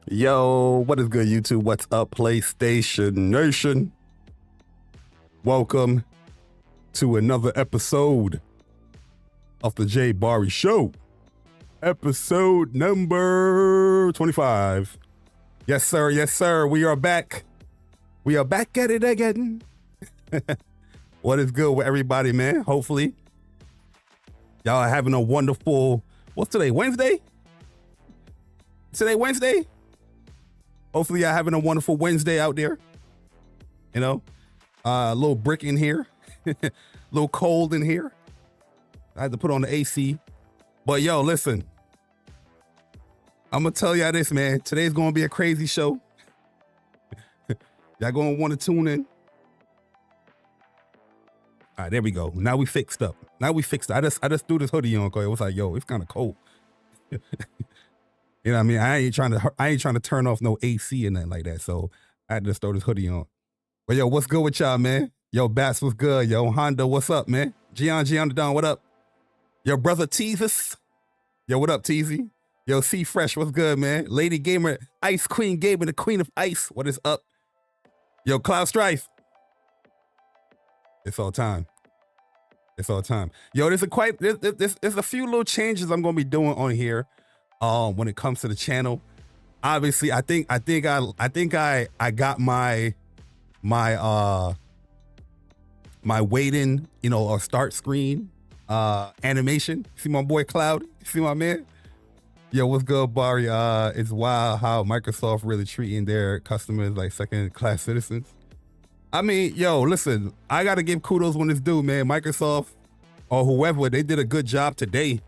Yo, what is good, YouTube? What's up, PlayStation Nation? Welcome to another episode of the JayBari Show. Episode number 25. Yes, sir. Yes, sir. We are back. We are back at it again. What is good with everybody, man? Hopefully, Y'all are having a wonderful, what's today, Wednesday? Today, Wednesday? Hopefully y'all having a wonderful Wednesday out there. You know, a little brick in here, a little cold in here. I had to put on the AC. But yo, listen, I'm gonna tell y'all this, man. Today's gonna be a crazy show. Y'all gonna want to tune in. All right, there we go. Now we fixed up. I just threw this hoodie on because it was like, yo, it's kind of cold. You know what I mean? I ain't trying to turn off no AC or nothing like that. So I had to just throw this hoodie on. But yo, what's good with y'all, man? Yo, Bats, what's good? Yo, Honda, what's up, man? Gian the Don, what up? Yo, brother Teezus. Yo, what up, Teezy? Yo, C Fresh, what's good, man? Lady Gamer, Ice Queen Gamer, the Queen of Ice. What is up? Yo, Cloud Strife. It's all time. Yo, there's a few little changes I'm gonna be doing on here. When it comes to the channel, obviously, I think I got my waiting, you know, or start screen animation. See my boy Cloud? See my man? Yo, what's good, Bari? It's wild how Microsoft really treating their customers like second-class citizens. I mean, yo, listen, I gotta give kudos when it's due, man. Microsoft or whoever, they did a good job today.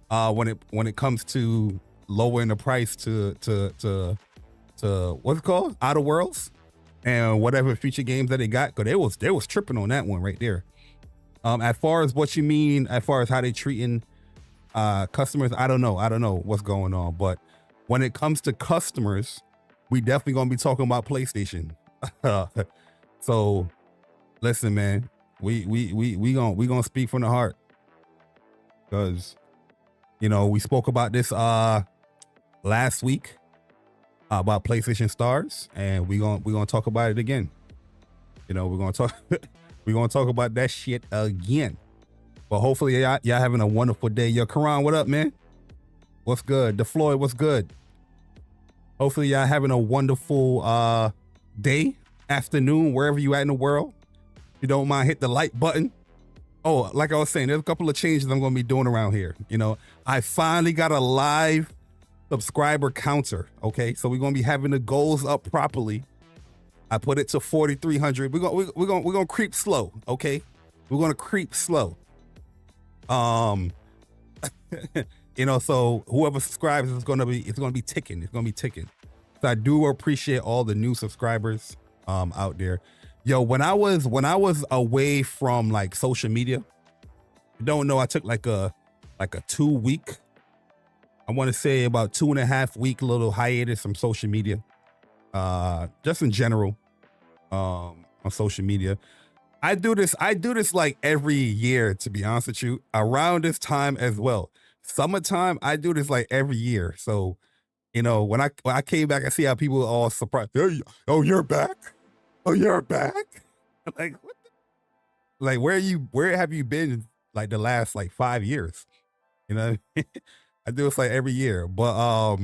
When it comes to lowering the price to what's it called, Outer Worlds, and whatever future games that they got, because they was tripping on that one right there. As far as what you mean, as far as how they treating customers, I don't know what's going on. But when it comes to customers, we definitely gonna be talking about PlayStation. So listen, man, we gonna speak from the heart, because you know, we spoke about this last week about PlayStation Stars, and we're gonna talk about it again. You know, we're gonna talk about that shit again. But hopefully y'all having a wonderful day. Yo, Karan, what up, man? What's good? DeFloyd, what's good? Hopefully y'all having a wonderful day, afternoon, wherever you at in the world. If you don't mind, hit the like button. Oh, like I was saying, there's a couple of changes I'm gonna be doing around here. You know, I finally got a live subscriber counter. Okay, so we're gonna be having the goals up properly. I put it to 4,300. We're gonna creep slow. Okay, we're gonna creep slow. You know, so whoever subscribes it's gonna be ticking. It's gonna be ticking. So I do appreciate all the new subscribers out there. Yo, when I was away from like social media, you don't know, I took like a 2 week, I want to say about 2.5 week little hiatus from social media, just in general, on social media. I do this like every year, to be honest with you, around this time as well. Summertime, I do this like every year. So, you know, when I came back, I see how people are all surprised. Oh, you're back. Oh, you're back? Like, what the, like, where have you been like the last like 5 years? You know, I do this like every year. But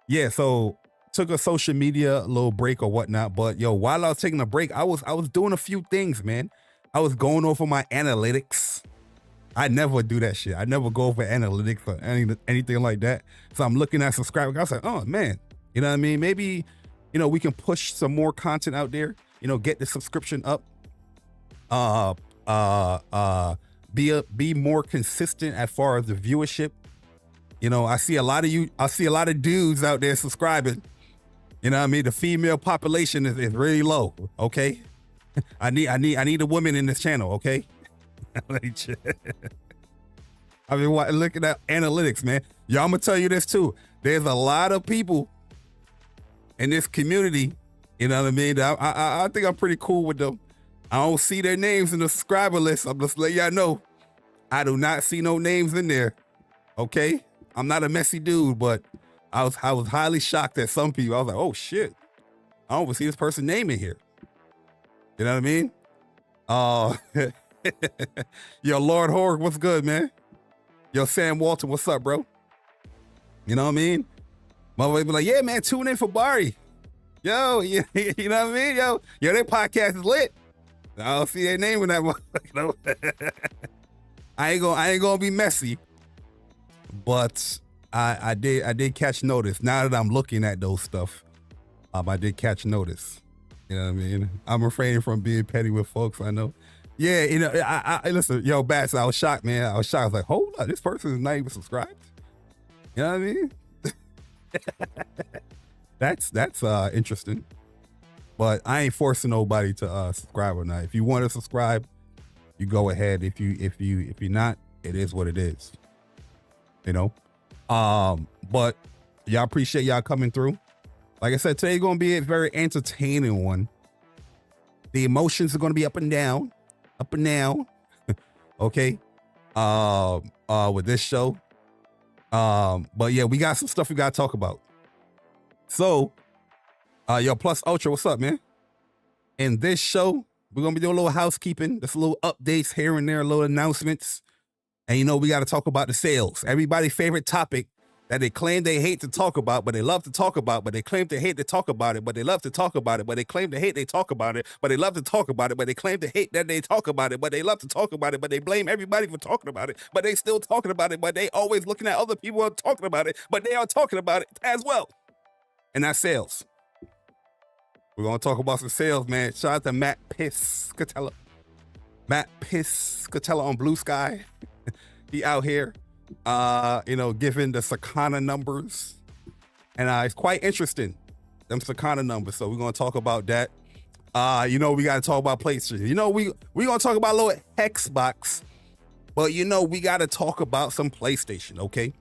yeah, so took a social media little break or whatnot. But yo, while I was taking a break, I was doing a few things, man. I was going over my analytics. I never do that shit. I never go over analytics or anything like that. So I'm looking at subscribers. I was like, oh man, you know what I mean? Maybe, you know, we can push some more content out there, you know, get the subscription up, be more consistent as far as the viewership. You know, I see a lot of dudes out there subscribing. You know what I mean? The female population is really low. Okay. I need a woman in this channel. Okay. I mean, look at that analytics, man. Yo, I'm gonna tell you this too. There's a lot of people in this community, you know what I mean? I think I'm pretty cool with them. I don't see their names in the subscriber list. I'm just letting y'all know, I do not see no names in there. Okay, I'm not a messy dude, but I was highly shocked at some people. I was like, oh shit, I don't even see this person's name in here. You know what I mean? Yo, Lord Horg, what's good, man? Yo, Sam Walton, what's up, bro? You know what I mean? Mother be like, yeah, man, tune in for Bari. Yo, you know what I mean? Yo, their podcast is lit. I don't see their name in that one. You know? I ain't gonna be messy, but I did catch notice. Now that I'm looking at those stuff, I did catch notice. You know what I mean? I'm refraining from being petty with folks. I know. Yeah, you know, I listen, yo, Bats, I was shocked, man. I was shocked. I was like, hold up, this person is not even subscribed. You know what I mean? That's interesting. But I ain't forcing nobody to subscribe or not. If you want to subscribe, you go ahead. If you're not, it is what it is. You know? But y'all appreciate y'all coming through. Like I said, today gonna be a very entertaining one. The emotions are gonna be up and down. Okay. With this show. But yeah, we got some stuff we gotta talk about. So, yo, Plus Ultra, what's up, man? In this show, we're gonna be doing a little housekeeping, just a little updates here and there, little announcements. And you know, we gotta talk about the sales. Everybody's favorite topic that they claim they hate to talk about, but they love to talk about, but they claim they hate to talk about it, but they love to talk about it, but they claim they hate they talk about it, but they love to talk about it, but they claim they hate that they talk about it, but they love to talk about it, but they blame everybody for talking about it, but they still talking about it, but they always looking at other people who are talking about it, but they are talking about it as well. And that's sales. We're gonna talk about some sales, man. Shout out to Matt Piscatella. Matt Piscatella on Blue Sky. He out here. You know, given the Sakana numbers, and it's quite interesting, them Sakana numbers. So we're gonna talk about that. You know, we gotta talk about PlayStation. You know, we gonna talk about a little Xbox, but you know, we gotta talk about some PlayStation. Okay,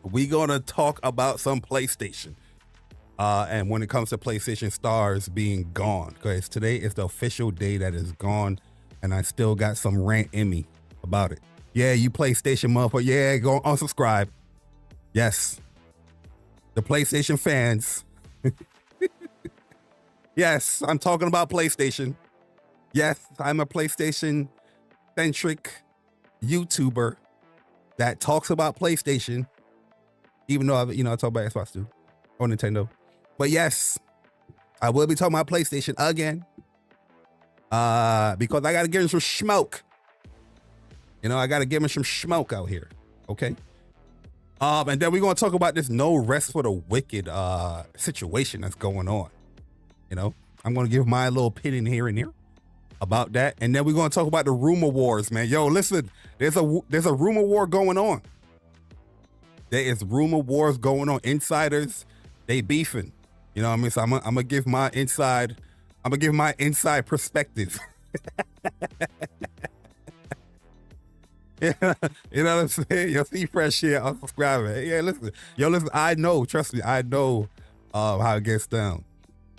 we gonna talk about some PlayStation. And when it comes to PlayStation Stars being gone, because today is the official day that is gone, and I still got some rant in me about it. Yeah, you PlayStation motherfucker. Yeah, go unsubscribe. Yes. The PlayStation fans. Yes, I'm talking about PlayStation. Yes, I'm a PlayStation-centric YouTuber that talks about PlayStation, even though I talk about Xbox too, or Nintendo. But yes, I will be talking about PlayStation again, because I got to give him some smoke. You know, I got to give him some smoke out here. Okay. And then we're going to talk about this no rest for the wicked situation that's going on. You know, I'm going to give my little opinion here and there about that. And then we're going to talk about the rumor wars, man. Yo, listen, there's a rumor war going on. There is rumor wars going on. Insiders, they beefing. You know what I mean? So I'm going to give my inside perspective. Yeah, you know what I'm saying? Yo, see fresh here, I'm subscribing. Yeah, listen, I know, trust me, I know how it gets down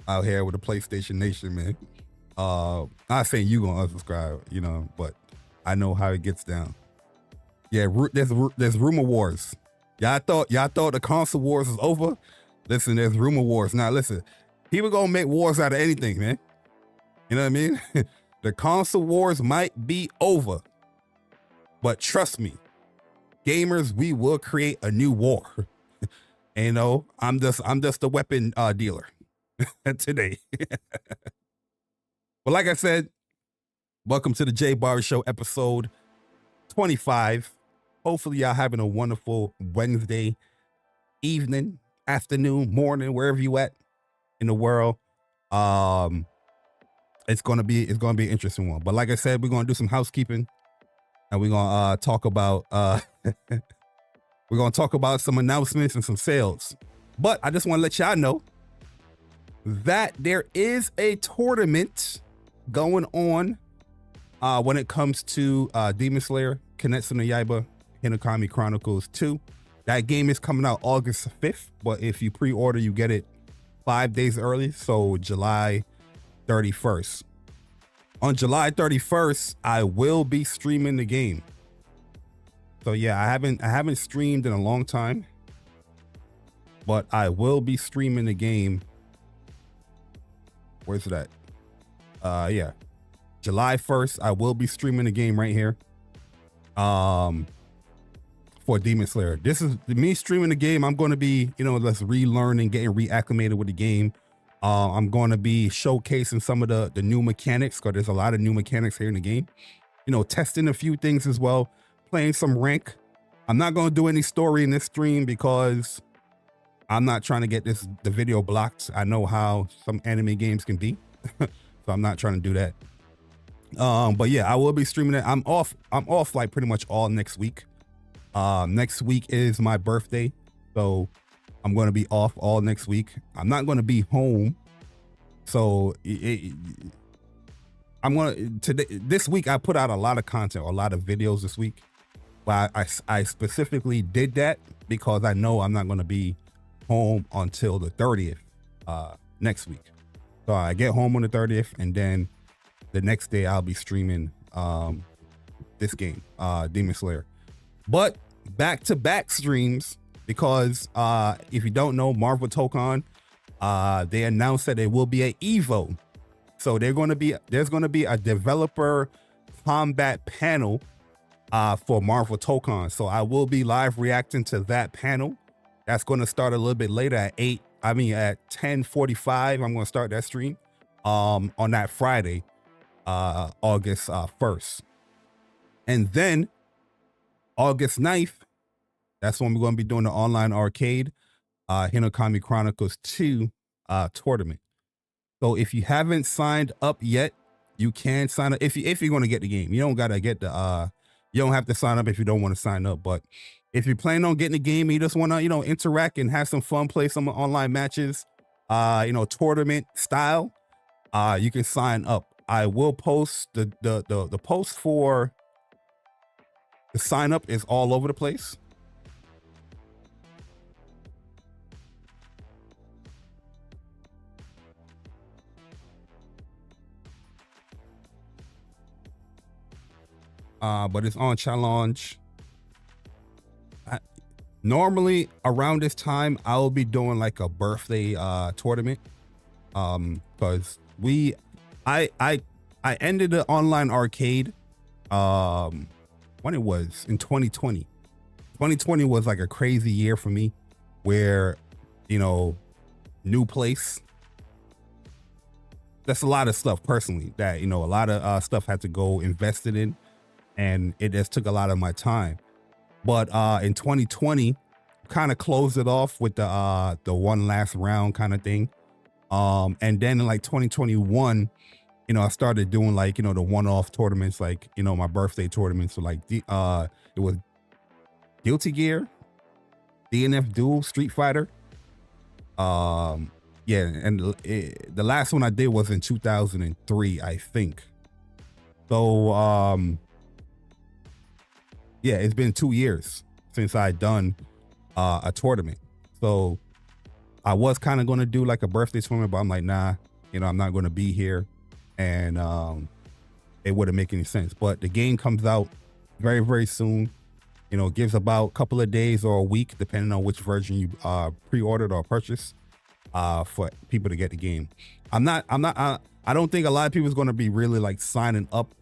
out here with the PlayStation Nation, man. Not saying you gonna unsubscribe, you know, but I know how it gets down. Yeah, there's rumor wars. Y'all thought the console wars was over? Listen, there's rumor wars. Now listen, people gonna make wars out of anything, man. You know what I mean? The console wars might be over. But trust me, gamers, we will create a new war. And, you know, I'm just a weapon dealer today. Well, like I said, welcome to the JayBari Show, episode 25. Hopefully, y'all having a wonderful Wednesday evening, afternoon, morning, wherever you at in the world. It's gonna be an interesting one. But like I said, we're gonna do some housekeeping. And we're gonna talk about some announcements and some sales. But I just want to let y'all know that there is a tournament going on when it comes to Demon Slayer, Kimetsu no Yaiba, Hinokami Chronicles 2. That game is coming out August 5th, but if you pre-order, you get it 5 days early, so July 31st. On July 31st, I will be streaming the game. So yeah, I haven't streamed in a long time, but I will be streaming the game. Where's it at? Yeah, July 1st, I will be streaming the game right here. For Demon Slayer. This is me streaming the game. I'm going to be, you know, let's relearning, getting reacclimated with the game. I'm going to be showcasing some of the new mechanics, because there's a lot of new mechanics here in the game. You know, testing a few things as well. playing some rank. I'm not going to do any story in this stream because I'm not trying to get the video blocked. I know how some anime games can be. So I'm not trying to do that. But yeah, I will be streaming it. I'm off like pretty much all next week. Next week is my birthday, so I'm going to be off all next week. I'm not going to be home. So this week I put out a lot of content, a lot of videos this week. But I specifically did that because I know I'm not going to be home until the 30th next week. So I get home on the 30th, and then the next day I'll be streaming this game, Demon Slayer. But back-to-back streams, because if you don't know, Marvel Tokon, they announced that there will be an Evo. So there's going to be a developer combat panel for Marvel Tokon. So I will be live reacting to that panel. That's going to start a little bit later at 10:45. I'm going to start that stream on that Friday, August 1st. And then August 9th, that's when we're going to be doing the online arcade Hinokami Chronicles 2 tournament. So if you haven't signed up yet, you can sign up if you're going to get the game. You don't got to get the you don't have to sign up if you don't want to sign up. But if you're planning on getting the game and you just want to, interact and have some fun, play some online matches, tournament style, you can sign up. I will post the post for the sign up is all over the place. But it's on challenge. Normally around this time, I'll be doing like a birthday tournament. Because I ended the online arcade when it was in 2020. 2020 was like a crazy year for me, where new place. That's a lot of stuff personally that a lot of stuff had to go invested in. And it just took a lot of my time. But in 2020, kind of closed it off with the one last round kind of thing. And then in like 2021, I started doing like, the one-off tournaments, like, my birthday tournaments. So like it was Guilty Gear, DNF Duel, Street Fighter. Yeah, and the last one I did was in 2003, I think. So yeah, it's been 2 years since I done a tournament. So I was kind of going to do like a birthday tournament, but I'm like, nah, I'm not going to be here. And it wouldn't make any sense. But the game comes out very, very soon. Gives about a couple of days or a week, depending on which version you pre-ordered or purchased, for people to get the game. I don't think a lot of people is going to be really like signing up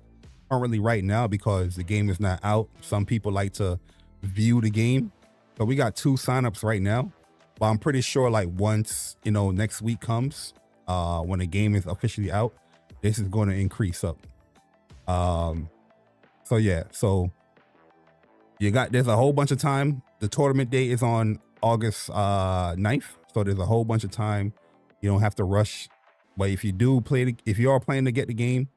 currently right now because the game is not out. Some people like to view the game. So we got 2 signups right now, but I'm pretty sure like once, next week comes, when the game is officially out, this is going to increase up. So yeah, so there's a whole bunch of time. The tournament date is on August 9th. So there's a whole bunch of time. You don't have to rush. But if you are planning to get the game,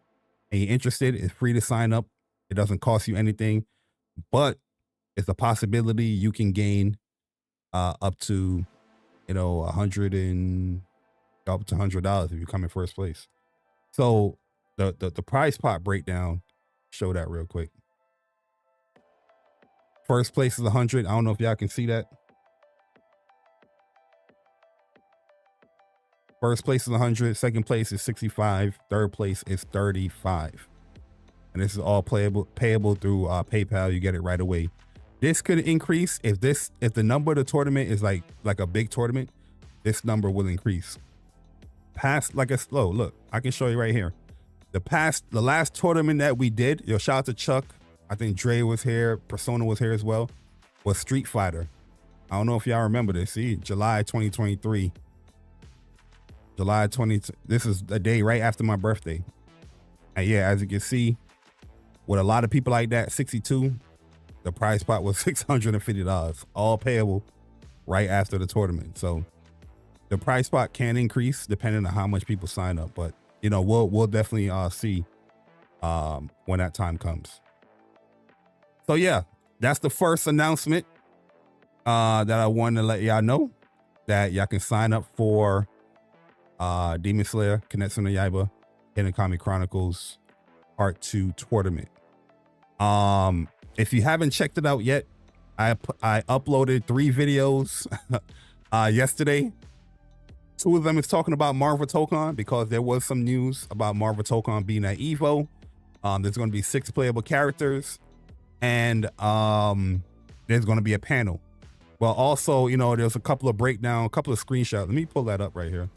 and you're interested, it's free to sign up. It doesn't cost you anything, but it's a possibility you can gain up to $100 if you come in first place. So the prize pot breakdown, show that real quick. First place is 100. I don't know if y'all can see that. First place is 100. Second place is 65. Third place is 35. And this is all payable through PayPal. You get it right away. This could increase if the number of the tournament is like a big tournament. This number will increase. Look, I can show you right here. The last tournament that we did. Shout out to Chuck. I think Dre was here. Persona was here as well. Was Street Fighter. I don't know if y'all remember this. See, July 2023. July 20. This is a day right after my birthday. And yeah, as you can see, with a lot of people like that, 62. The prize pot was $650, all payable right after the tournament. So the price pot can increase depending on how much people sign up, but you know, we'll definitely see when that time comes. So yeah, that's the first announcement that I wanted to let y'all know, that y'all can sign up for Demon Slayer Kimetsu no Yaiba Hidden Kami Chronicles Part 2 tournament. If you haven't checked it out yet, I uploaded 3 videos yesterday. 2 of them is talking about Marvel Tokon, because there was some news about Marvel Tokon being at EVO. There's going to be 6 playable characters, and there's going to be a panel. Well, also, you know, there's a couple of breakdown, a couple of screenshots. Let me pull that up right here.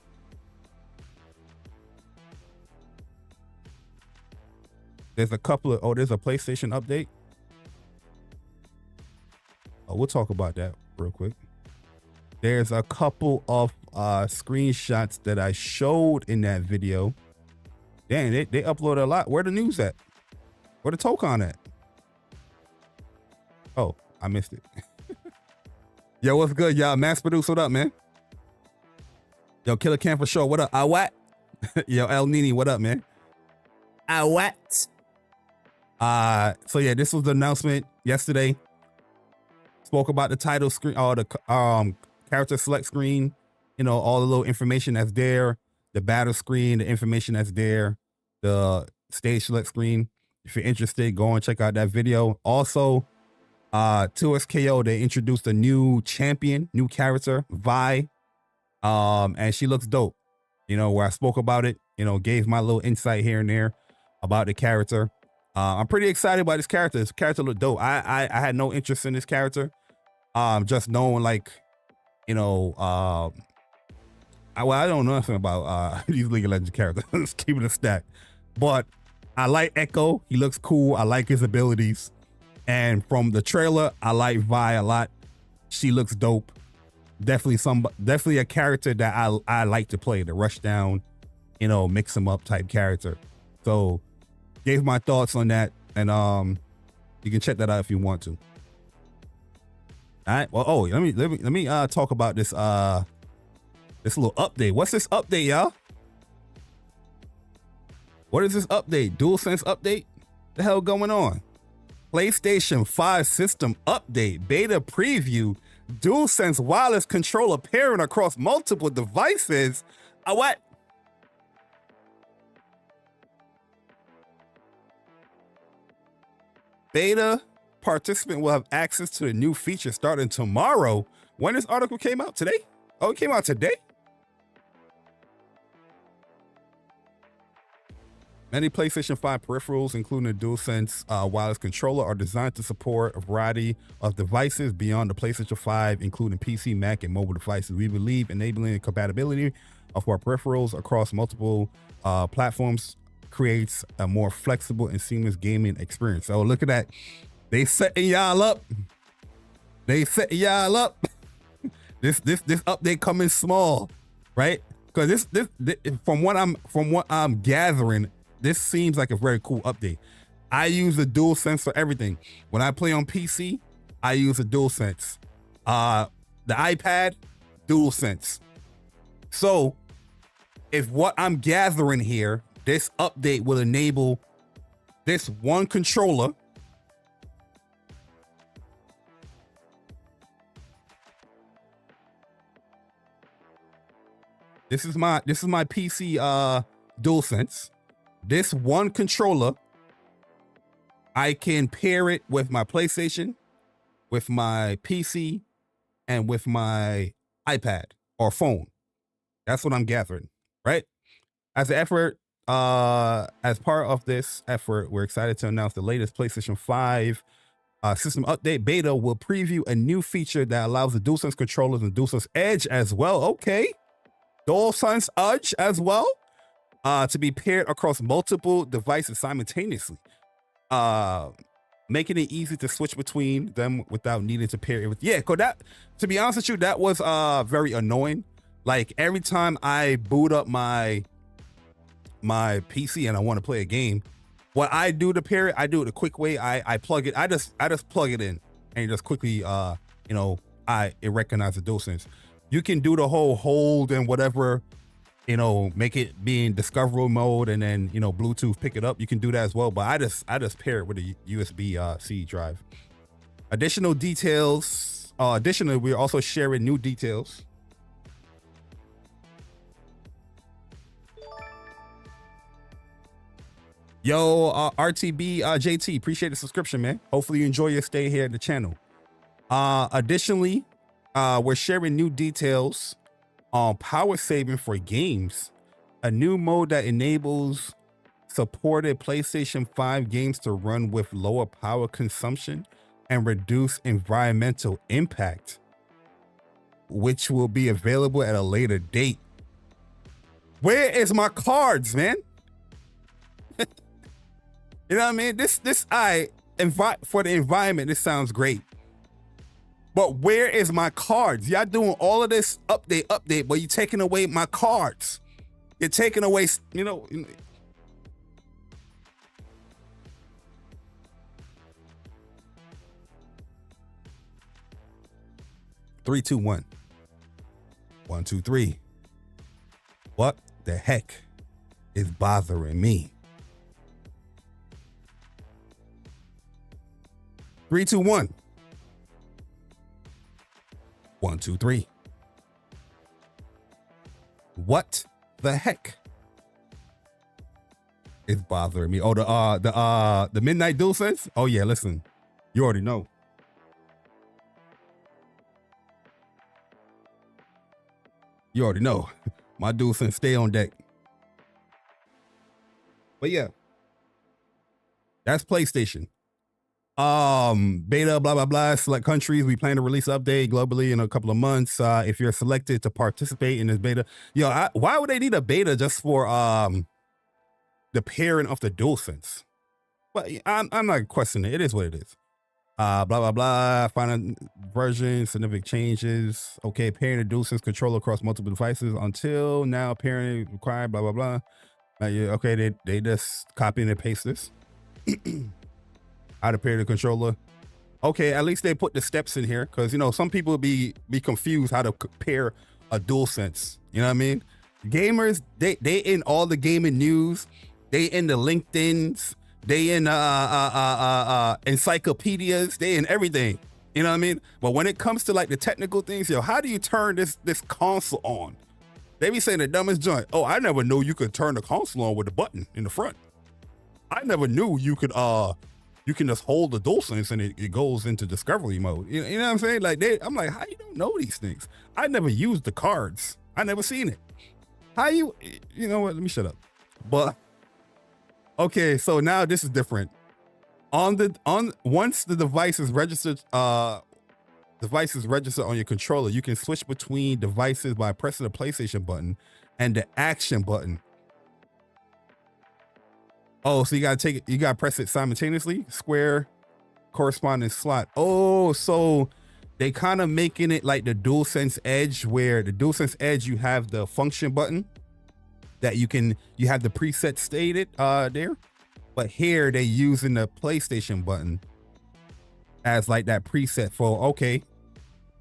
There's a couple of, there's a PlayStation update. We'll talk about that real quick. There's a couple of screenshots that I showed in that video. Dang, they uploaded a lot. Where the news at? Where the Tokon at? Oh, I missed it. Yo, what's good, y'all? Mass Produce, what up, man? Yo, Killer Cam for sure. What up? What? Yo, El Nini, what up, man? What? So yeah, this was the announcement yesterday. Spoke about the title screen, or the character select screen, you know, all the little information that's there, the battle screen, the information that's there, the stage select screen. If you're interested, go and check out that video. Also, 2SKO, they introduced a new champion, new character, Vi, and she looks dope. You know, where I spoke about it, you know, gave my little insight here and there about the character. I'm pretty excited about this character. This character looked dope. I had no interest in this character. Just knowing, like, you know, I don't know nothing about these League of Legends characters. Let's keep it a stack. But I like Echo. He looks cool. I like his abilities. And from the trailer, I like Vi a lot. She looks dope. Definitely a character that I like to play. The rush down, you know, mix them up type character. So gave my thoughts on that, and you can check that out if you want to. All right. Well, let me talk about this this little update. What's this update, y'all? What is this update? DualSense update? The hell going on? PlayStation 5 system update, beta preview, DualSense wireless controller pairing across multiple devices. What? Beta participant will have access to the new feature starting tomorrow. When this article came out? Today? Oh, it came out today? Many PlayStation 5 peripherals, including the DualSense wireless controller, are designed to support a variety of devices beyond the PlayStation 5, including PC, Mac, and mobile devices. We believe enabling the compatibility of our peripherals across multiple platforms creates a more flexible and seamless gaming experience. So look at that. They setting y'all up. This update coming small, right? Because this from what I'm gathering, this seems like a very cool update. I use the DualSense for everything. When I play on PC, I use the DualSense. The iPad, DualSense. So if what I'm gathering here, this update will enable this one controller This is my PC DualSense. This one controller, I can pair it with my PlayStation, with my PC, and with my iPad or phone. That's what I'm gathering, right? As an effort, as part of this effort, we're excited to announce the latest PlayStation 5 system update beta will preview a new feature that allows the DualSense controllers and DualSense Edge as well. Okay. DualSense Edge as well, to be paired across multiple devices simultaneously, making it easy to switch between them without needing to pair it with. Yeah, cause that, to be honest with you, that was very annoying. Like every time I boot up my PC and I want to play a game, what I do to pair it, I do it the quick way. I plug it. I just plug it in and just quickly it recognizes the DualSense. You can do the whole hold and whatever, make it be in discoverable mode and then Bluetooth pick it up. You can do that as well. But I just pair it with a USB-C drive. Additional details. Additionally, we're also sharing new details. Yo, RTB JT, appreciate the subscription, man. Hopefully you enjoy your stay here at the channel. Additionally, we're sharing new details on power saving for games, a new mode that enables supported PlayStation 5 games to run with lower power consumption and reduce environmental impact, which will be available at a later date. Where is my cards, man? You know what I mean? For the environment, this sounds great. But where is my cards? Y'all doing all of this update, but you're taking away my cards. You're taking away, 3, 2, 1. 1, 2, 3. What the heck is bothering me? 3, 2, 1. 1, 2, 3. What the heck is bothering me? Oh, the Midnight DualSense? Oh yeah, listen. You already know. You already know. My DualSense stay on deck. But yeah. That's PlayStation. Beta, blah, blah, blah, select countries. We plan to release an update globally in a couple of months. If you're selected to participate in this beta, why would they need a beta just for, the pairing of the DualSense? But I'm not questioning it. It is what it is. Blah, blah, blah, final version, significant changes. Okay, pairing the DualSense controller across multiple devices. Until now, pairing required, blah, blah, blah. Okay, they just copy and paste this. How to pair the controller. Okay, at least they put the steps in here, because some people be confused how to pair a DualSense. You know what I mean? Gamers, they in all the gaming news, they in the LinkedIn's, they in encyclopedias, they in everything. You know what I mean? But when it comes to like the technical things, how do you turn this console on? They be saying the dumbest joint. Oh, I never knew you could turn the console on with a button in the front. I never knew you could you can just hold the DualSense and it goes into discovery mode. You know what I'm saying? Like I'm like, how you don't know these things? I never used the cards. I never seen it. How you know what? Let me shut up. But okay, so now this is different. Once the device is registered on your controller, you can switch between devices by pressing the PlayStation button and the action button. Oh, so you gotta press it simultaneously. Square corresponding slot. Oh, so they kind of making it like the DualSense Edge, where the DualSense Edge you have the function button that you have the preset stated there, but here they using the PlayStation button as like that preset for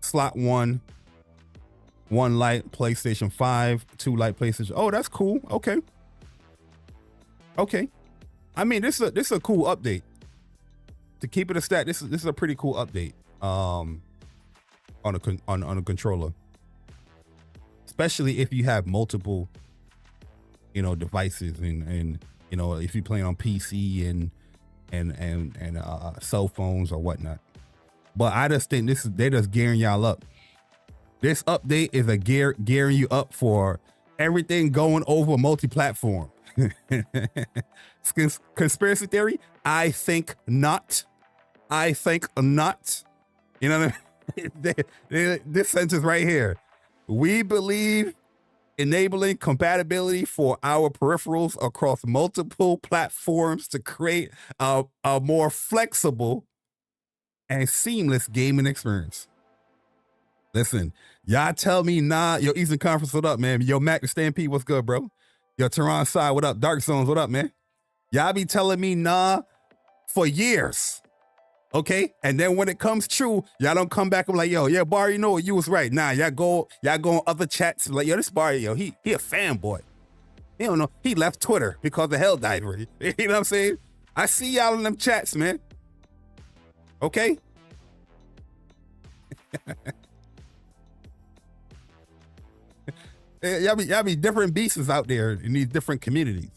slot 1 light PlayStation 5, 2 light PlayStation. Oh, that's cool. Okay. I mean, this is a cool update. To keep it a stat, this is a pretty cool update on a controller, especially if you have multiple devices and if you're playing on PC and cell phones or whatnot. But I just think they're just gearing y'all up. This update is a gearing you up for everything going over multi-platform. Conspiracy theory? I think not. You know what I mean? This sentence right here. We believe enabling compatibility for our peripherals across multiple platforms to create a more flexible and seamless gaming experience. Listen, y'all tell me nah. Yo, Eastern Conference, what up, man? Yo, Mac the Stampede, what's good, bro? Yo, Tehran Side, what up? Dark Zones, what up, man? Y'all be telling me nah for years. Okay, and then when it comes true, y'all don't come back and like, yo, yeah, Barry, you know, you was right. Nah, y'all go on other chats like, yo, this Barry, yo, he a fanboy. He don't know. He left Twitter because of Helldiver. You know what I'm saying? I see y'all in them chats, man. Okay. y'all be different beasts out there in these different communities.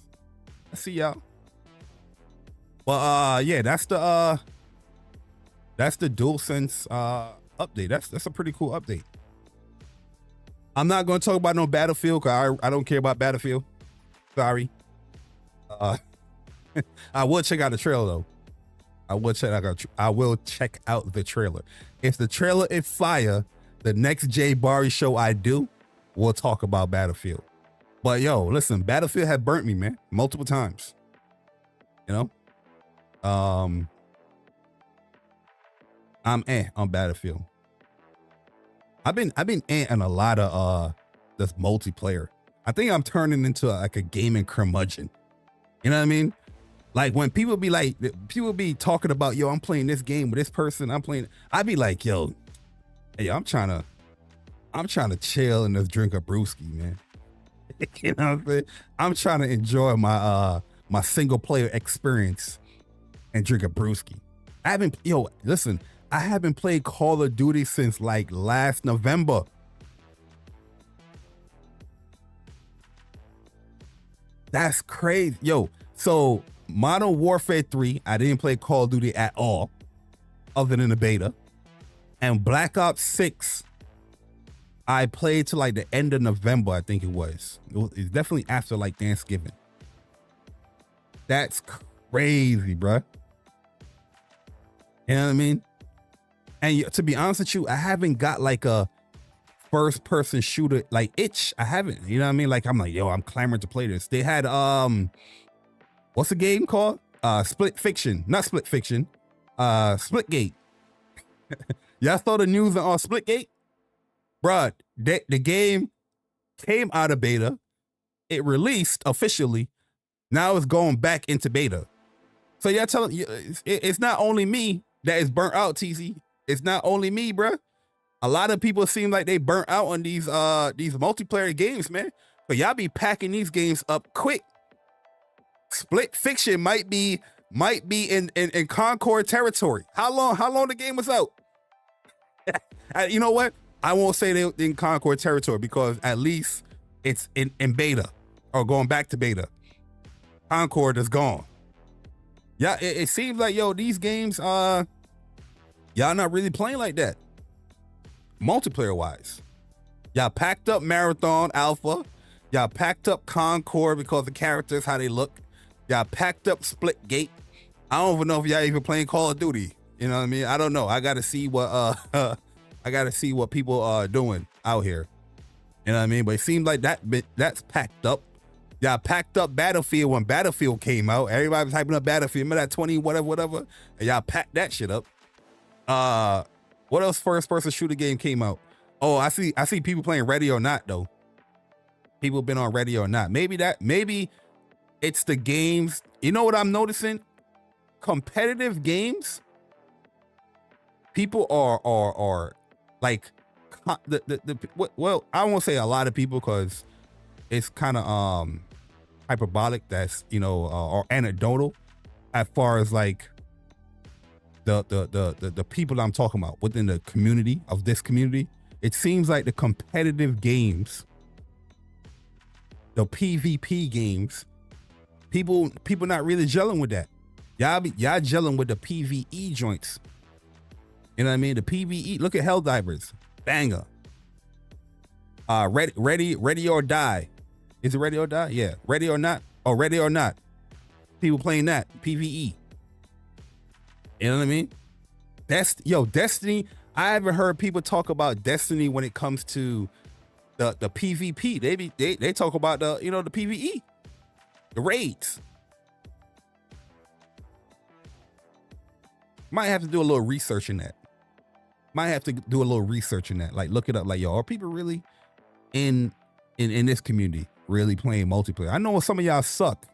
I see y'all. Well, yeah, that's the DualSense update. That's a pretty cool update. I'm not going to talk about no Battlefield because I don't care about Battlefield. Sorry. I will check out the trailer though. I will check out the trailer. If the trailer is fire, the next JayBari show I do, we'll talk about Battlefield. But yo, listen, Battlefield had burnt me, man, multiple times. You know? I'm on Battlefield. I've been on a lot of this multiplayer. I think I'm turning into like a gaming curmudgeon. You know what I mean? Like when people be talking about, yo, I'm playing this game with this person, I'd be like, yo, hey, I'm trying to chill and just drink a brewski, man. You know what I'm saying? I'm trying to enjoy my my single player experience and drink a brewski. I haven't played Call of Duty since like last November. That's crazy. Yo, so Modern Warfare 3, I didn't play Call of Duty at all, other than the beta. And Black Ops 6, I played to like the end of November, I think it was. It's definitely after like Thanksgiving. That's crazy, bruh. You know what I mean? And to be honest with you, I haven't got like a first person shooter like itch. I haven't, you know what I mean? Like I'm like, yo, I'm clamoring to play this. They had what's the game called? Splitgate. Y'all saw the news on Splitgate? Bruh, the game came out of beta. It released officially. Now it's going back into beta. So y'all telling you, it's not only me that is burnt out, TZ. It's not only me, bruh. A lot of people seem like they burnt out on these multiplayer games, man. But y'all be packing these games up quick. Split Fiction might be in Concord territory. How long the game was out? You know what? I won't say they're in Concord territory because at least it's in beta or going back to beta. Concord is gone. Yeah, it seems like, yo, these games, y'all not really playing like that. Multiplayer wise. Y'all packed up Marathon Alpha. Y'all packed up Concord because the characters, how they look. Y'all packed up Splitgate. I don't even know if y'all even playing Call of Duty. You know what I mean? I don't know. I gotta see what people are doing out here. You know what I mean? But it seems like that's packed up. Y'all packed up Battlefield when Battlefield came out. Everybody was hyping up Battlefield. Remember that 20 whatever? And y'all packed that shit up. What else first person shooter game came out? Oh, I see people playing Ready or Not though. People been on Ready or Not. Maybe it's the games. You know what I'm noticing? Competitive games. People are like well, I won't say a lot of people because it's kind of hyperbolic. That's, you know, or anecdotal as far as like the people I'm talking about within the community of this community. It seems like the competitive games, the PvP games, people not really gelling with that. Y'all gelling with the PvE joints. You know what I mean? The PvE. Look at Helldivers, banger. Ready or Die. Is it Ready or Die? Yeah, Ready or Not. Oh, Ready or Not. People playing that PvE. You know what I mean? Destiny. I haven't heard people talk about Destiny when it comes to the PvP. They talk about the PvE, the raids. Might have to do a little research in that. Like look it up. Like, yo, are people really in this community really playing multiplayer? I know some of y'all suck.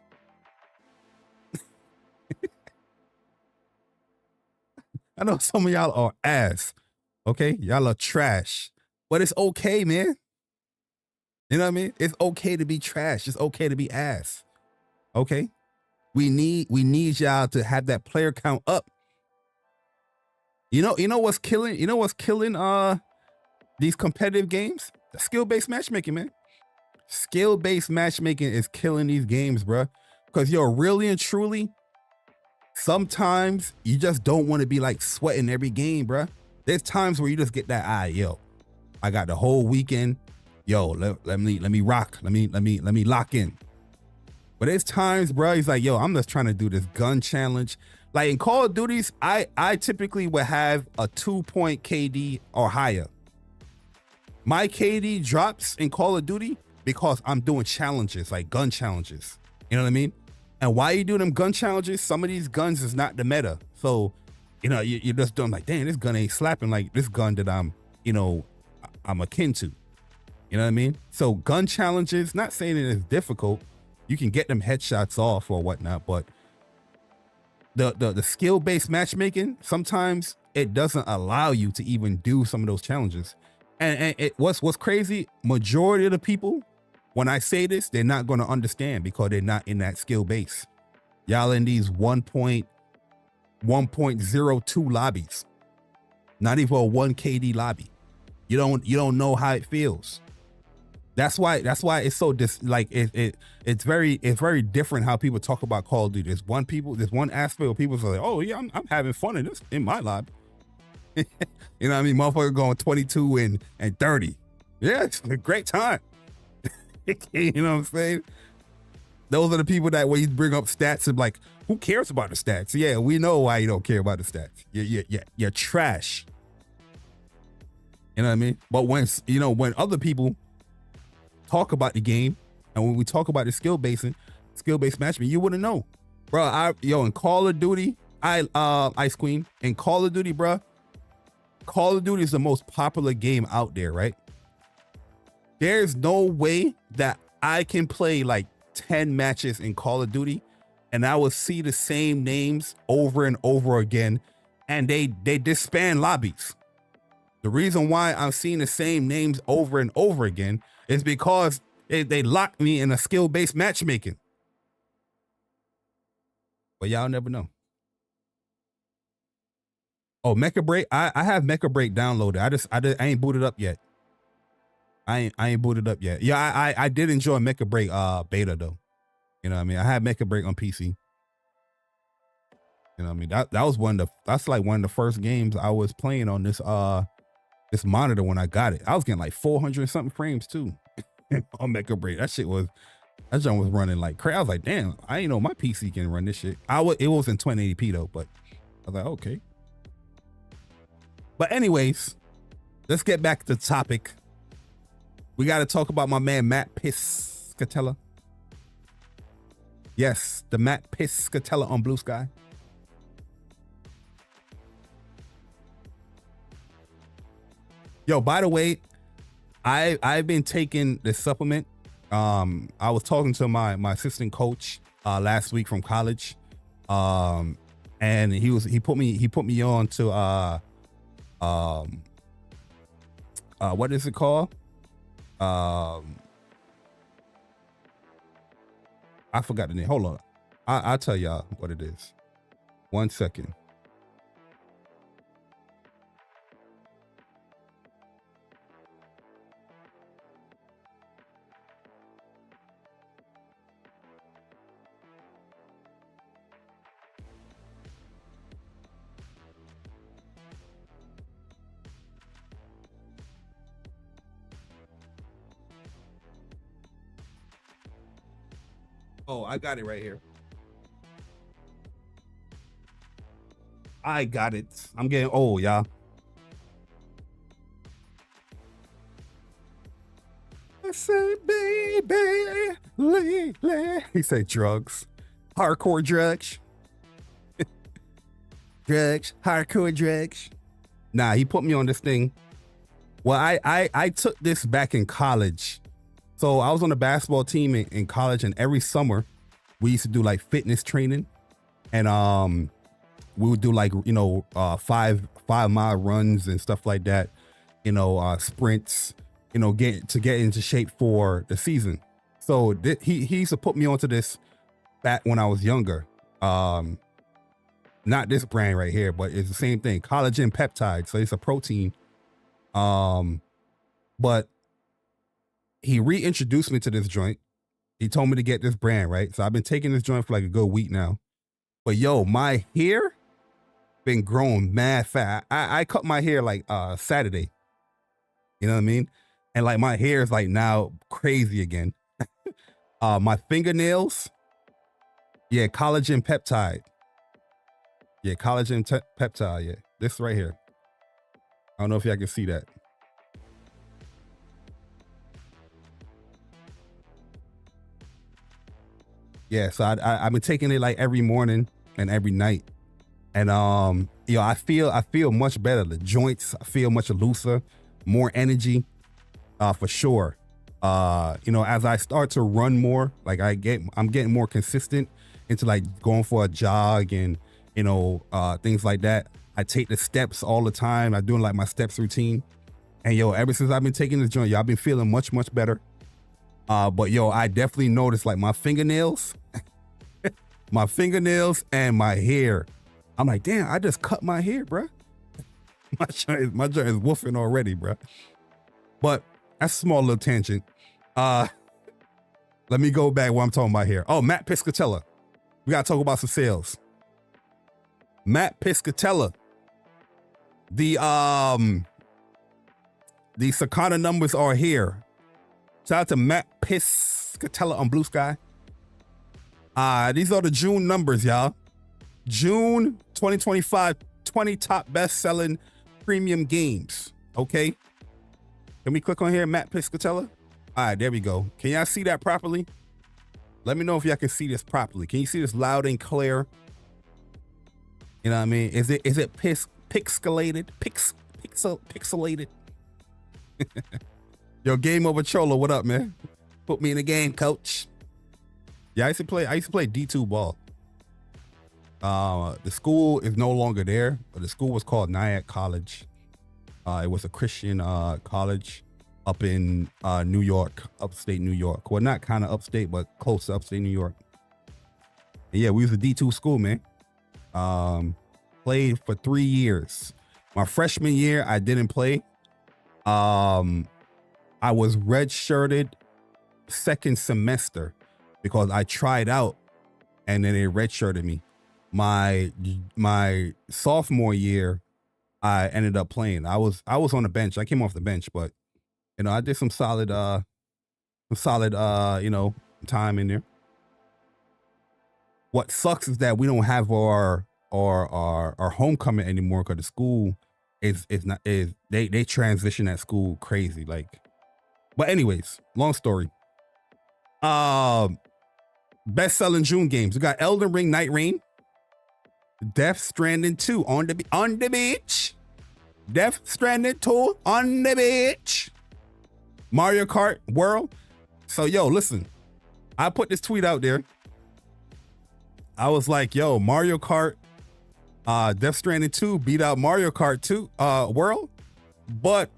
I know some of y'all are ass. Okay, y'all are trash, but it's okay, man. You know what I mean? It's okay to be trash. It's okay to be ass. Okay, we need y'all to have that player count up. You know what's killing? You know what's killing these competitive games? Skill-based matchmaking, man. Skill-based matchmaking is killing these games, bro. Because really and truly, sometimes you just don't want to be like sweating every game, bro. There's times where you just get that, yo, I got the whole weekend. Yo, let me rock. Let me lock in. But there's times, bro, he's like, yo, I'm just trying to do this gun challenge. Like in Call of Duties, I typically would have a 2-point KD or higher. My KD drops in Call of Duty because I'm doing challenges, like gun challenges. You know what I mean? And why you do them gun challenges? Some of these guns is not the meta. So, you know, you're just doing like, dang, this gun ain't slapping like this gun that I'm akin to. You know what I mean? So gun challenges, not saying it is difficult. You can get them headshots off or whatnot, but the skill-based matchmaking, sometimes it doesn't allow you to even do some of those challenges. And what's crazy, majority of the people, when I say this, they're not going to understand because they're not in that skill base. Y'all in these 1.02 lobbies, not even a 1 KD lobby. You don't know how it feels. That's why it's so it's very different how people talk about Call of Duty. There's one aspect where people are like, oh yeah, I'm having fun in this in my lobby. You know what I mean? Motherfucker going 22 and 30. Yeah, it's a great time. You know what I'm saying? Those are the people that when you bring up stats and like, who cares about the stats? Yeah, we know why you don't care about the stats. You're trash. You know what I mean? But when other people talk about the game, and when we talk about the skill-based matchmaking, you wouldn't know. Bro, in Call of Duty, Ice Queen, in Call of Duty, bro, Call of Duty is the most popular game out there, right? There's no way that I can play like 10 matches in Call of Duty and I will see the same names over and over again, and they disband lobbies. The reason why I'm seeing the same names over and over again is because they locked me in a skill-based matchmaking. But y'all never know. Oh, Mecha Break. I have Mecha Break downloaded. I ain't booted up yet. I ain't booted up yet. Yeah, I did enjoy Mecha Break beta though. You know what I mean? I had Mecha Break on PC. You know what I mean? That's like one of the first games I was playing on this this monitor when I got it. I was getting like 400 something frames too on Mecha Break. That joint was running like crazy. I was like, damn, I ain't know my PC can run this shit. It was in 1080p though, but I was like, okay. But anyways, let's get back to the topic. We got to talk about my man, Matt Piscatella. Yes, the Matt Piscatella on Blue Sky. Yo, by the way, I've been taking this supplement. I was talking to my assistant coach last week from college. And he put me on to what is it called? I forgot the name. Hold on. I'll tell y'all what it is. 1 second. Oh, I got it right here. I got it. I'm getting old, y'all. I say, baby, lately. He said drugs. Hardcore drugs. Drugs. Hardcore drugs. Nah, he put me on this thing. Well, I took this back in college. So I was on the basketball team in college, and every summer we used to do like fitness training. And we would do like, 5 mile runs and stuff like that, sprints, get into shape for the season. So he used to put me onto this back when I was younger. Not this brand right here, but it's the same thing, collagen peptide. So it's a protein. But he reintroduced me to this joint. He told me to get this brand, right? So I've been taking this joint for like a good week now. But yo, my hair been growing mad fat. I cut my hair like Saturday. You know what I mean? And like my hair is like now crazy again. My fingernails, yeah, collagen peptide. Yeah, collagen peptide, yeah. This right here. I don't know if y'all can see that. Yeah, so I've been taking it like every morning and every night. And I feel much better. The joints, I feel much looser, more energy, for sure. As I start to run more, like I'm getting more consistent into like going for a jog and things like that. I take the steps all the time. I'm doing like my steps routine. And ever since I've been taking this joint, I've been feeling much, much better. But I definitely noticed like my fingernails, and my hair. I'm like, damn, I just cut my hair, bruh. My joint is woofing already, bruh. But that's a small little tangent. Let me go back what I'm talking about here. Oh, Matt Piscatella. We gotta talk about some sales. Matt Piscatella. The Sakana numbers are here. Shout out to Matt Piscatella on Blue Sky. These are the June numbers, y'all. June 2025, 20 top best-selling premium games. Okay. Can we click on here, Matt Piscatella? All right, there we go. Can y'all see that properly? Let me know if y'all can see this properly. Can you see this loud and clear? You know what I mean? Is it pixelated? Pixelated? Yo, Game Over Cholo, what up, man? Put me in the game, coach. Yeah, I used to play D2 ball. The school is no longer there, but the school was called Nyack College. It was a Christian college up in New York, upstate New York. Well, not kind of upstate, but close to upstate New York. And yeah, we was a D2 school, man. Played for 3 years. My freshman year, I didn't play. I was redshirted second semester because I tried out and then they redshirted me. My sophomore year, I ended up playing. I was on the bench. I came off the bench, but I did some solid time in there. What sucks is that we don't have our homecoming anymore because the school is they transition that school crazy, like. But anyways, long story. Best-selling June games. We got Elden Ring Night Rain, Death Stranding 2 on the beach. Death Stranding 2 on the beach. Mario Kart World. So listen, I put this tweet out there. I was like, Mario Kart Death Stranding 2 beat out Mario Kart 2 World, but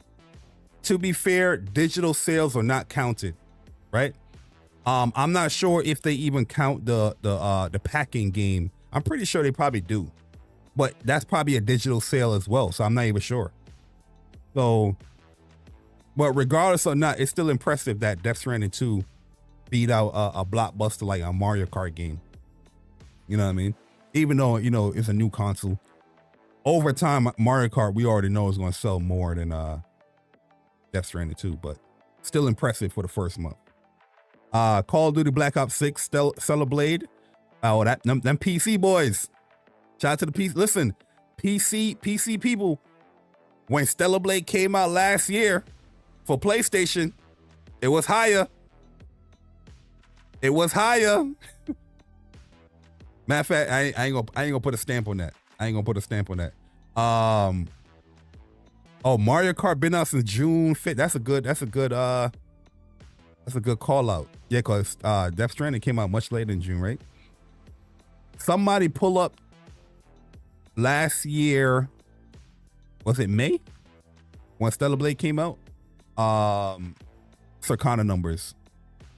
to be fair, digital sales are not counted, right? I'm not sure if they even count the packing game. I'm pretty sure they probably do, but that's probably a digital sale as well. So I'm not even sure. So, but regardless or not, it's still impressive that Death Stranding 2 beat out a blockbuster like a Mario Kart game. You know what I mean? Even though, it's a new console. Over time, Mario Kart, we already know is going to sell more than Death Stranding 2, but still impressive for the first month. Call of Duty Black Ops 6, Stellar Blade. Oh, them PC boys. Shout out to the PC. Listen, PC people, when Stellar Blade came out last year for PlayStation, it was higher. It was higher. Matter of fact, I ain't gonna put a stamp on that. Mario Kart been out since June 5th. That's a good call out. Yeah, because Death Stranding came out much later in June, right? Somebody pull up last year, was it May when Stellar Blade came out? Circana numbers,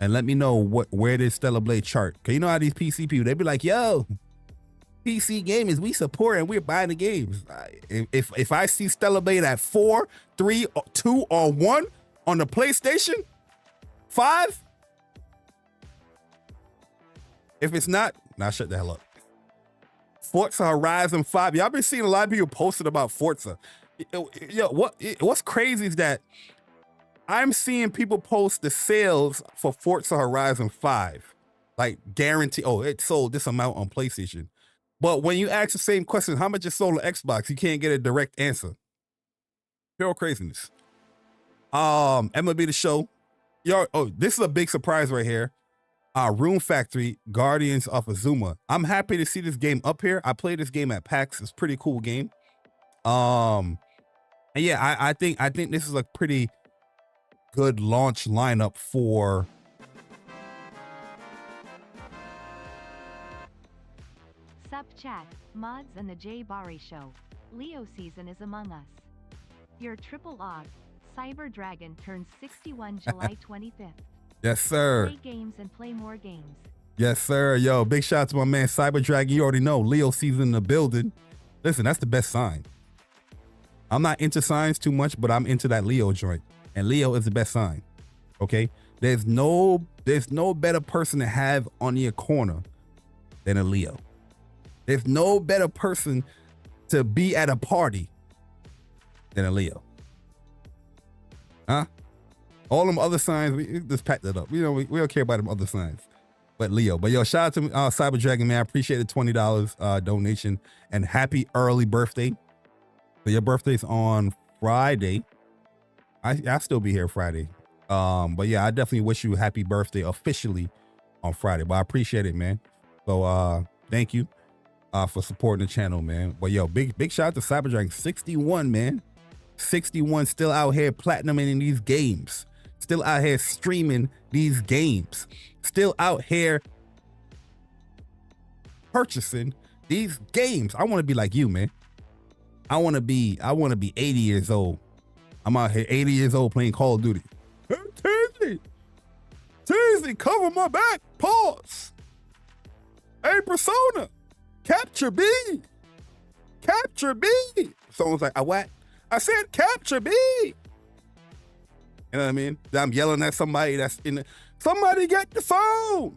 and let me know where did Stellar Blade chart? Cause you know how these PC people, they be like, yo, PC gamers, we support and we're buying the games. If I see Stellar Blade at 4, 3, 2, or 1 on the PlayStation 5, if it's not, nah, shut the hell up. Forza Horizon 5. Y'all been seeing a lot of people posting about Forza. Yo, what's crazy is that I'm seeing people post the sales for Forza Horizon 5. Like guarantee, oh, it sold this amount on PlayStation. But when you ask the same question, how much is sold on Xbox, you can't get a direct answer. Pure craziness. MLB The Show. Yo, oh, this is a big surprise right here. Rune Factory, Guardians of Azuma. I'm happy to see this game up here. I played this game at PAX. It's a pretty cool game. And yeah, I think this is a pretty good launch lineup for Sup chat, mods and the JayBari show. Leo season is among us. Your triple odd, Cyber Dragon turns 61 July 25th. Yes, sir. Play games and play more games. Yes, sir. Yo, big shout out to my man Cyber Dragon. You already know Leo season in the building. Listen, that's the best sign. I'm not into signs too much, but I'm into that Leo joint. And Leo is the best sign. Okay? There's no better person to have on your corner than a Leo. There's no better person to be at a party than a Leo. Huh? All them other signs, we just pack that up. You know, we don't care about them other signs. But Leo. But yo, shout out to Cyber Dragon, man. I appreciate the $20 donation. And happy early birthday. So your birthday's on Friday. I'll still be here Friday. But yeah, I definitely wish you a happy birthday officially on Friday. But I appreciate it, man. So thank you for supporting the channel, man. But yo, big shout out to Cyber Dragon. 61, man. 61 still out here platinuming in these games. Still out here streaming these games. Still out here purchasing these games. I want to be like you, man. I want to be 80 years old. I'm out here 80 years old playing Call of Duty. Teasy, cover my back. Pause. Hey, Persona, capture B. Capture B. Someone's like, what? I said capture B. You know what I mean? I'm yelling at somebody that's in the, somebody get the phone.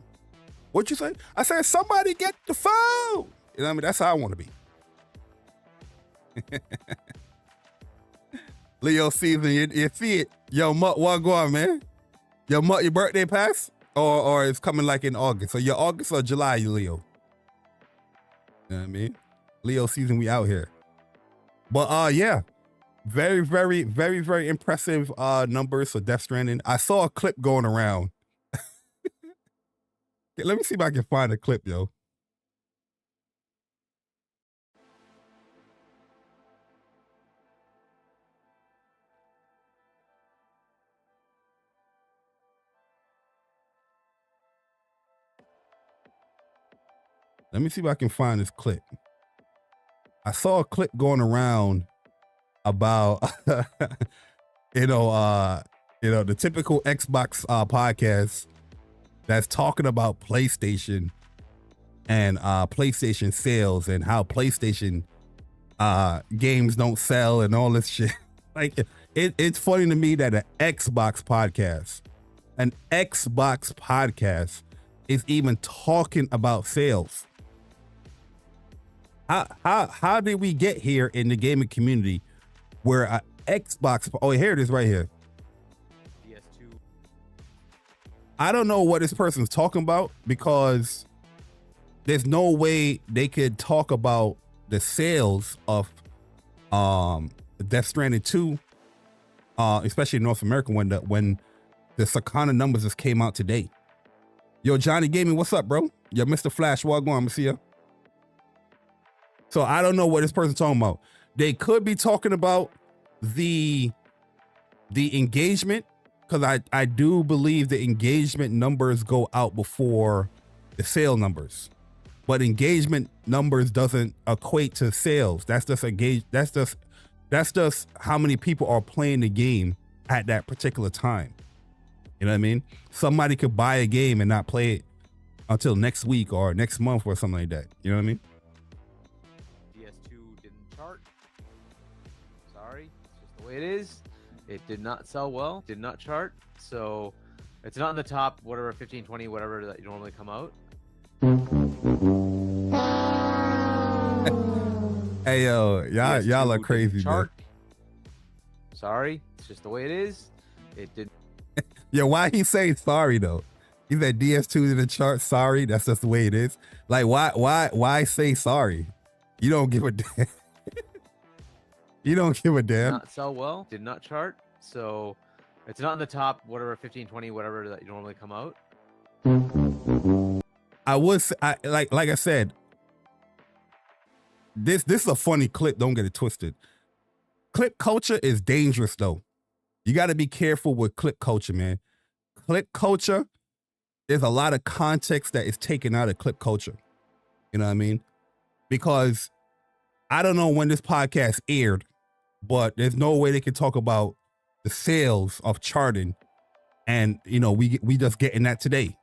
What'd you say? I said, somebody get the phone. You know what I mean? That's how I want to be. Leo season, you see it. Yo, Mutt, what going, man? Yo, Mutt, your birthday pass? Or it's coming like in August. So your August or July, you Leo. You know what I mean? Leo season, we out here. But yeah. Very, very, very, very impressive numbers for Death Stranding. I saw a clip going around. Let me see if I can find a clip, yo. Let me see if I can find this clip. I saw a clip going around about you know the typical Xbox podcast that's talking about PlayStation and PlayStation sales and how PlayStation games don't sell and all this shit. Like it's funny to me that an Xbox podcast is even talking about sales. How did we get here in the gaming community where an Xbox, oh, here it is right here. PS2. I don't know what this person's talking about because there's no way they could talk about the sales of Death Stranding 2, especially in North America when the Circana numbers just came out today. Yo, Johnny Gaming, what's up, bro? Yo, Mr. Flash, what going? I'm gonna see ya. So I don't know what this person's talking about. They could be talking about the engagement, because I do believe the engagement numbers go out before the sale numbers. but engagement numbers doesn't equate to sales. That's just that's just how many people are playing the game at that particular time. You know what I mean? Somebody could buy a game and not play it until next week or next month or something like that. You know what I mean? DS2 didn't chart. Sorry, it's just the way it is. It did not sell well, did not chart. So it's not in the top, whatever, 15, 20, whatever that you normally come out. Hey, yo, y'all are crazy, man. Sorry, it's just the way it is. It did. Yo, why he say sorry though? He said DS2 in the chart. Sorry, that's just the way it is. Like, why say sorry? You don't give a damn. You don't give a damn. Did not sell well, did not chart. So it's not in the top, whatever, 15, 20, whatever that you normally come out. Like I said, this is a funny clip. Don't get it twisted. Clip culture is dangerous though. You got to be careful with clip culture, man. Clip culture, there's a lot of context that is taken out of clip culture. You know what I mean? Because I don't know when this podcast aired, but there's no way they can talk about the sales of charting, and you know we just getting that today.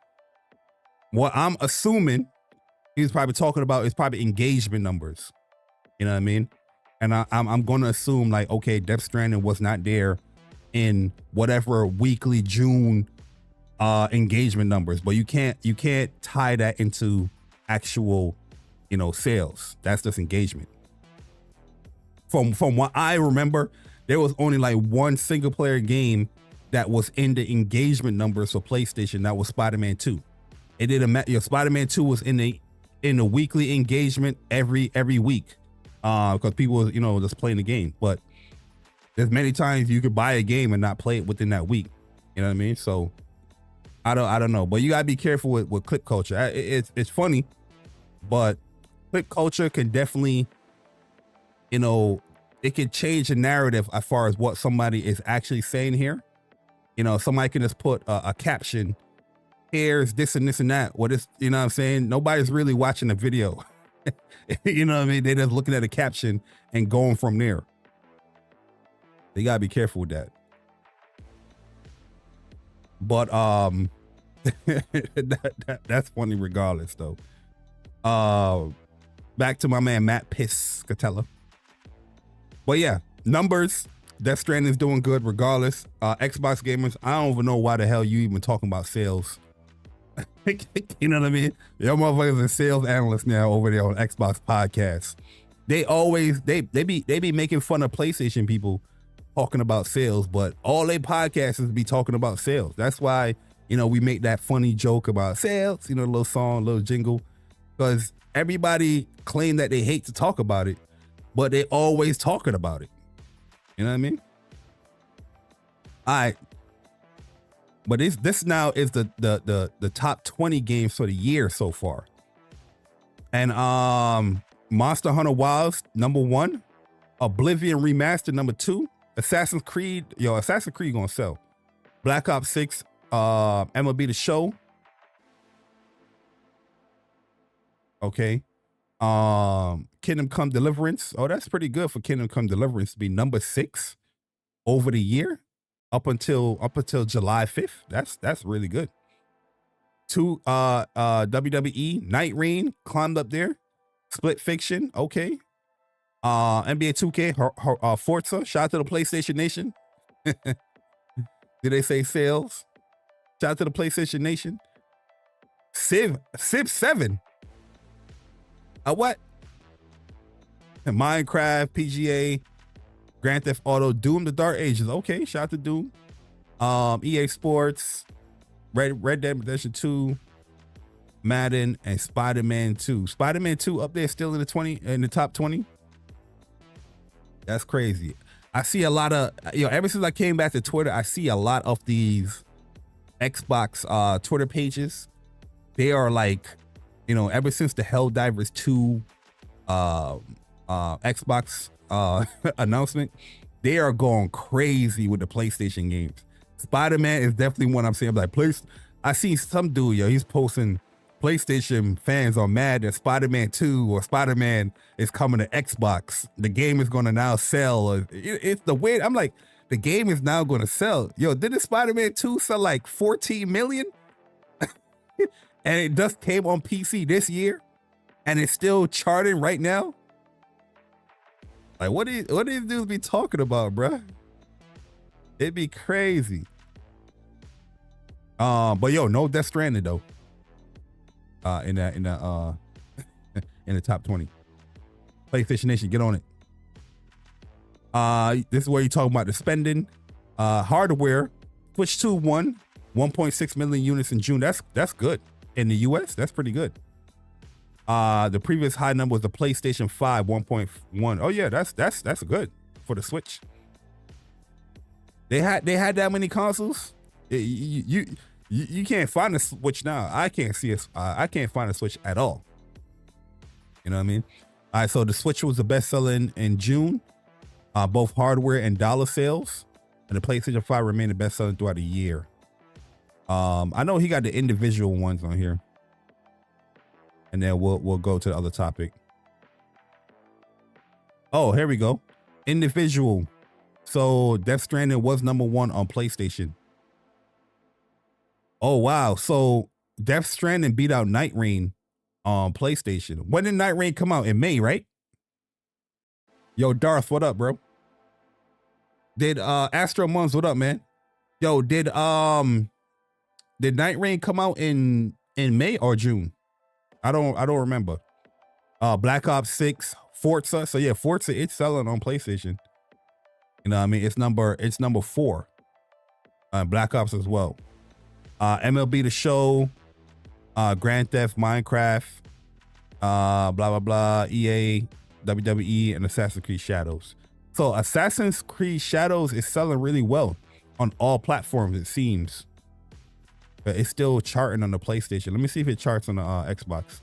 What I'm assuming he's probably talking about is probably engagement numbers. You know what I mean? And I'm going to assume like, okay, Death Stranding was not there in whatever weekly June engagement numbers, but you can't tie that into actual, you know, sales. That's just engagement. From what I remember, there was only like one single player game that was in the engagement numbers for PlayStation. That was Spider-Man 2. It did Spider-Man 2 was in the weekly engagement every week, because people, you know, just playing the game. But there's many times you could buy a game and not play it within that week. You know what I mean? So I don't know, but you gotta be careful with clip culture. It's funny, but clip culture can definitely, you know, it can change the narrative as far as what somebody is actually saying here. You know, somebody can just put a caption, here's this and this and that. What is, you know what I'm saying? Nobody's really watching the video. You know what I mean? They're just looking at a caption and going from there. You gotta be careful with that. But that's funny regardless though. Back to my man Matt Piscatella. But yeah, numbers, Death Stranding is doing good regardless. Xbox gamers, I don't even know why the hell you even talking about sales. You know what I mean? Your motherfuckers are sales analysts now over there on Xbox podcasts. They always they be making fun of PlayStation people talking about sales, but all they podcasters be talking about sales. That's why, you know, we make that funny joke about sales, you know, a little song, a little jingle, because everybody claim that they hate to talk about it, but they always talking about it. You know what I mean? All right. But this now is the top 20 games for the year so far. And Monster Hunter Wilds, #1, Oblivion Remastered, #2, Assassin's Creed gonna sell. Black Ops 6, MLB The Show. Okay. Kingdom Come Deliverance. Oh, that's pretty good for Kingdom Come Deliverance to be #6 over the year up until July 5th. That's really good. 2 WWE Night Reign climbed up there. Split Fiction, okay. NBA 2K, Forza, shout out to the PlayStation Nation. Did they say sales? Shout out to the PlayStation Nation. Civ 7. What? Minecraft, PGA, Grand Theft Auto, Doom: The Dark Ages. Okay, shout out to Doom. EA Sports, Red Dead Redemption 2, Madden, and Spider-Man 2. Spider-Man 2 up there still in the top 20. That's crazy. I see a lot of, you know, ever since I came back to Twitter, I see a lot of these Xbox Twitter pages. They are like, you know, ever since the Helldivers 2 Xbox announcement, they are going crazy with the PlayStation games. Spider-Man is definitely one I'm saying. I'm like, I see some dude, yo, he's posting PlayStation fans are mad that Spider-Man 2 or Spider-Man is coming to Xbox. The game is going to now sell. It's the way I'm like, the game is now going to sell. Yo, didn't Spider-Man 2 sell like 14 million? And it just came on PC this year, and it's still charting right now. Like, what these dudes be talking about, bruh? It'd be crazy. But yo, no Death Stranding though. In the top 20. PlayStation Nation, get on it. This is where you talking about the spending. Hardware, Switch 2 won 1.6 million units in June. That's good. In the US, that's pretty good. The previous high number was the PlayStation 5, 1.1. Oh yeah, that's good for the Switch. They had that many consoles. You can't find a Switch now. I can't find a Switch at all. You know what I mean? All right, so the Switch was the best selling in June, both hardware and dollar sales, and the PlayStation 5 remained the best selling throughout the year. I know he got the individual ones on here, and then we'll go to the other topic. Oh, here we go. Individual. So Death Stranding was #1 on PlayStation. Oh wow! So Death Stranding beat out Night Rain on PlayStation. When did Night Rain come out? In May, right? Yo, Darth, what up, bro? Did Astro Mums, what up, man? Yo, did Night Rain come out in May or June? I don't remember. Black Ops 6, Forza. So yeah, Forza, it's selling on PlayStation. You know what I mean? It's number 4. Black Ops as well. MLB The Show, Grand Theft, Minecraft, blah blah blah, EA, WWE, and Assassin's Creed Shadows. So Assassin's Creed Shadows is selling really well on all platforms, it seems. But it's still charting on the PlayStation. Let me see if it charts on the Xbox.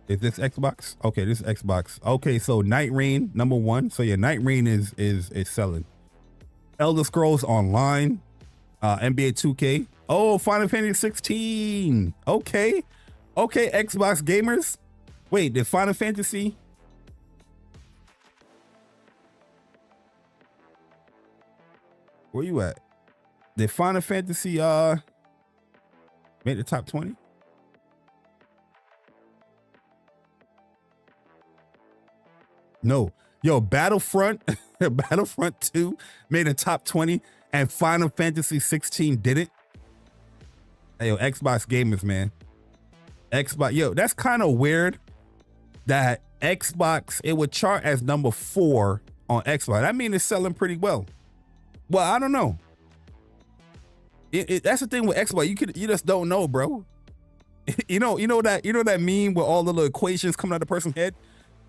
Is this Xbox? Okay, this is Xbox. Okay, so Night Rain, #1. So yeah, Night Rain is selling. Elder Scrolls Online, NBA 2K. Oh, Final Fantasy 16. Okay, Xbox gamers. Wait, did Final Fantasy? Where you at? Did Final Fantasy make the top 20? No. Yo, Battlefront 2 made a top 20 and Final Fantasy 16 didn't. Hey, yo, Xbox gamers, man. Xbox, yo, that's kind of weird that Xbox, it would chart as #4 on Xbox. That means it's selling pretty well. Well, I don't know. That's the thing with Xbox. You just don't know, bro. you know that meme with all the little equations coming out of the person's head.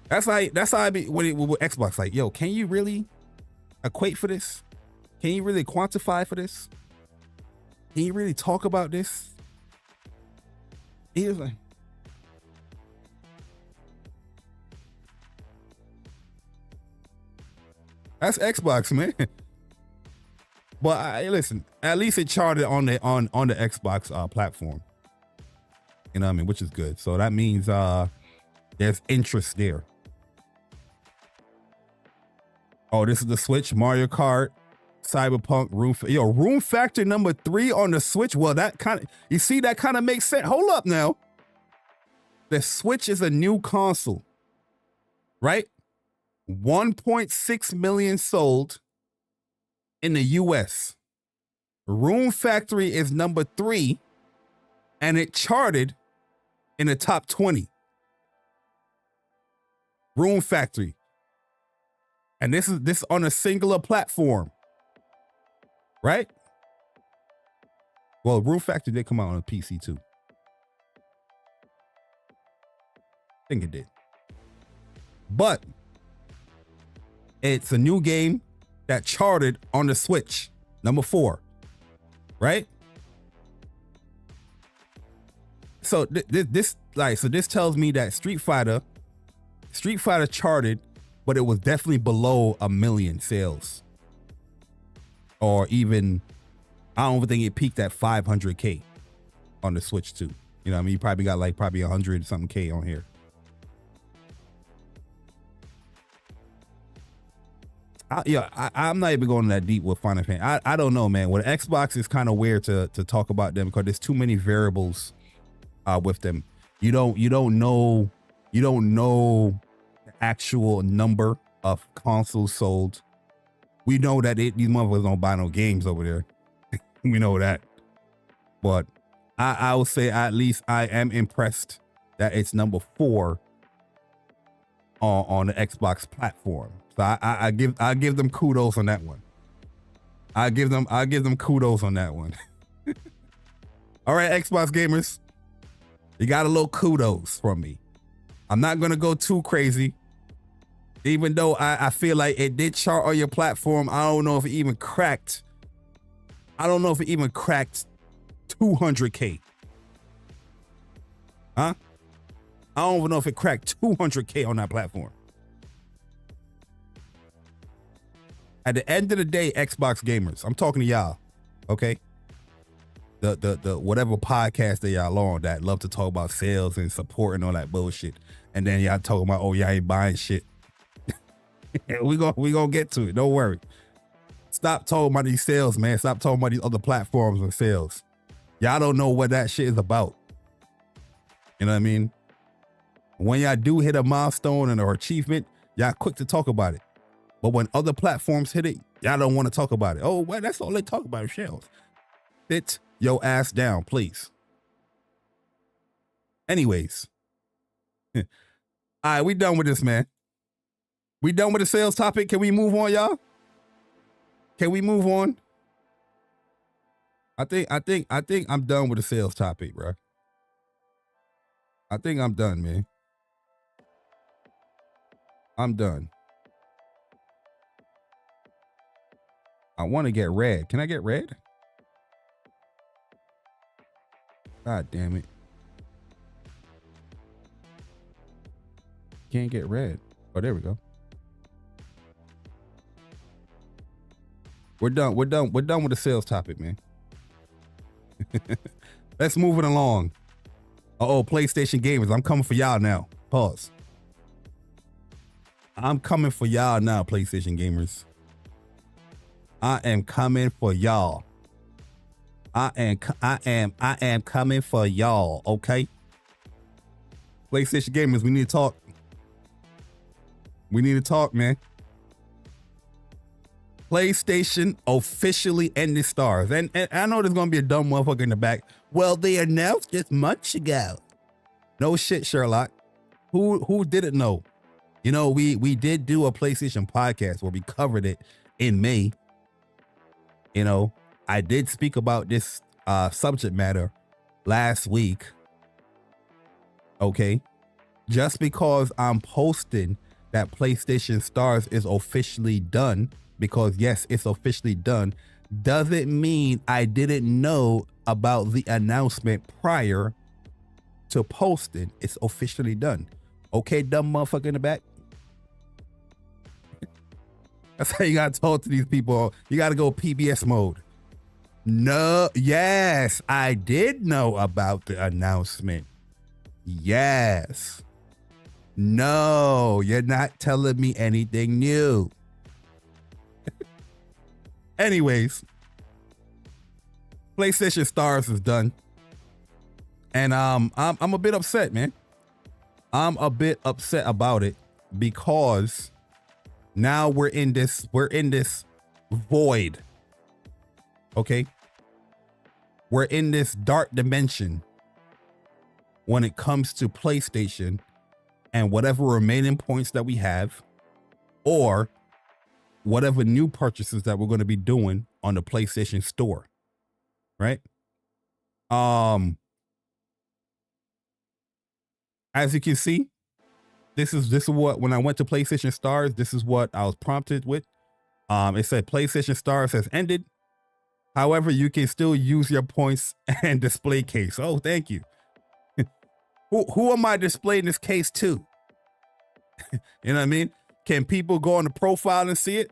That's how I be with Xbox. Like, yo, can you really equate for this? Can you really quantify for this? Can you really talk about this? He was like, that's Xbox, man. But listen, at least it charted on the Xbox platform. You know what I mean? Which is good. So that means there's interest there. Oh, this is the Switch. Mario Kart, Cyberpunk, Room Factor #3 on the Switch. Well, that kind of makes sense. Hold up now. The Switch is a new console, right? 1.6 million sold in the US. Room Factory is #3, and it charted in the top 20. Room Factory. And this is on a singular platform, right? Well, Room Factory did come out on a PC too. I think it did. But it's a new game that charted on the Switch, #4, right? So this tells me that Street Fighter charted, but it was definitely below 1 million sales, or even I don't think it peaked at 500K on the Switch too. You know what I mean? You probably got like probably 100 something K on here. I'm not even going that deep with Final Fantasy. I don't know, man. With Xbox, it's kind of weird to talk about them because there's too many variables with them. You don't know the actual number of consoles sold. We know that these motherfuckers don't buy no games over there. We know that. But I would say at least I am impressed that it's number 4 on the Xbox platform. So I give them kudos on that one. I give them kudos on that one. All right, Xbox gamers, you got a little kudos from me. I'm not gonna go too crazy, even though I feel like it did chart on your platform. I don't know if it even cracked. I don't know if it even cracked 200K. Huh? I don't even know if it cracked 200K on that platform. At the end of the day, Xbox gamers, I'm talking to y'all, okay? The whatever podcast that y'all on that love to talk about sales and support and all that bullshit, and then y'all talking about, oh, y'all ain't buying shit. we gonna get to it. Don't worry. Stop talking about these sales, man. Stop talking about these other platforms and sales. Y'all don't know what that shit is about. You know what I mean? When y'all do hit a milestone and or achievement, y'all quick to talk about it. But when other platforms hit it, y'all don't want to talk about it. Oh, well, that's all they talk about is shells. Sit your ass down, please. Anyways. All right, we done with this, man. We done with the sales topic. Can we move on, y'all? Can we move on? I think I'm done with the sales topic, bro. I think I'm done, man. I'm done. I want to get red. Can I get red? God damn it. Can't get red. Oh, there we go. We're done. We're done with the sales topic, man. Let's move it along. Uh-oh, PlayStation gamers. I'm coming for y'all now. Pause. I'm coming for y'all now, PlayStation gamers. I am coming for y'all. I am coming for y'all, okay? PlayStation gamers, we need to talk. We need to talk, man. PlayStation officially ended stars. And I know there's gonna be a dumb motherfucker in the back. Well, they announced this months ago. No shit, Sherlock. Who didn't know? You know, we did do a PlayStation podcast where we covered it in May. You know, I did speak about this subject matter last week. Okay. Just because I'm posting that PlayStation Stars is officially done, because yes, it's officially done, doesn't mean I didn't know about the announcement prior to posting. It's officially done. Okay, dumb motherfucker in the back. That's how you gotta talk to these people. You gotta go PBS mode. No, yes, I did know about the announcement. Yes. No, you're not telling me anything new. Anyways, PlayStation Stars is done. And I'm a bit upset, man. I'm a bit upset about it because now we're in this void. Okay? We're in this dark dimension when it comes to PlayStation and whatever remaining points that we have, or whatever new purchases that we're going to be doing on the PlayStation Store. Right? As you can see, this is what, when I went to PlayStation Stars, this is what I was prompted with. It said PlayStation Stars has ended. However, you can still use your points and display case. Oh, thank you. Who am I displaying this case to? You know what I mean? Can people go on the profile and see it?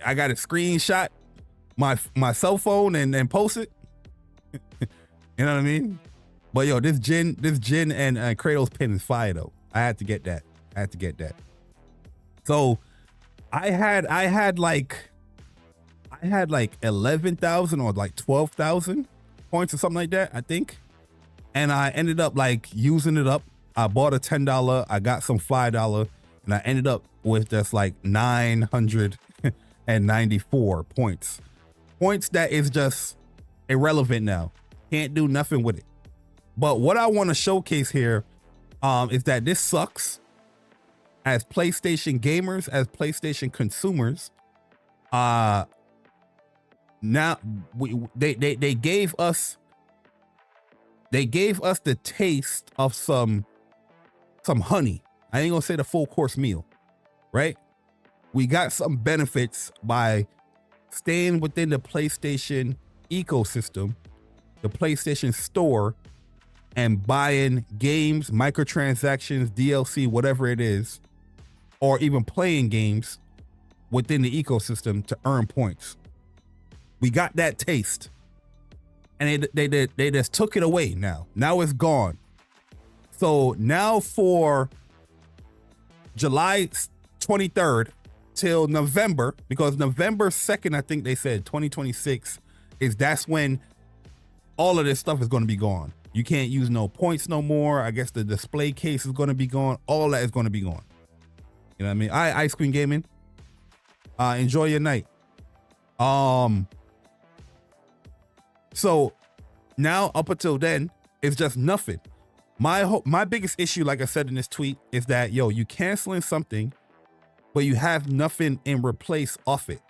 I got a screenshot my cell phone and post it. You know what I mean? But yo, this gin and Kratos pin is fire though. I had to get that. So I had like 11,000 or like 12,000 points or something like that, I think. And I ended up like using it up. I bought a $10, I got some $5, and I ended up with just like 994 points. Points that is just irrelevant now. Can't do nothing with it. But what I want to showcase here is that this sucks. As PlayStation gamers, as PlayStation consumers, now they gave us the taste of some honey. I ain't gonna say the full course meal, right? We got some benefits by staying within the PlayStation ecosystem, the PlayStation Store, and buying games, microtransactions, DLC, whatever it is, or even playing games within the ecosystem to earn points. We got that taste, and they just took it away. Now it's gone. So now for July 23rd till November, because November 2nd, I think they said 2026 that's when all of this stuff is going to be gone. You can't use no points no more. I guess the display case is going to be gone. All that is going to be gone. You know what I mean? Ice Cream Gaming. Enjoy your night. So now up until then, it's just nothing. My biggest issue, like I said in this tweet, is that you canceling something, but you have nothing in replace of it.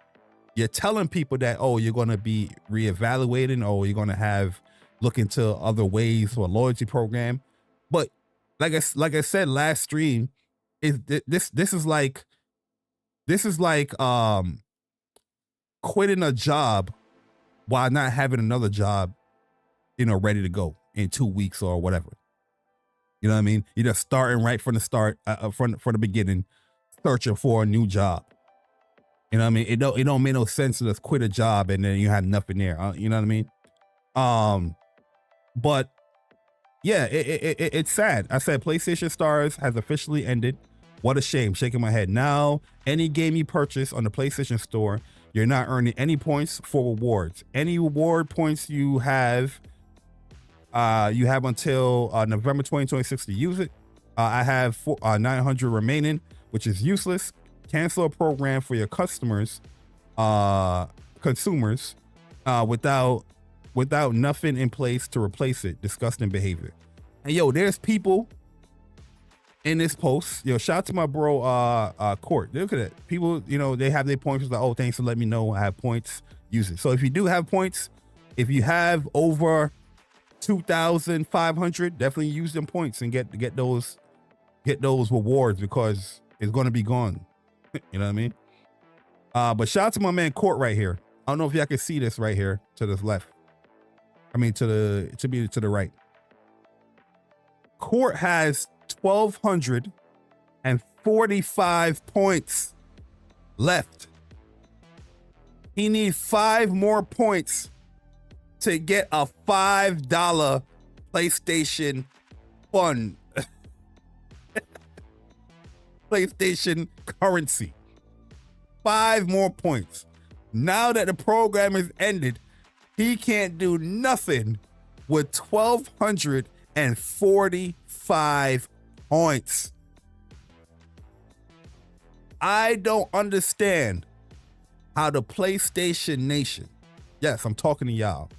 You're telling people that, oh, you're going to be reevaluating, or you're going to look into other ways for a loyalty program. But like I said last stream, this is like quitting a job while not having another job, ready to go in 2 weeks or whatever. You know what I mean? You're just starting right from the start, from the beginning, searching for a new job. You know what I mean? It don't make no sense to just quit a job and then you have nothing there. You know what I mean? But yeah, it's sad. I said PlayStation Stars has officially ended. What a shame. Shaking my head. Now, any game you purchase on the PlayStation Store, you're not earning any points for rewards. Any reward points you have until November 2026 to use it. I have 900 remaining, which is useless. Cancel a program for your consumers, without nothing in place to replace it. Disgusting behavior. And there's people in this post. Shout out to my bro Court. Look at it. People, they have their points. It's like, oh, thanks for letting me know I have points. Use it. So if you do have points, if you have over 2,500, definitely use them points and get those rewards, because it's going to be gone. You know what I mean? But shout out to my man Court right here. I don't know if y'all can see this right here to the left. I mean to the right. Court has 1,245 points left. He needs 5 more points to get a $5 PlayStation fund. PlayStation currency. 5 more points. Now that the program is ended, he can't do nothing with 1,245 points. I don't understand how the PlayStation Nation, yes, I'm talking to y'all.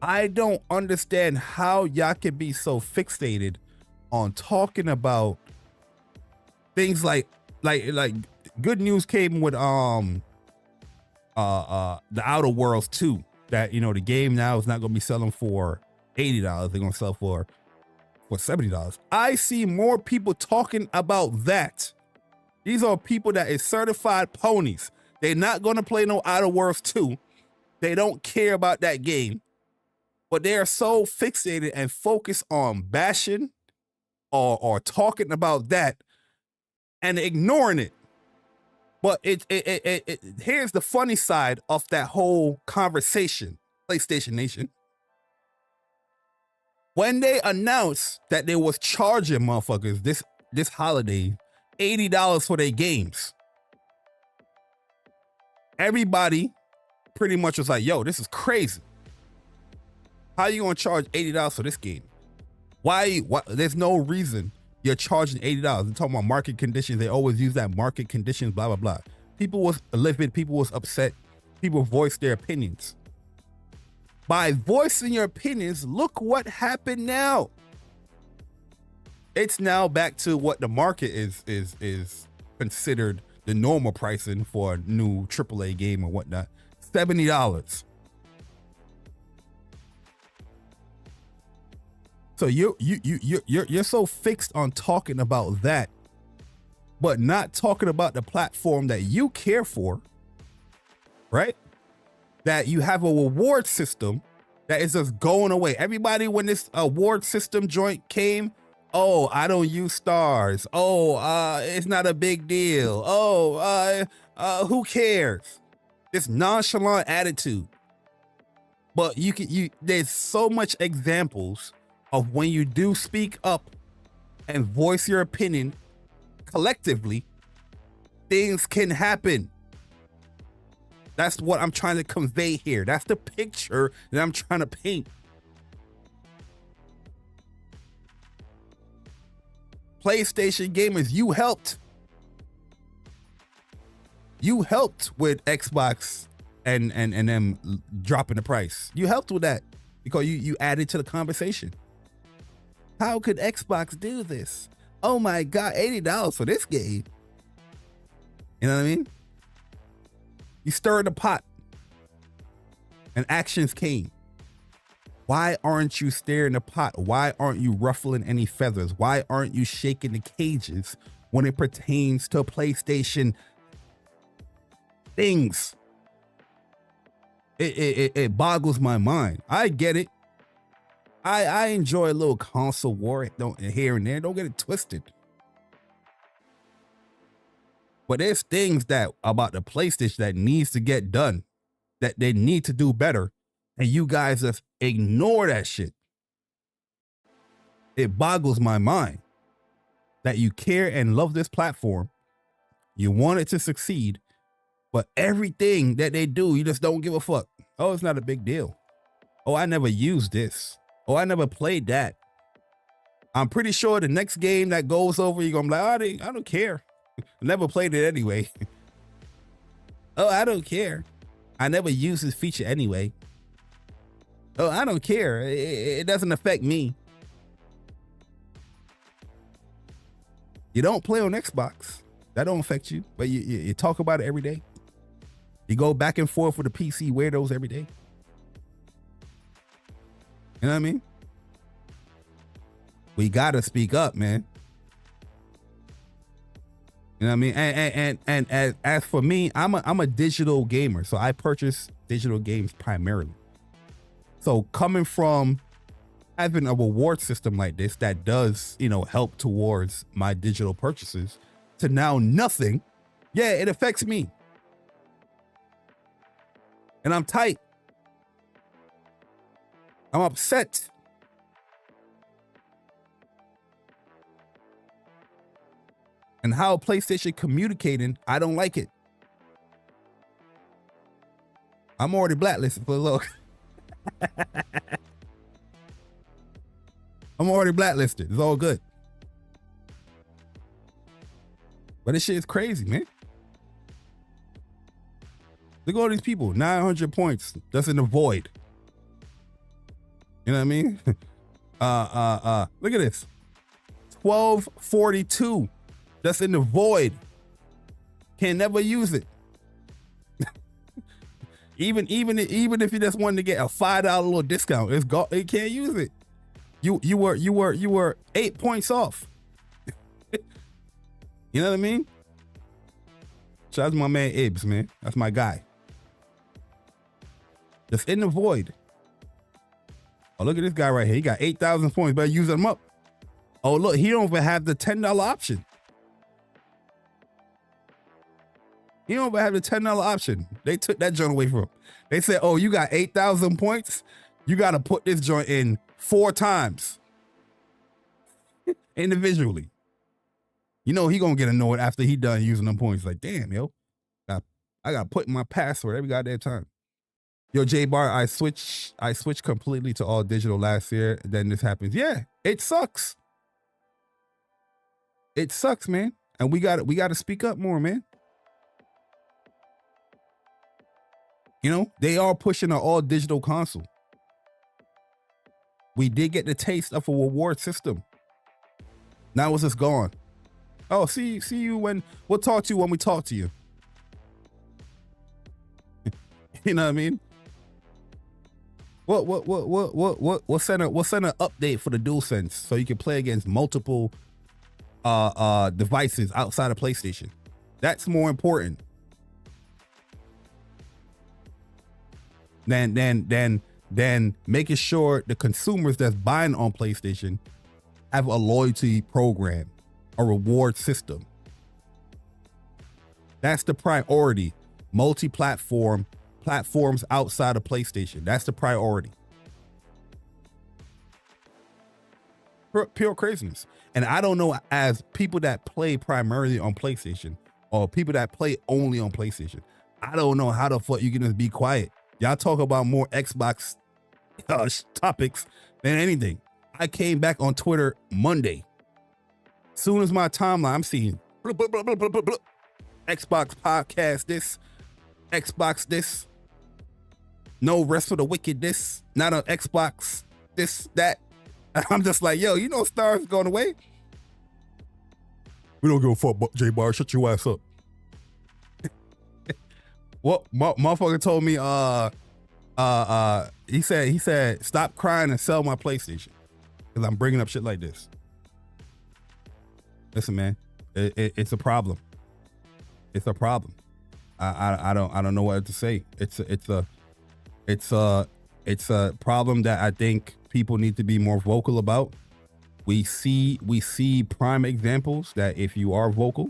I don't understand how y'all can be so fixated on talking about things like good news came with the Outer Worlds 2, that the game now is not going to be selling for $80. They're going to sell for $70. I see more people talking about that. These are people that is certified ponies. They're not going to play no Outer Worlds 2. They don't care about that game, but they are so fixated and focused on bashing or talking about that and ignoring it. But here's the funny side of that whole conversation, PlayStation Nation. When they announced that they was charging motherfuckers this holiday $80 for their games, everybody pretty much was like, yo, this is crazy. How you gonna charge $80 for this game? Why? There's no reason you're charging $80. They're talking about market conditions. They always use that market conditions, blah, blah, blah. People was livid, people was upset, people voiced their opinions. By voicing your opinions, look what happened now. It's now back to what the market is considered the normal pricing for a new AAA game or whatnot. $70. So you're so fixed on talking about that, but not talking about the platform that you care for, right? That you have a reward system that is just going away. Everybody, when this award system joint came, oh, I don't use stars. Oh, it's not a big deal. Oh, who cares? This nonchalant attitude. But there's so much examples of when you do speak up and voice your opinion collectively, things can happen. That's what I'm trying to convey here. That's the picture that I'm trying to paint. PlayStation gamers, you helped. You helped with Xbox and them dropping the price. You helped with that because you added to the conversation. How could Xbox do this? Oh my God, $80 for this game. You know what I mean? You stirred the pot and actions came. Why aren't you stirring the pot? Why aren't you ruffling any feathers? Why aren't you shaking the cages when it pertains to PlayStation things? It boggles my mind. I get it. I enjoy a little console war here and there. Don't get it twisted. But there's things that about the PlayStation that needs to get done, that they need to do better, and you guys just ignore that shit. It boggles my mind that you care and love this platform. You want it to succeed, but everything that they do, you just don't give a fuck. Oh, it's not a big deal. Oh, I never used this. Oh, I never played that. I'm pretty sure the next game that goes over, you're gonna be like, I don't care. I never played it anyway. Oh, I don't care. I never used this feature anyway. Oh, I don't care. It doesn't affect me. You don't play on Xbox. That don't affect you, but you talk about it every day. You go back and forth with the PC weirdos every day. You know what I mean? We gotta speak up, man. You know what I mean? And as for me, I'm a digital gamer, so I purchase digital games primarily. So coming from having a reward system like this that does, help towards my digital purchases to now nothing, yeah, it affects me. And I'm tight. I'm upset. And how PlayStation communicating, I don't like it. I'm already blacklisted for look. I'm already blacklisted. It's all good. But this shit is crazy, man. Look at all these people, 900 points, that's in the void. You know what I mean? Look at this. 1242. That's in the void. Can never use it. even if you just wanted to get a $5 little discount, it can't use it. You were 8 points off. You know what I mean? Shout out to my man Ibs, man. That's my guy. Just in the void. Oh, look at this guy right here. He got 8,000 points. Better use them up. Oh, look, he don't even have the $10 option. He don't even have the $10 option. They took that joint away from him. They said, oh, you got 8,000 points? You got to put this joint in 4 times individually. You know he gonna get annoyed after he done using them points. Like, damn, yo, I got to put in my password every goddamn time. Yo, JayBari, I switched completely to all digital last year. Then this happens. Yeah, it sucks. It sucks, man. And we got to speak up more, man. You know, they are pushing an all digital console. We did get the taste of a reward system. Now it's just gone. Oh, see you when we'll talk to you when we talk to you. You know what I mean? We'll send an update for the DualSense so you can play against multiple devices outside of PlayStation. That's more important than making sure the consumers that's buying on PlayStation have a loyalty program, a reward system. That's the priority. Multi-platform, platforms outside of PlayStation. That's the priority. Pure craziness. And I don't know, as people that play primarily on PlayStation or people that play only on PlayStation, I don't know how the fuck you can just be quiet. Y'all talk about more Xbox topics than anything. I came back on Twitter Monday. Soon as my timeline, I'm seeing blah, blah, blah, blah, blah, blah, blah. Xbox podcast this, Xbox this, no Rest for the Wicked this, not on Xbox this, that. I'm just like, yo, you know Star's going away? We don't give a fuck, JayBari, shut your ass up. What motherfucker told me, he said, stop crying and sell my PlayStation. Because I'm bringing up shit like this. Listen, man, it's a problem. It's a problem. I don't know what to say. It's a problem that I think people need to be more vocal about. We see prime examples that if you are vocal,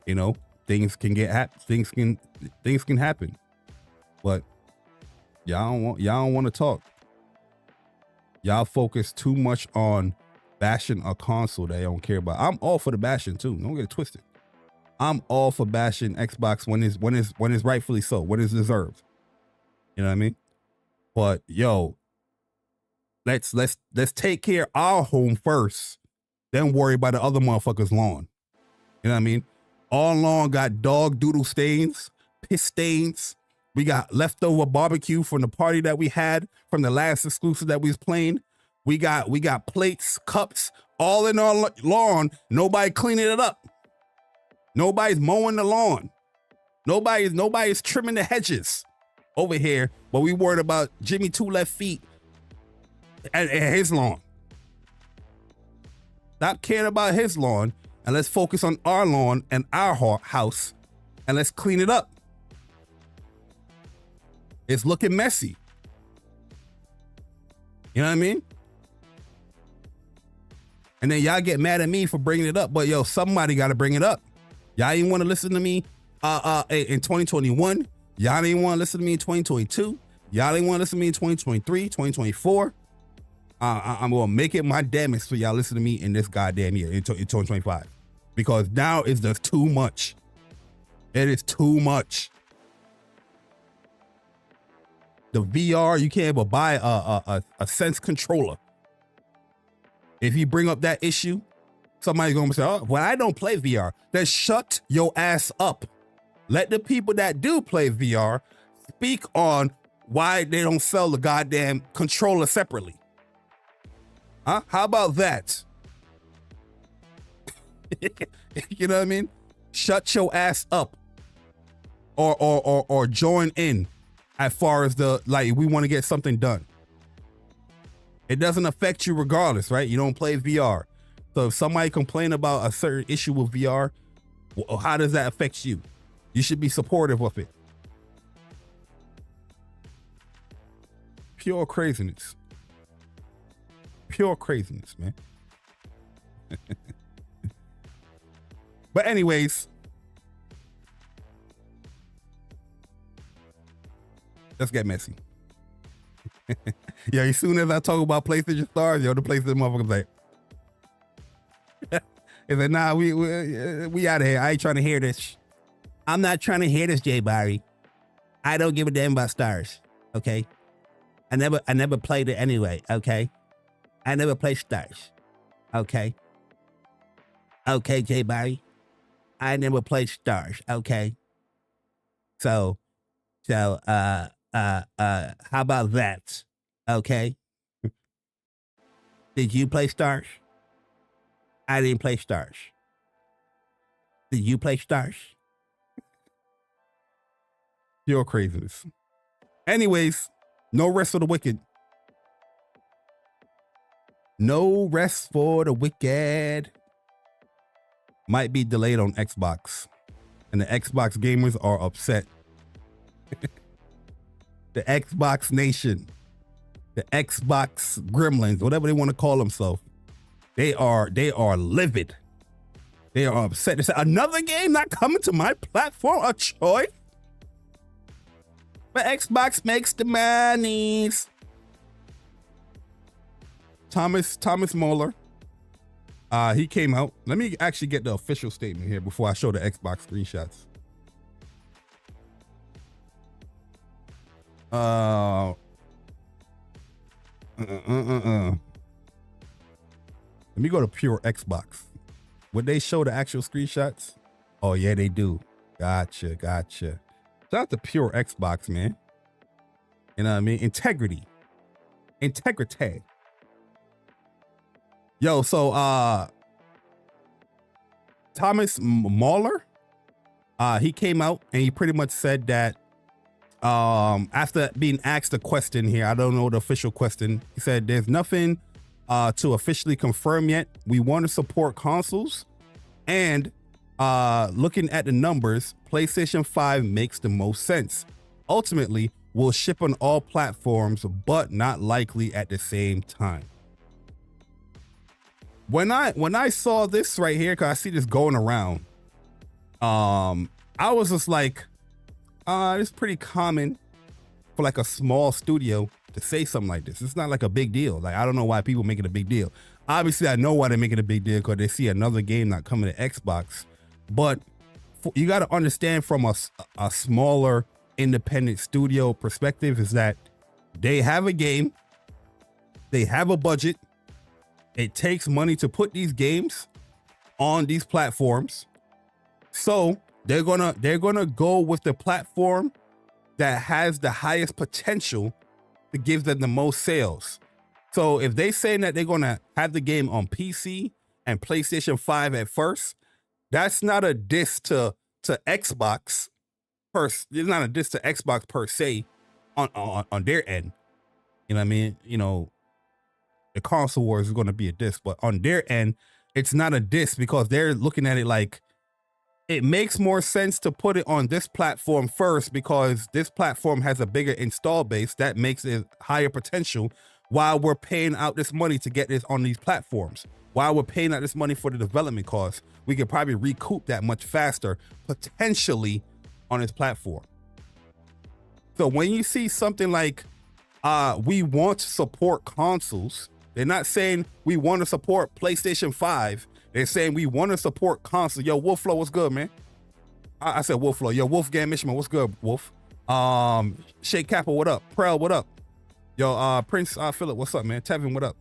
you know, things can happen. But y'all don't want to talk. Y'all focus too much on bashing a console they don't care about. I'm all for the bashing too. Don't get it twisted. I'm all for bashing Xbox when it's rightfully so, when it's deserved. You know what I mean? But yo, let's take care of our home first, then worry about the other motherfuckers' lawn. You know what I mean? Our lawn got dog doodle stains, piss stains. We got leftover barbecue from the party that we had from the last exclusive that we was playing. We got plates, cups, all in our lawn. Nobody cleaning it up. Nobody's mowing the lawn. Nobody's trimming the hedges over here. But we worried about Jimmy Two Left Feet and his lawn. Stop caring about his lawn and let's focus on our lawn and our house and let's clean it up. It's looking messy. You know what I mean? And then y'all get mad at me for bringing it up, but yo, somebody got to bring it up. Y'all didn't want to listen to me in 2021. Y'all didn't want to listen to me in 2022. Y'all didn't want to listen to me in 2023, 2024. I'm going to make it my damage so y'all listen to me in this goddamn year, in 2025. Because now it's just too much. It is too much. The VR, you can't even buy a Sense controller. If you bring up that issue, somebody's going to say, oh, well, I don't play VR. Then shut your ass up. Let the people that do play VR speak on why they don't sell the goddamn controller separately. Huh? How about that? You know what I mean? Shut your ass up. Or join in as far as we want to get something done. It doesn't affect you regardless, right? You don't play VR. So if somebody complain about a certain issue with VR, well, how does that affect you? You should be supportive of it. Pure craziness. Pure craziness, man. But anyways, Let's get messy. Yeah, as soon as I talk about PlayStation stars, yo, the PlayStation motherfuckers like, it's like, nah, we out of here. I ain't trying to hear this. I'm not trying to hear this, JayBari. I don't give a damn about stars. Okay. I never played it anyway. Okay. I never played stars. Okay. Okay, JayBari. I never played stars. Okay. So, how about that? Okay. Did you play stars? I didn't play stars. Did you play stars? Your craziness. Anyways, no rest for the wicked. No rest for the wicked. Might be delayed on Xbox. And the Xbox gamers are upset. The Xbox Nation. The Xbox Gremlins, whatever they want to call themselves. They are livid. They are upset. They said, another game not coming to my platform, a choice? But Xbox makes the monies. Thomas Muller, he came out. Let me actually get the official statement here before I show the Xbox screenshots. Let me go to Pure Xbox. Would they show the actual screenshots? Oh yeah, they do. Gotcha. Shout out to Pure Xbox, man. You know what I mean? Integrity. Yo, so Thomas Muller, he came out and he pretty much said that after being asked a question here, I don't know the official question, he said there's nothing to officially confirm yet. We want to support consoles, and looking at the numbers, PlayStation 5 makes the most sense. Ultimately, we'll ship on all platforms, but not likely at the same time. When I saw this right here, cause I see this going around, I was just like, it's pretty common for like a small studio to say something like this. It's not like a big deal. Like, I don't know why people make it a big deal. Obviously, I know why they make it a big deal, because they see another game not coming to Xbox. But you got to understand from a smaller independent studio perspective is that they have a game, they have a budget. It takes money to put these games on these platforms. So they're gonna go with the platform that has the highest potential to give them the most sales. So if they say that they're gonna have the game on PC and PlayStation 5 at first, that's not a diss to Xbox it's not a diss to Xbox per se on their end. You know what I mean? You know, the console wars is going to be a diss, but on their end, it's not a diss, because they're looking at it like it makes more sense to put it on this platform first, because this platform has a bigger install base that makes it higher potential, while we're paying out this money to get this on these platforms. While we're paying out this money for the development costs, we could probably recoup that much faster, potentially, on this platform. So when you see something like, we want to support consoles, they're not saying we want to support PlayStation 5. They're saying we want to support consoles. Yo, Wolfflow, what's good, man? I said Wolfflow. Yo, Wolfgang Mishman, what's good, Wolf? Shake Kappa, what up? Prel, what up? Yo, Prince Philip, what's up, man? Tevin, what up?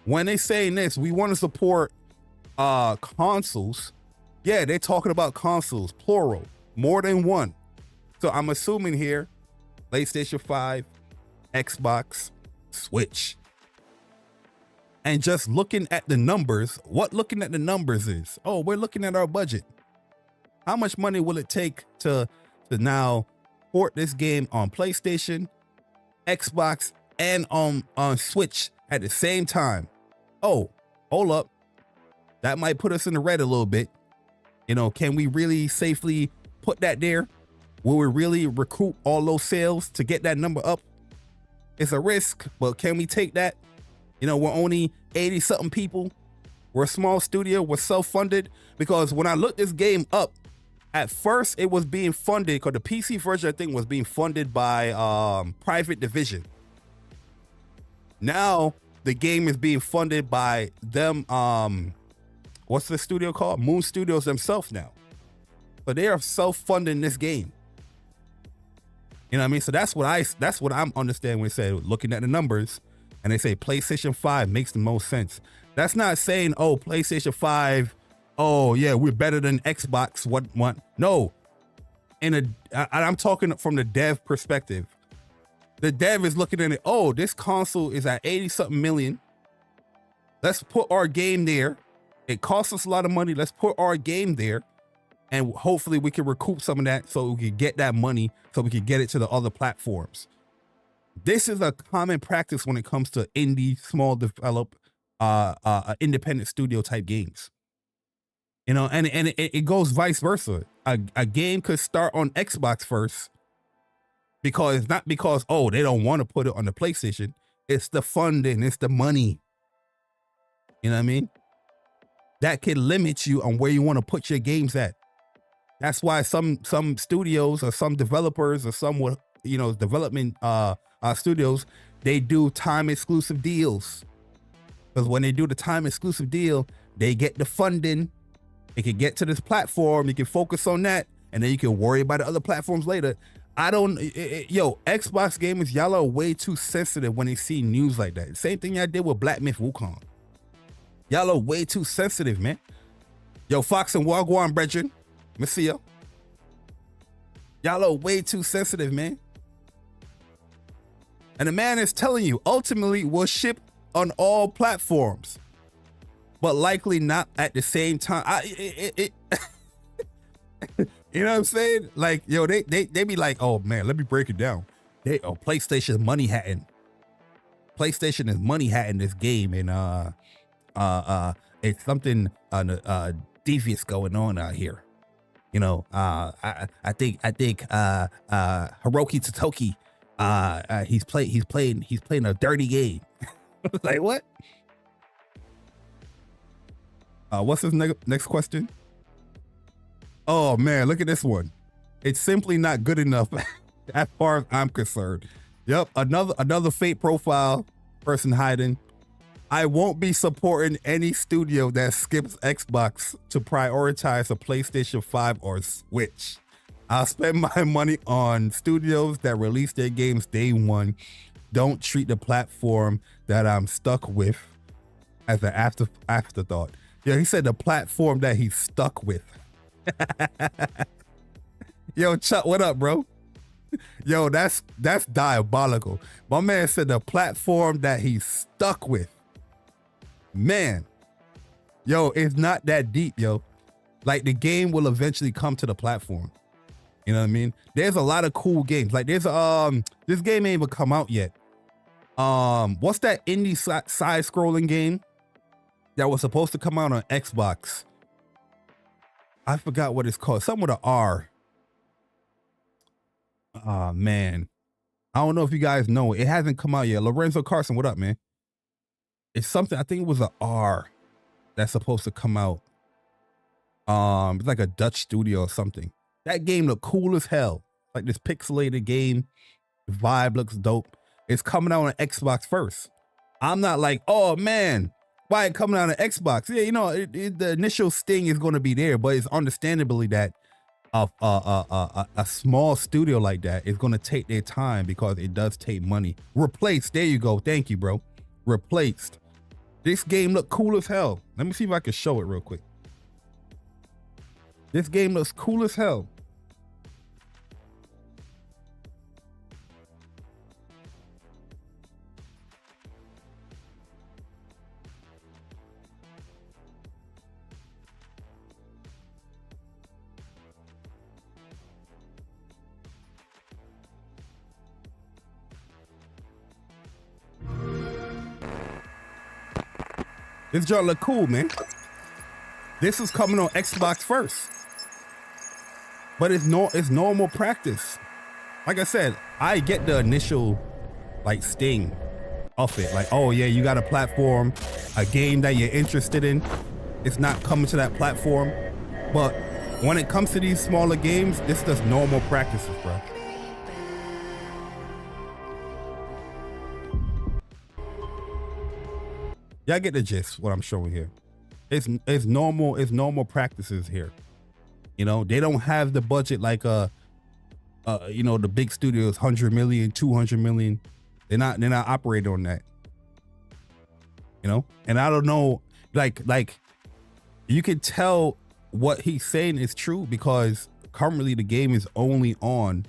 When they saying this, we want to support consoles. Yeah, they're talking about consoles, plural, more than one. So I'm assuming here, PlayStation 5, Xbox, Switch. And just looking at the numbers, what looking at the numbers is, oh, we're looking at our budget. How much money will it take to now port this game on PlayStation, Xbox, and on Switch at the same time? Oh, hold up. That might put us in the red a little bit. You know, can we really safely put that there? Will we really recoup all those sales to get that number up? It's a risk, but can we take that? You know, we're only 80 something people. We're a small studio. We're self-funded, because when I looked this game up, At first, it was being funded because the PC version, I think, was being funded by Private Division. Now the game is being funded by them. What's the studio called? Moon Studios themselves now. So they are self-funding this game. You know what I mean? So that's what I'm understanding when they say, looking at the numbers, and they say PlayStation 5 makes the most sense. That's not saying, oh, PlayStation 5, oh yeah, we're better than Xbox. What? No. I'm talking from the dev perspective. The dev is looking at it, oh, this console is at 80-something million. Let's put our game there. It costs us a lot of money. Let's put our game there. And hopefully we can recoup some of that so we can get that money so we can get it to the other platforms. This is a common practice when it comes to indie, small develop, independent studio type games. You know, and it goes vice versa. A game could start on Xbox first because it's not because, oh, they don't want to put it on the PlayStation. It's the funding, it's the money. You know what I mean? That can limit you on where you want to put your games at. That's why some studios or some developers or some, you know, development studios, they do time exclusive deals. Because when they do the time exclusive deal, they get the funding. They can get to this platform. You can focus on that, and then you can worry about the other platforms later. Yo, Xbox gamers, y'all are way too sensitive when they see news like that. Same thing y'all did with Black Myth Wukong. Y'all are way too sensitive, man. Yo, Fox and Wagwan, brethren. Messiah. Y'all are way too sensitive, man. And the man is telling you, ultimately, will ship on all platforms, but likely not at the same time. You know what I'm saying? Like, yo, they be like, oh man, let me break it down. PlayStation money hatting. PlayStation is money hatting this game, and it's something devious going on out here. You know, I think Hiroki Totoki, he's playing a dirty game. Like what? What's his next question? Oh man, look at this one. It's simply not good enough as far as I'm concerned. Yep, another fake profile person hiding. I won't be supporting any studio that skips Xbox to prioritize a PlayStation 5 or Switch. I'll spend my money on studios that release their games day one. Don't treat the platform that I'm stuck with as an afterthought. Yeah, he said the platform that he's stuck with. Yo, Chuck, what up, bro? Yo, that's diabolical. My man said the platform that he's stuck with. Man, yo, it's not that deep, yo. Like, the game will eventually come to the platform. You know what I mean? There's a lot of cool games. Like, there's this game ain't even come out yet. What's that indie side-scrolling game that was supposed to come out on Xbox? I forgot what it's called. Something with an R. Oh, man. I don't know if you guys know. It hasn't come out yet. Lorenzo Carson, what up, man? It's something, I think it was an R that's supposed to come out. It's like a Dutch studio or something. That game looked cool as hell. Like this pixelated game. The vibe looks dope. It's coming out on Xbox first. I'm not like, oh man, why it coming out on Xbox? Yeah, you know, the initial sting is going to be there, but it's understandably that a small studio like that is going to take their time because it does take money. Replaced, there you go. Thank you, bro. Replaced. This game looked cool as hell. Let me see if I can show it real quick. This game looks cool as hell. This joint look cool, man. This is coming on Xbox first. But it's normal practice. Like I said, I get the initial like sting of it. Like, oh yeah, you got a platform, a game that you're interested in. It's not coming to that platform. But when it comes to these smaller games, it's just normal practices, bro. Y'all get the gist what I'm showing here. It's normal practices here. You know, they don't have the budget like you know, the big studios, 100 million, 200 million. They're not operating on that. You know, and I don't know, like you can tell what he's saying is true because currently the game is only on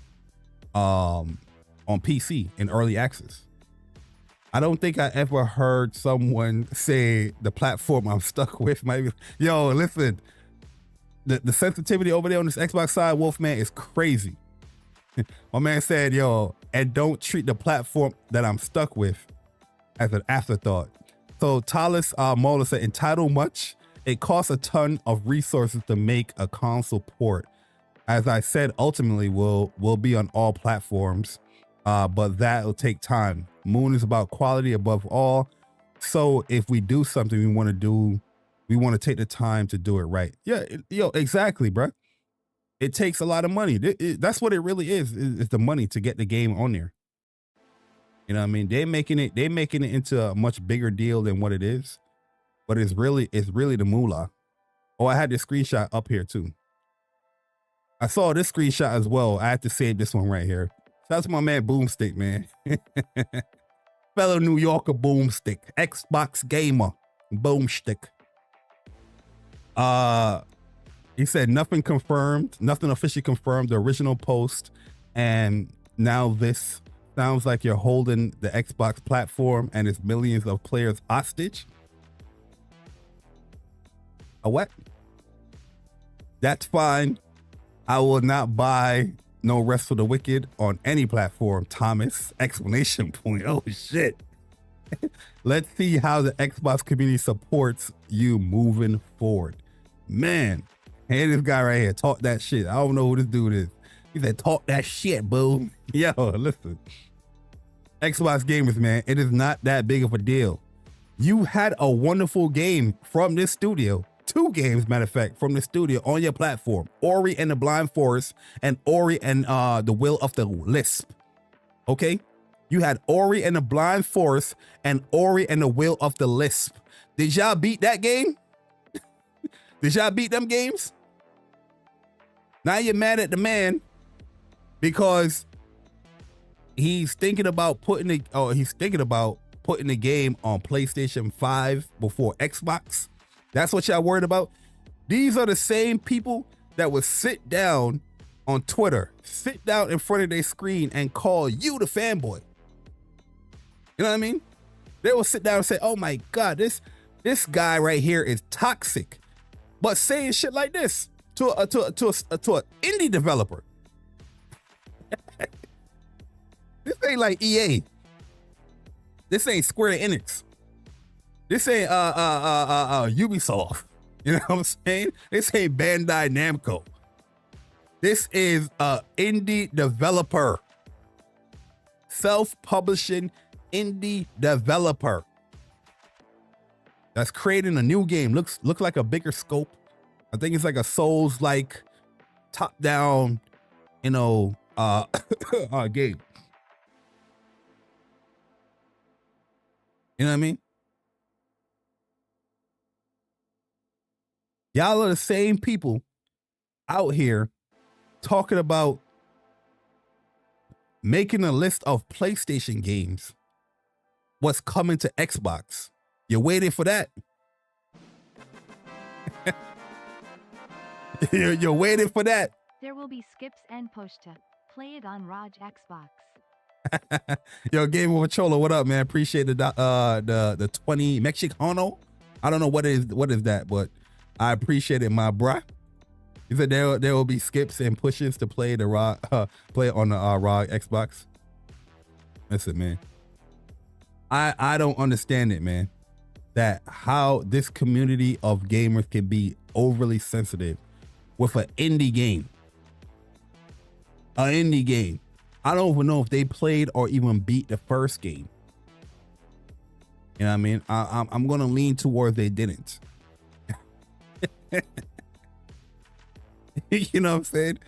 PC in early access. I don't think I ever heard someone say the platform I'm stuck with might be, yo, listen, the sensitivity over there on this Xbox side, Wolfman, is crazy. My man said, yo, and don't treat the platform that I'm stuck with as an afterthought. So Talis Mola said, entitled much, it costs a ton of resources to make a console port. As I said, ultimately will be on all platforms, but that will take time. Moon is about quality above all. So if we do something we want to take the time to do it right. Yeah, yo, exactly, bro. It takes a lot of money. That's what it really is the money to get the game on there. You know what I mean? They're making it into a much bigger deal than what it is. But it's really the moolah. Oh, I had this screenshot up here too. I saw this screenshot as well. I had to save this one right here. Shout out to my man Boomstick, man. Fellow New Yorker Boomstick. Xbox gamer. Boomstick. He said nothing confirmed, nothing officially confirmed, the original post, and now this sounds like you're holding the Xbox platform and its millions of players hostage. A what? That's fine. I will not buy no Rest for the Wicked on any platform, Thomas! Exclamation point. Oh shit. Let's see how the Xbox community supports you moving forward. Man. Hey, this guy right here, talk that shit. I don't know who this dude is. He said, talk that shit, boo. Yo, listen. Xbox gamers, man, it is not that big of a deal. You had a wonderful game from this studio. 2 games, matter of fact, from the studio on your platform. Ori and the Blind Forest and Ori and the Will of the Wisp. Okay? You had Ori and the Blind Forest and Ori and the Will of the Wisp. Did y'all beat that game? Did y'all beat them games? Now you're mad at the man because he's thinking about putting the game on PlayStation 5 before Xbox. That's what y'all worried about. These are the same people that would sit down on Twitter, sit down in front of their screen and call you the fanboy. You know what I mean? They will sit down and say, oh my God, this guy right here is toxic. But saying shit like this to an indie developer. This ain't like EA. This ain't Square Enix. This ain't Ubisoft. You know what I'm saying? This ain't Bandai Namco. This is a indie developer. Self-publishing indie developer. That's creating a new game. Looks like a bigger scope. I think it's like a Souls-like top-down, you know, game. You know what I mean? Y'all are the same people out here talking about making a list of PlayStation games. What's coming to Xbox? You're waiting for that. You're waiting for that. There will be skips and push to play it on Raj Xbox. Yo, Game with Cholo, what up, man? Appreciate the 20 Mexicano. I don't know what is that, but I appreciate it, my bruh. He said there will be skips and pushes to play the play on the ROG Xbox. Listen, man. I don't understand it, man. That how this community of gamers can be overly sensitive with an indie game. An indie game. I don't even know if they played or even beat the first game. You know what I mean? I'm gonna lean towards they didn't. You know what I'm saying?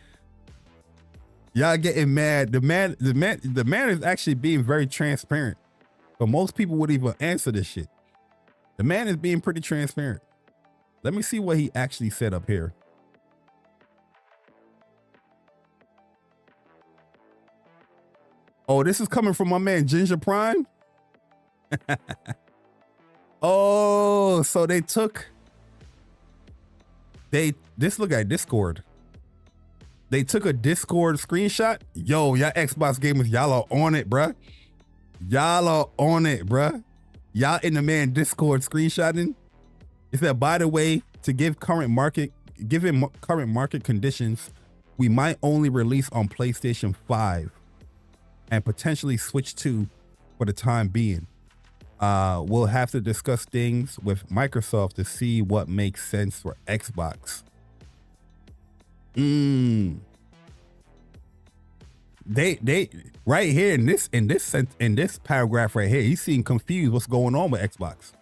Y'all getting mad. The man is actually being very transparent. But most people would even answer this shit. The man is being pretty transparent. Let me see what he actually said up here. Oh, this is coming from my man Ginger Prime. Oh, so they took this look at Discord. They took a Discord screenshot. Yo, y'all Xbox gamers, y'all are on it, bruh. Y'all are on it, bruh. Y'all in the man Discord screenshotting. It said, by the way, to give current market conditions, we might only release on PlayStation 5 and potentially Switch 2 for the time being. We'll have to discuss things with Microsoft to see what makes sense for Xbox. They right here in this paragraph right here, he's seeing confused what's going on with Xbox.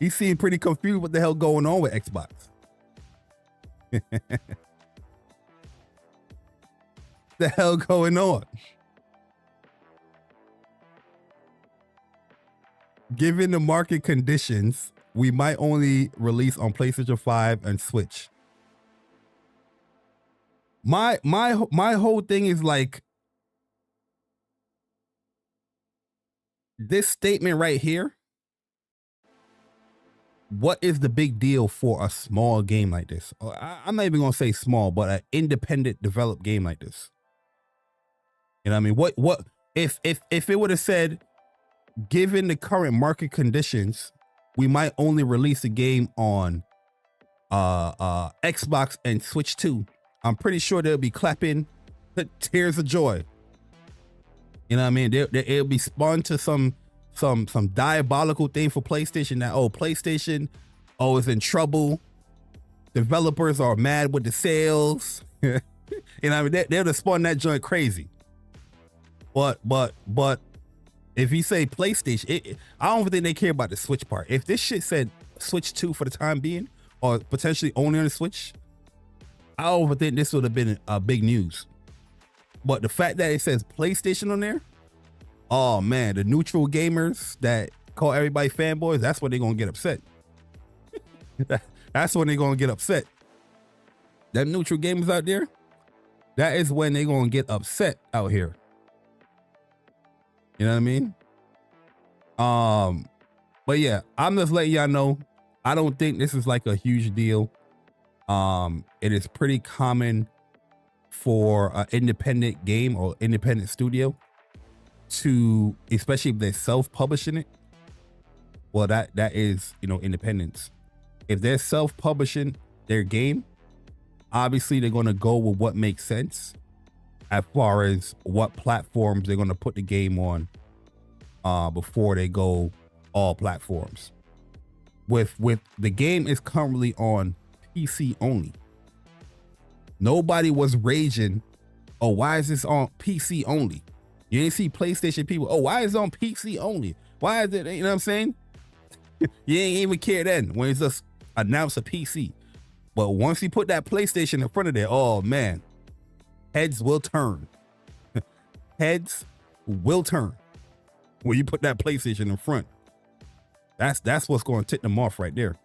He's seeing pretty confused what the hell going on with Xbox. The hell going on? Given the market conditions, we might only release on PlayStation 5 and Switch. My whole thing is like, this statement right here. What is the big deal for a small game like this? I'm not even gonna say small, but an independent developed game like this. You know what I mean? What if it would have said, given the current market conditions, we might only release a game on Xbox and Switch 2. I'm pretty sure they'll be clapping tears of joy. You know what I mean? It'll be spun to some diabolical thing for PlayStation that, PlayStation is in trouble. Developers are mad with the sales. You know what I mean? They'll just spawn that joint crazy. But if you say PlayStation, I don't think they care about the Switch part. If this shit said Switch 2 for the time being, or potentially only on the Switch, I don't think this would have been big news. But the fact that it says PlayStation on there, oh man, the neutral gamers that call everybody fanboys, that's when they're gonna get upset. That's when they're gonna get upset. Them neutral gamers out there, that is when they're gonna get upset out here. You know what I mean? But yeah, I'm just letting y'all know, I don't think this is like a huge deal. It is pretty common for an independent game or independent studio to, especially if they're self-publishing it. Well, that is, independence. If they're self-publishing their game, obviously they're going to go with what makes sense as far as what platforms they're going to put the game on before they go all platforms. With the game is currently on PC only. Nobody was raging, oh, why is this on PC only? You didn't see PlayStation people, oh, why is it on PC only? Why is it, you know what I'm saying? You ain't even care then when it's just announced a PC. But once you put that PlayStation in front of there, oh man, heads will turn. Heads will turn when you put that PlayStation in front. That's what's going to tip them off right there.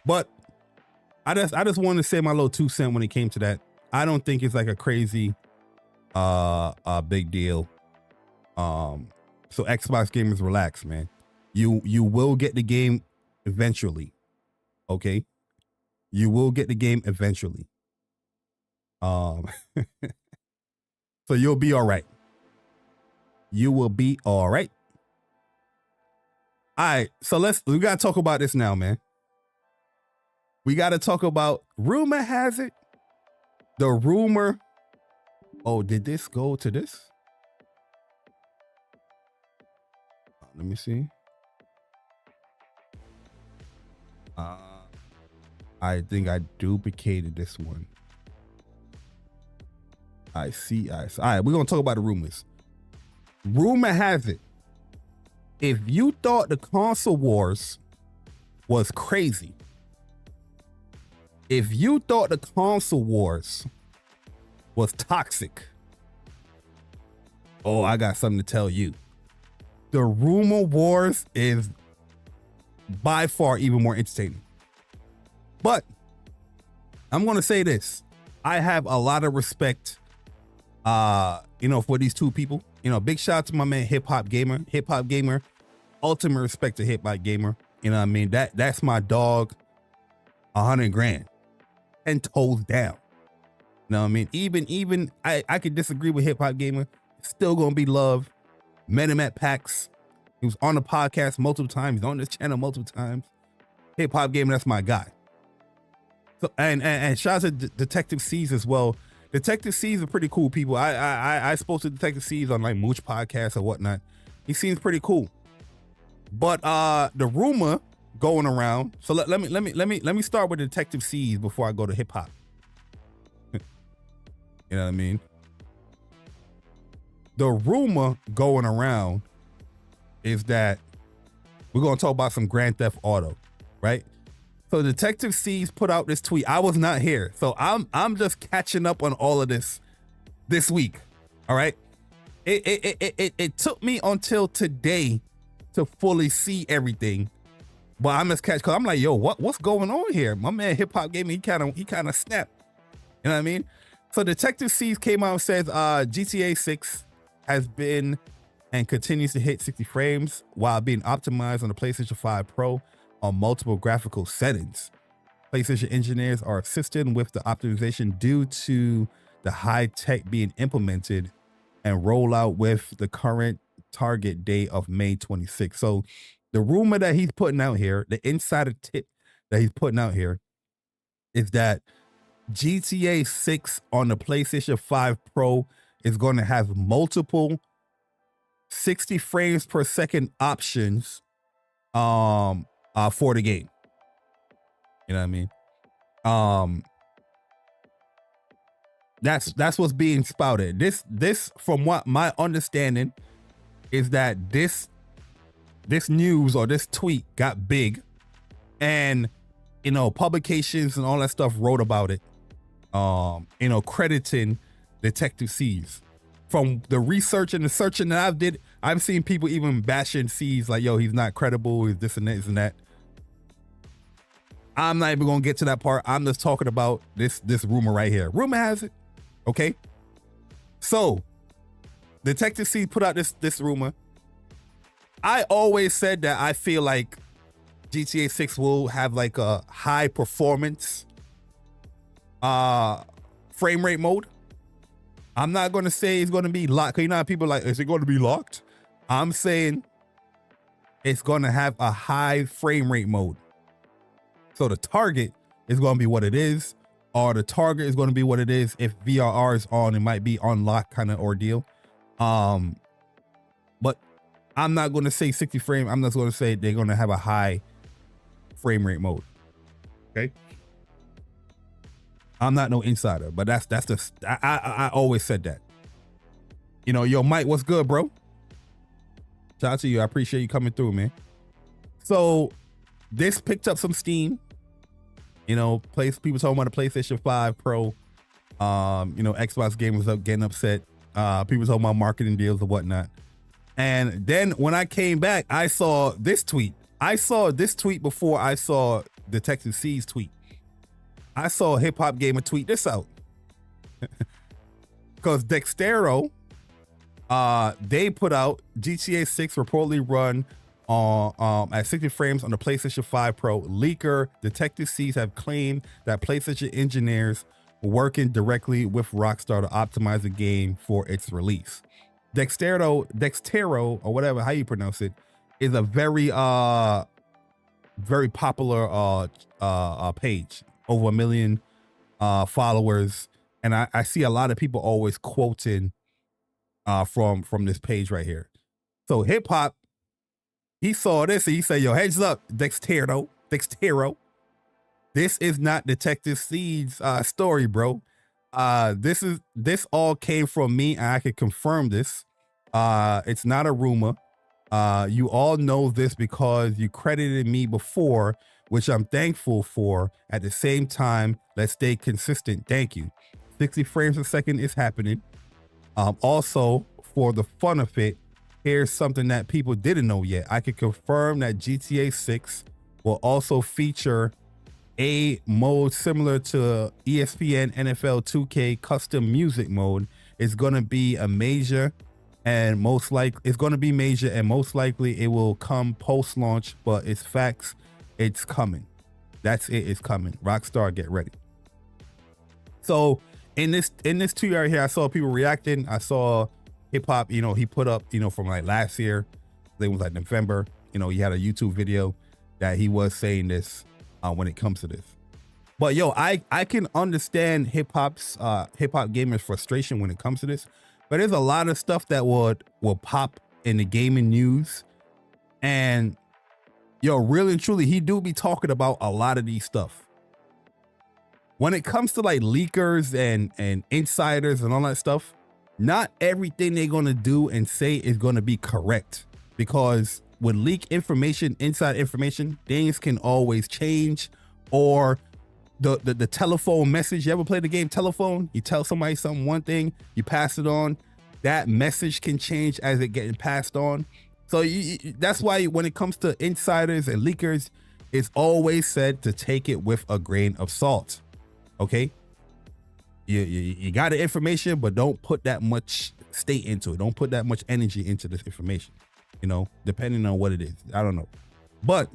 But I just wanted to say my little 2 cents when it came to that. I don't think it's like a crazy big deal. So Xbox gamers, relax, man. You will get the game eventually. Okay? You will get the game eventually. So you'll be all right. You will be all right. All right, so we got to talk about this now, man. We got to talk about, rumor has it, the rumor. Oh, did this go to this? Let me see. I think I duplicated this one. I see. All right, we're going to talk about the rumors. Rumor has it, if you thought the console wars was crazy, If you thought the console wars was toxic, oh, I got something to tell you. The rumor wars is by far even more entertaining. But I'm gonna say this. I have a lot of respect, for these two people. Big shout out to my man Hip Hop Gamer, ultimate respect to Hip Hop Gamer. You know what I mean? That's my dog, 100 grand, 10 toes down. You know what I mean? Even I could disagree with Hip Hop Gamer, still gonna be love. Met him at PAX. He was on the podcast multiple times. He's on this channel multiple times. Hip Hop Gamer, that's my guy. So and shout out to Detective C's as well. Detective C's are pretty cool people. I spoke to Detective C's on like Mooch podcast or whatnot. He seems pretty cool. But the rumor going around. So let me start with Detective C's before I go to hip hop. You know what I mean? The rumor going around is that we're gonna talk about some Grand Theft Auto, right? So Detective C's put out this tweet. I was not here, so I'm just catching up on all of this week. All right, it took me until today to fully see everything, but I'm just because I'm like, yo, what's going on here? My man Hip Hop Gaming, he kind of snapped. You know what I mean? So Detective C's came out and says GTA 6 has been and continues to hit 60 frames while being optimized on the PlayStation 5 Pro on multiple graphical settings. PlayStation engineers are assisting with the optimization due to the high tech being implemented and roll out with the current target date of May 26th. So the rumor that he's putting out here, the insider tip that he's putting out here is that GTA 6 on the PlayStation 5 Pro is going to have multiple 60 frames per second options for the game. You know what I mean? That's what's being spouted. This from what my understanding is that this news or this tweet got big, and publications and all that stuff wrote about it. Crediting Detective C's. From the research and the searching that I've seen people even bashing C's like, yo, he's not credible, he's this and that, and that. I'm not even gonna get to that part. I'm just talking about this rumor right here. Rumor has it. Okay. So Detective C put out this rumor. I always said that I feel like GTA 6 will have like a high performance frame rate mode. I'm not going to say it's going to be locked. You know how people are like, is it going to be locked? I'm saying it's going to have a high frame rate mode. So the target is going to be what it is, or the target is going to be what it is. If VRR is on, it might be unlocked kind of ordeal. But I'm not going to say 60 frame. I'm just going to say they're going to have a high frame rate mode. Okay. I'm not no insider, but that's just I always said that. Yo, Mike, what's good, bro? Shout out to you. I appreciate you coming through, man. So this picked up some steam. People talking about the PlayStation 5 Pro. Xbox gamers up getting upset. People talking about marketing deals and whatnot. And then when I came back, I saw this tweet. I saw this tweet before I saw Detective C's tweet. I saw Hip Hop Gamer tweet this out. Because Dextero, they put out GTA 6 reportedly run at 60 frames on the PlayStation 5 Pro. Leaker Detective C's have claimed that PlayStation engineers were working directly with Rockstar to optimize the game for its release. Dextero, or whatever, how you pronounce it, is a very popular page. Over 1 million followers, and I see a lot of people always quoting from this page right here. So Hip Hop, he saw this and he said, yo, heads up, Dextero, this is not Detective C's story, bro. This all came from me, and I can confirm this. It's not a rumor. You all know this because you credited me before, which I'm thankful for. At the same time, let's stay consistent. Thank you. 60 frames a second is happening. Also, for the fun of it, here's something that people didn't know yet. I can confirm that GTA 6 will also feature a mode similar to ESPN NFL 2K custom music mode. It's going to be a major, and most likely it will come post-launch, but it's facts. It's coming. That's it. It's coming. Rockstar, get ready. So in this tweet right here, I saw people reacting. I saw Hip Hop, he put up, from like last year, it was like November, he had a YouTube video that he was saying this when it comes to this. But yo, I can understand hip hop gamers' frustration when it comes to this. But there's a lot of stuff that will pop in the gaming news, and yo, really and truly, he do be talking about a lot of these stuff. When it comes to like leakers and insiders and all that stuff, not everything they're gonna do and say is gonna be correct, because with leak information, inside information, things can always change. Or the telephone message, you ever play the game Telephone? You tell somebody something, one thing, you pass it on, that message can change as it getting passed on. So that's why when it comes to insiders and leakers, it's always said to take it with a grain of salt. Okay, you got the information, but don't put that much state into it. Don't put that much energy into this information, depending on what it is. I don't know, but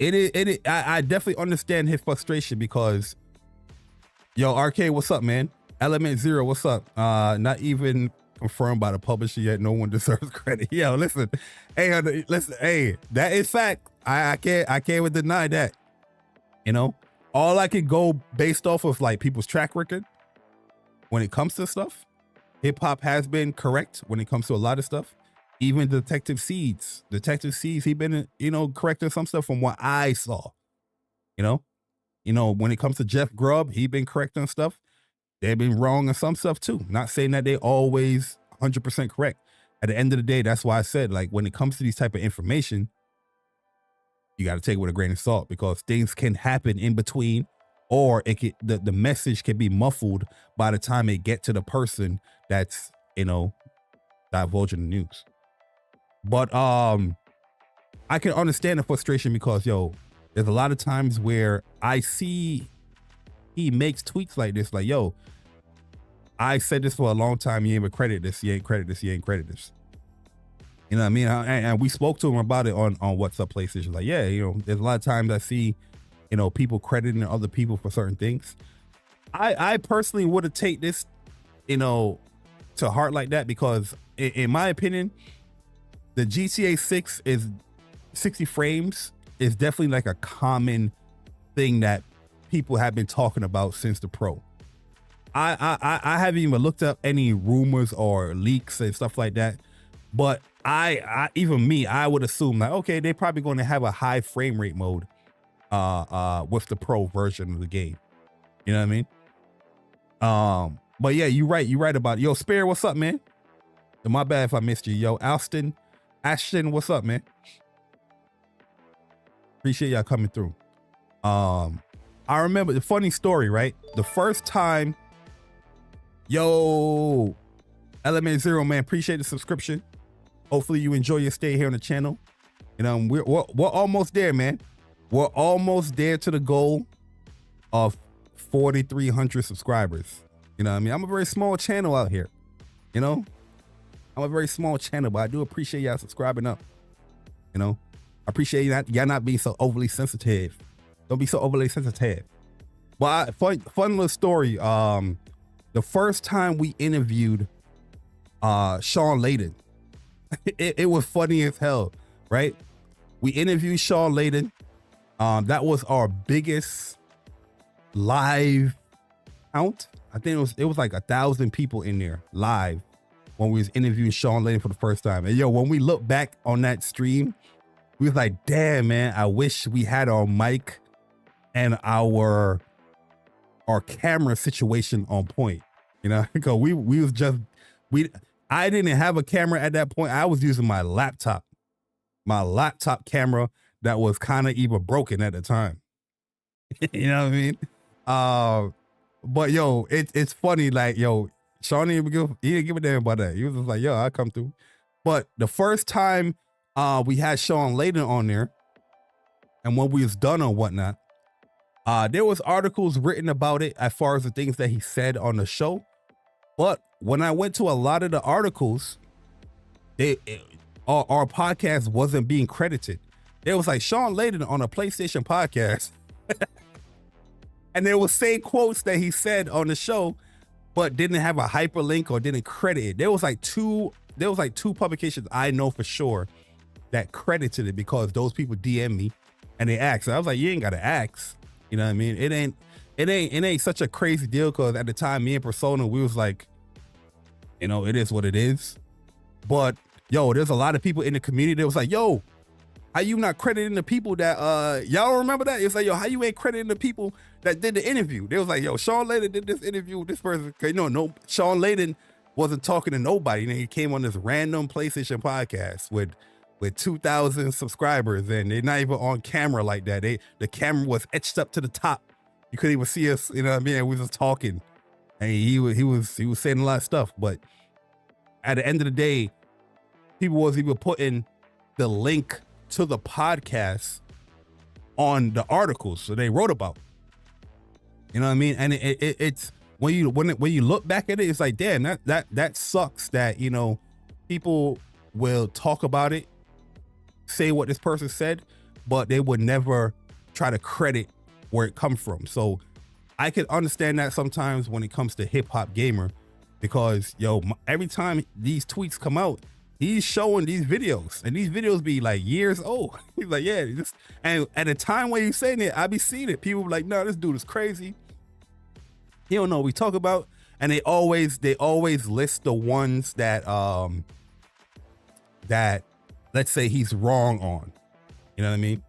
I definitely understand his frustration, because yo, RK, what's up, man? Element Zero, what's up? Not even confirmed by the publisher yet. No one deserves credit. Yo, listen, hey, that is fact. I can't even deny that. All I could go based off of like people's track record when it comes to stuff. Hip hop has been correct when it comes to a lot of stuff. Even Detective Seeds, he been, correcting some stuff from what I saw. When it comes to Jeff Grubb, he been correcting stuff. They've been wrong on some stuff too. Not saying that they always 100% correct. At the end of the day, that's why I said, like, when it comes to these type of information, you got to take it with a grain of salt, because things can happen in between, or the message can be muffled by the time it get to the person that's, divulging the news. But I can understand the frustration, because yo, there's a lot of times where I see he makes tweets like this, like, yo, I said this for a long time, you ain't even credit this, you ain't credit this, you ain't credit this. You know what I mean? And we spoke to him about it on What's Up PlayStation. Like, yeah, there's a lot of times I see, people crediting other people for certain things. I personally would have take this, to heart like that, because in my opinion, the GTA 6 is 60 frames is definitely like a common thing that people have been talking about since the Pro. I haven't even looked up any rumors or leaks and stuff like that, but I would assume like, okay, they're probably going to have a high frame rate mode with the Pro version of the game. You know what I mean? But yeah, you're right about it. Yo, Spare, what's up, man? My bad if I missed you. Yo, Ashton, what's up, man? Appreciate y'all coming through. I remember the funny story, right? The first time, yo, Element Zero, man, appreciate the subscription. Hopefully you enjoy your stay here on the channel. We're almost there, man. We're almost there to the goal of 4,300 subscribers. You know what I mean? I'm a very small channel out here. I'm a very small channel, but I do appreciate y'all subscribing up. I appreciate y'all not being so overly sensitive. Don't be so overly sensitive. But fun little story. The first time we interviewed Sean Layden, it was funny as hell, right? We interviewed Sean Layden. That was our biggest live count. I think it was like 1,000 people in there live when we was interviewing Sean Layden for the first time. And yo, when we look back on that stream, we was like, damn, man, I wish we had our mic and our camera situation on point. Because I didn't have a camera at that point. I was using my laptop camera that was kind of even broken at the time. You know what I mean? But yo, it's funny. Like, yo, Sean he didn't give a damn about that. He was just like, yo, I'll come through. But the first time we had Sean Layden on there, and when we was done or whatnot, there was articles written about it as far as the things that he said on the show. But when I went to a lot of the articles, our podcast wasn't being credited. It was like Sean Layden on a PlayStation podcast. And there was saying quotes that he said on the show, but didn't have a hyperlink or didn't credit it. There was like two publications I know for sure that credited it because those people DM me and they asked. So I was like, you ain't gotta ask. You know what I mean? It ain't such a crazy deal because at the time, me and Persona, we was like, you know, it is what it is. But yo, there's a lot of people in the community that was like, yo, how you not crediting the people that y'all remember that? It's like, yo, how you ain't crediting the people that did the interview? They was like, yo, Sean Layden did this interview with this person. Cause no, Sean Layden wasn't talking to nobody. You know, he came on this random PlayStation podcast with 2,000 subscribers, and they're not even on camera like that. The camera was etched up to the top. You couldn't even see us. You know what I mean? We was just talking, and he was saying a lot of stuff. But at the end of the day, people was even putting the link to the podcast on the articles so they wrote about. You know what I mean? And it's when you look back at it, it's like, damn, that sucks that, you know, people will talk about it, say what this person said, but they would never try to credit where it comes from. So I can understand that sometimes when it comes to Hip Hop Gamer, because yo, every time these tweets come out, he's showing these videos, and these videos be like years old. He's like, yeah, and at the time when he's saying it, I be seeing it. People be like, no, this dude is crazy. He don't know what we talk about. And they always list the ones that that let's say he's wrong on. You know what I mean?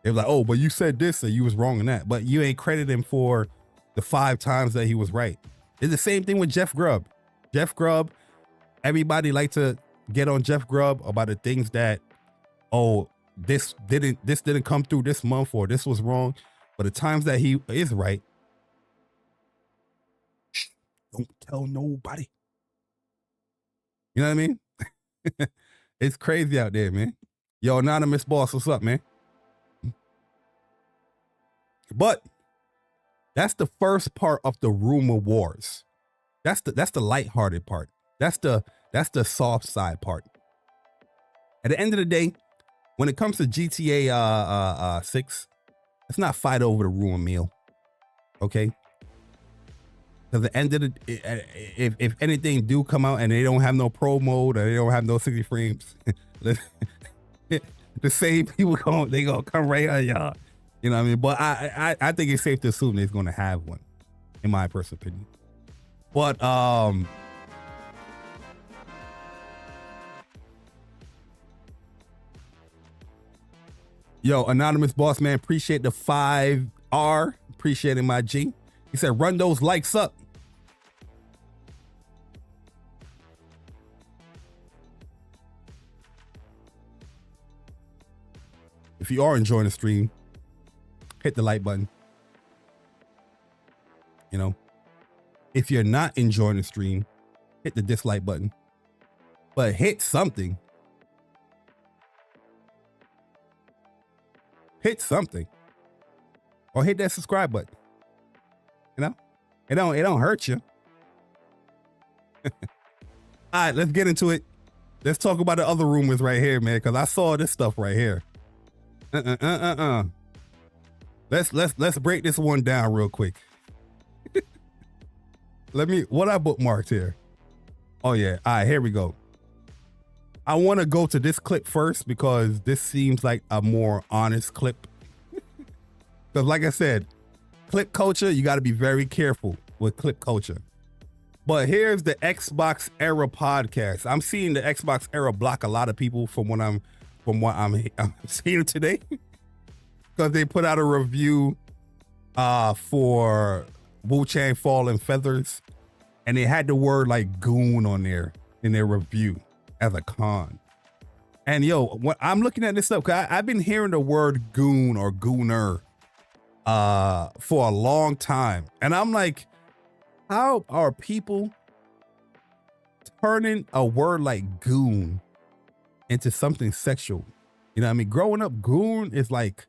They're like, oh, but you said this and you was wrong in that, but you ain't credit him for the 5 times that he was right. It's the same thing with Jeff Grubb. Jeff Grubb, everybody like to get on Jeff Grubb about the things that, oh, this didn't come through this month, or this was wrong. But the times that he is right, don't tell nobody. You know what I mean? It's crazy out there, man. Yo, Anonymous Boss, what's up, man? But that's the first part of the rumor wars. That's the lighthearted part. That's the soft side part. At the end of the day, when it comes to GTA 6, let's not fight over the ruin meal, okay? Because at the end of the, if anything do come out and they don't have no pro mode or they don't have no 60 frames, the same people gonna come right at y'all. You know what I mean? But I think it's safe to assume they're gonna have one, in my personal opinion. But yo, Anonymous Boss Man, appreciate the 5R. Appreciating my G. He said, run those likes up. If you are enjoying the stream, hit the like button. You know, if you're not enjoying the stream, hit the dislike button. But hit something. Hit something. Or hit that subscribe button. You know? It don't hurt you. All right, let's get into it. Let's talk about the other rumors right here, man, because I saw this stuff right here. Let's break this one down real quick. What I bookmarked here. Oh yeah, all right, here we go. I want to go to this clip first because this seems like a more honest clip. Because like I said, clip culture, you got to be very careful with clip culture. But here's the Xbox Era podcast. I'm seeing the Xbox Era block a lot of people from what I'm seeing today. Because they put out a review for Wu-Chang Fall and Feathers, and they had the word like goon on there. in their review as a con. And yo, when I'm looking at this stuff, 'cause I've been hearing the word goon or gooner for a long time. And I'm like, how are people turning a word like goon into something sexual? You know what I mean? Growing up, goon is like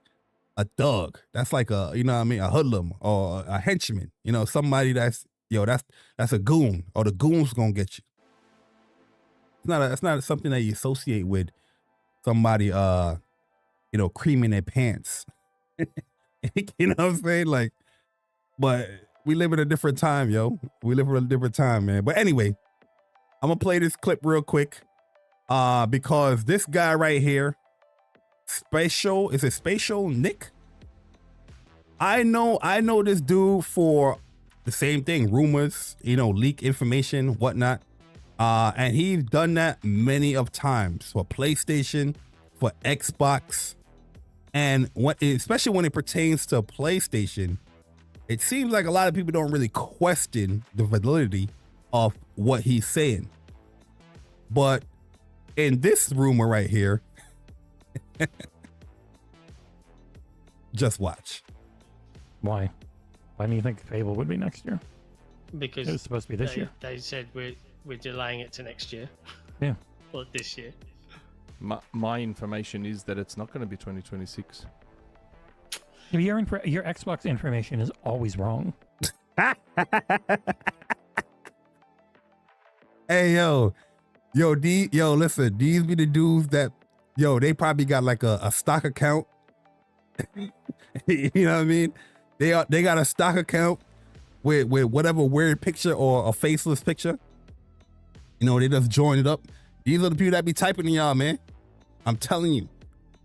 a thug. That's like a, you know what I mean, a hoodlum or a henchman. You know, somebody that's, yo, that's a goon, or the goon's gonna get you. It's not something that you associate with somebody you know, creaming their pants. You know what I'm saying? Like, but we live in a different time, yo. We live in a different time, man. But anyway, I'm gonna play this clip real quick because this guy right here, Spatial Nick? I know this dude for the same thing, rumors, you know, leak information, whatnot. And he's done that many of times for PlayStation, for Xbox. And especially when it pertains to PlayStation, it seems like a lot of people don't really question the validity of what he's saying. But in this rumor right here, just watch. Why? Why do you think Fable would be next year? Because It was supposed to be this year. They said we're delaying it to next year. Yeah. Or this year. My information is that it's not going to be 2026. Your Xbox information is always wrong. Hey, yo, listen, these be the dudes that, yo, they probably got like a stock account. You know what I mean? They got a stock account with whatever weird picture or a faceless picture. You know, they just join it up. These are the people that be typing in y'all, man. I'm telling you,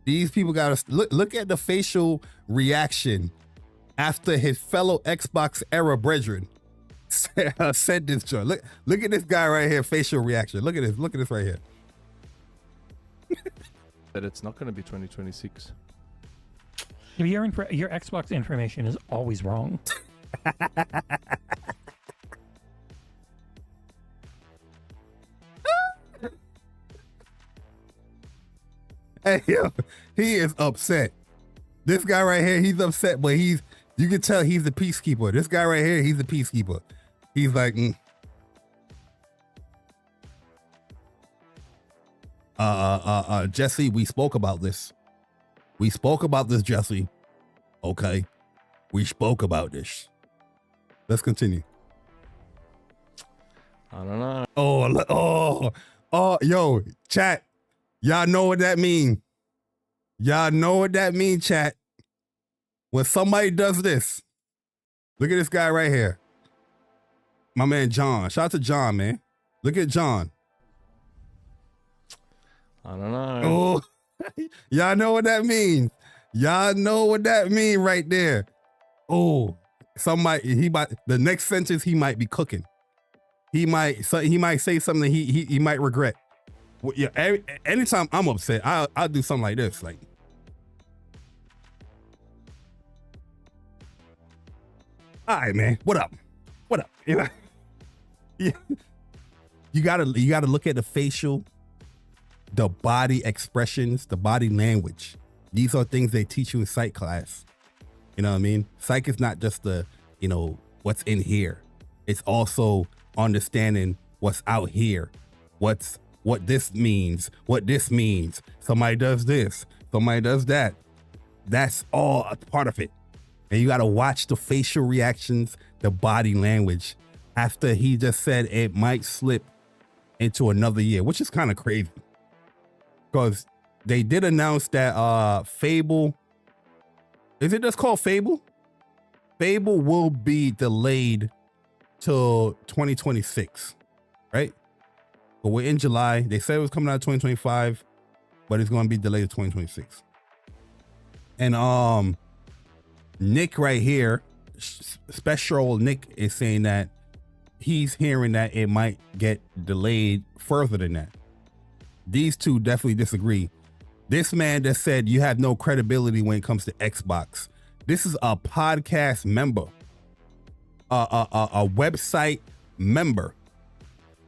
these people gotta look at the facial reaction after his fellow Xbox era brethren said this joint. Look at this guy right here, facial reaction. Look at this right here. That it's not going to be 2026. Your Xbox information is always wrong. Hey, yo, he is upset. This guy right here, he's upset, but you can tell he's the peacekeeper. This guy right here, he's the peacekeeper. He's like, Jesse, we spoke about this. We spoke about this, Jesse. Okay. We spoke about this. Let's continue. I don't know. Oh, yo, chat. Y'all know what that mean. Y'all know what that mean, chat. When somebody does this, look at this guy right here. My man, John. Shout out to John, man. Look at John. I don't know. Oh, y'all know what that means. Y'all know what that mean right there. Oh, the next sentence he might be cooking. He might say something he might regret. Well, yeah, anytime I'm upset, I'll do something like this. Like, all right, man, what up? What up? You know? Yeah. You gotta look at the facial, the body expressions, the body language. These are things they teach you in psych class. You know what I mean? Psych is not just the, you know, what's in here. It's also understanding what's out here. What this means, what this means. Somebody does this, somebody does that. That's all a part of it. And you gotta watch the facial reactions, the body language after he just said it might slip into another year, which is kind of crazy. Because they did announce that Fable, is it just called Fable? Fable will be delayed till 2026, right? But we're in July. They said it was coming out 2025, but it's going to be delayed to 2026. And Nick right here, Special Nick, is saying that he's hearing that it might get delayed further than that. These two definitely disagree. This man that said you have no credibility when it comes to Xbox. This is a podcast member, a website member,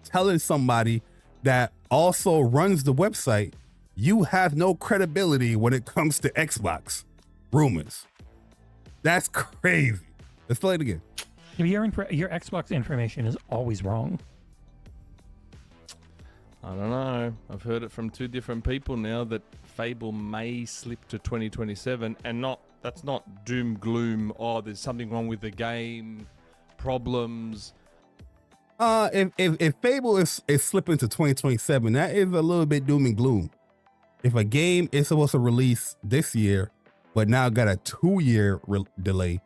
telling somebody that also runs the website, you have no credibility when it comes to Xbox rumors. That's crazy. Let's play it again. Your Xbox information is always wrong. I don't know. I've heard it from two different people now that Fable may slip to 2027, and that's not doom gloom. Oh, there's something wrong with the game, problems. If Fable is slipping to 2027, that is a little bit doom and gloom. If a game is supposed to release this year, but now got a 2-year delay,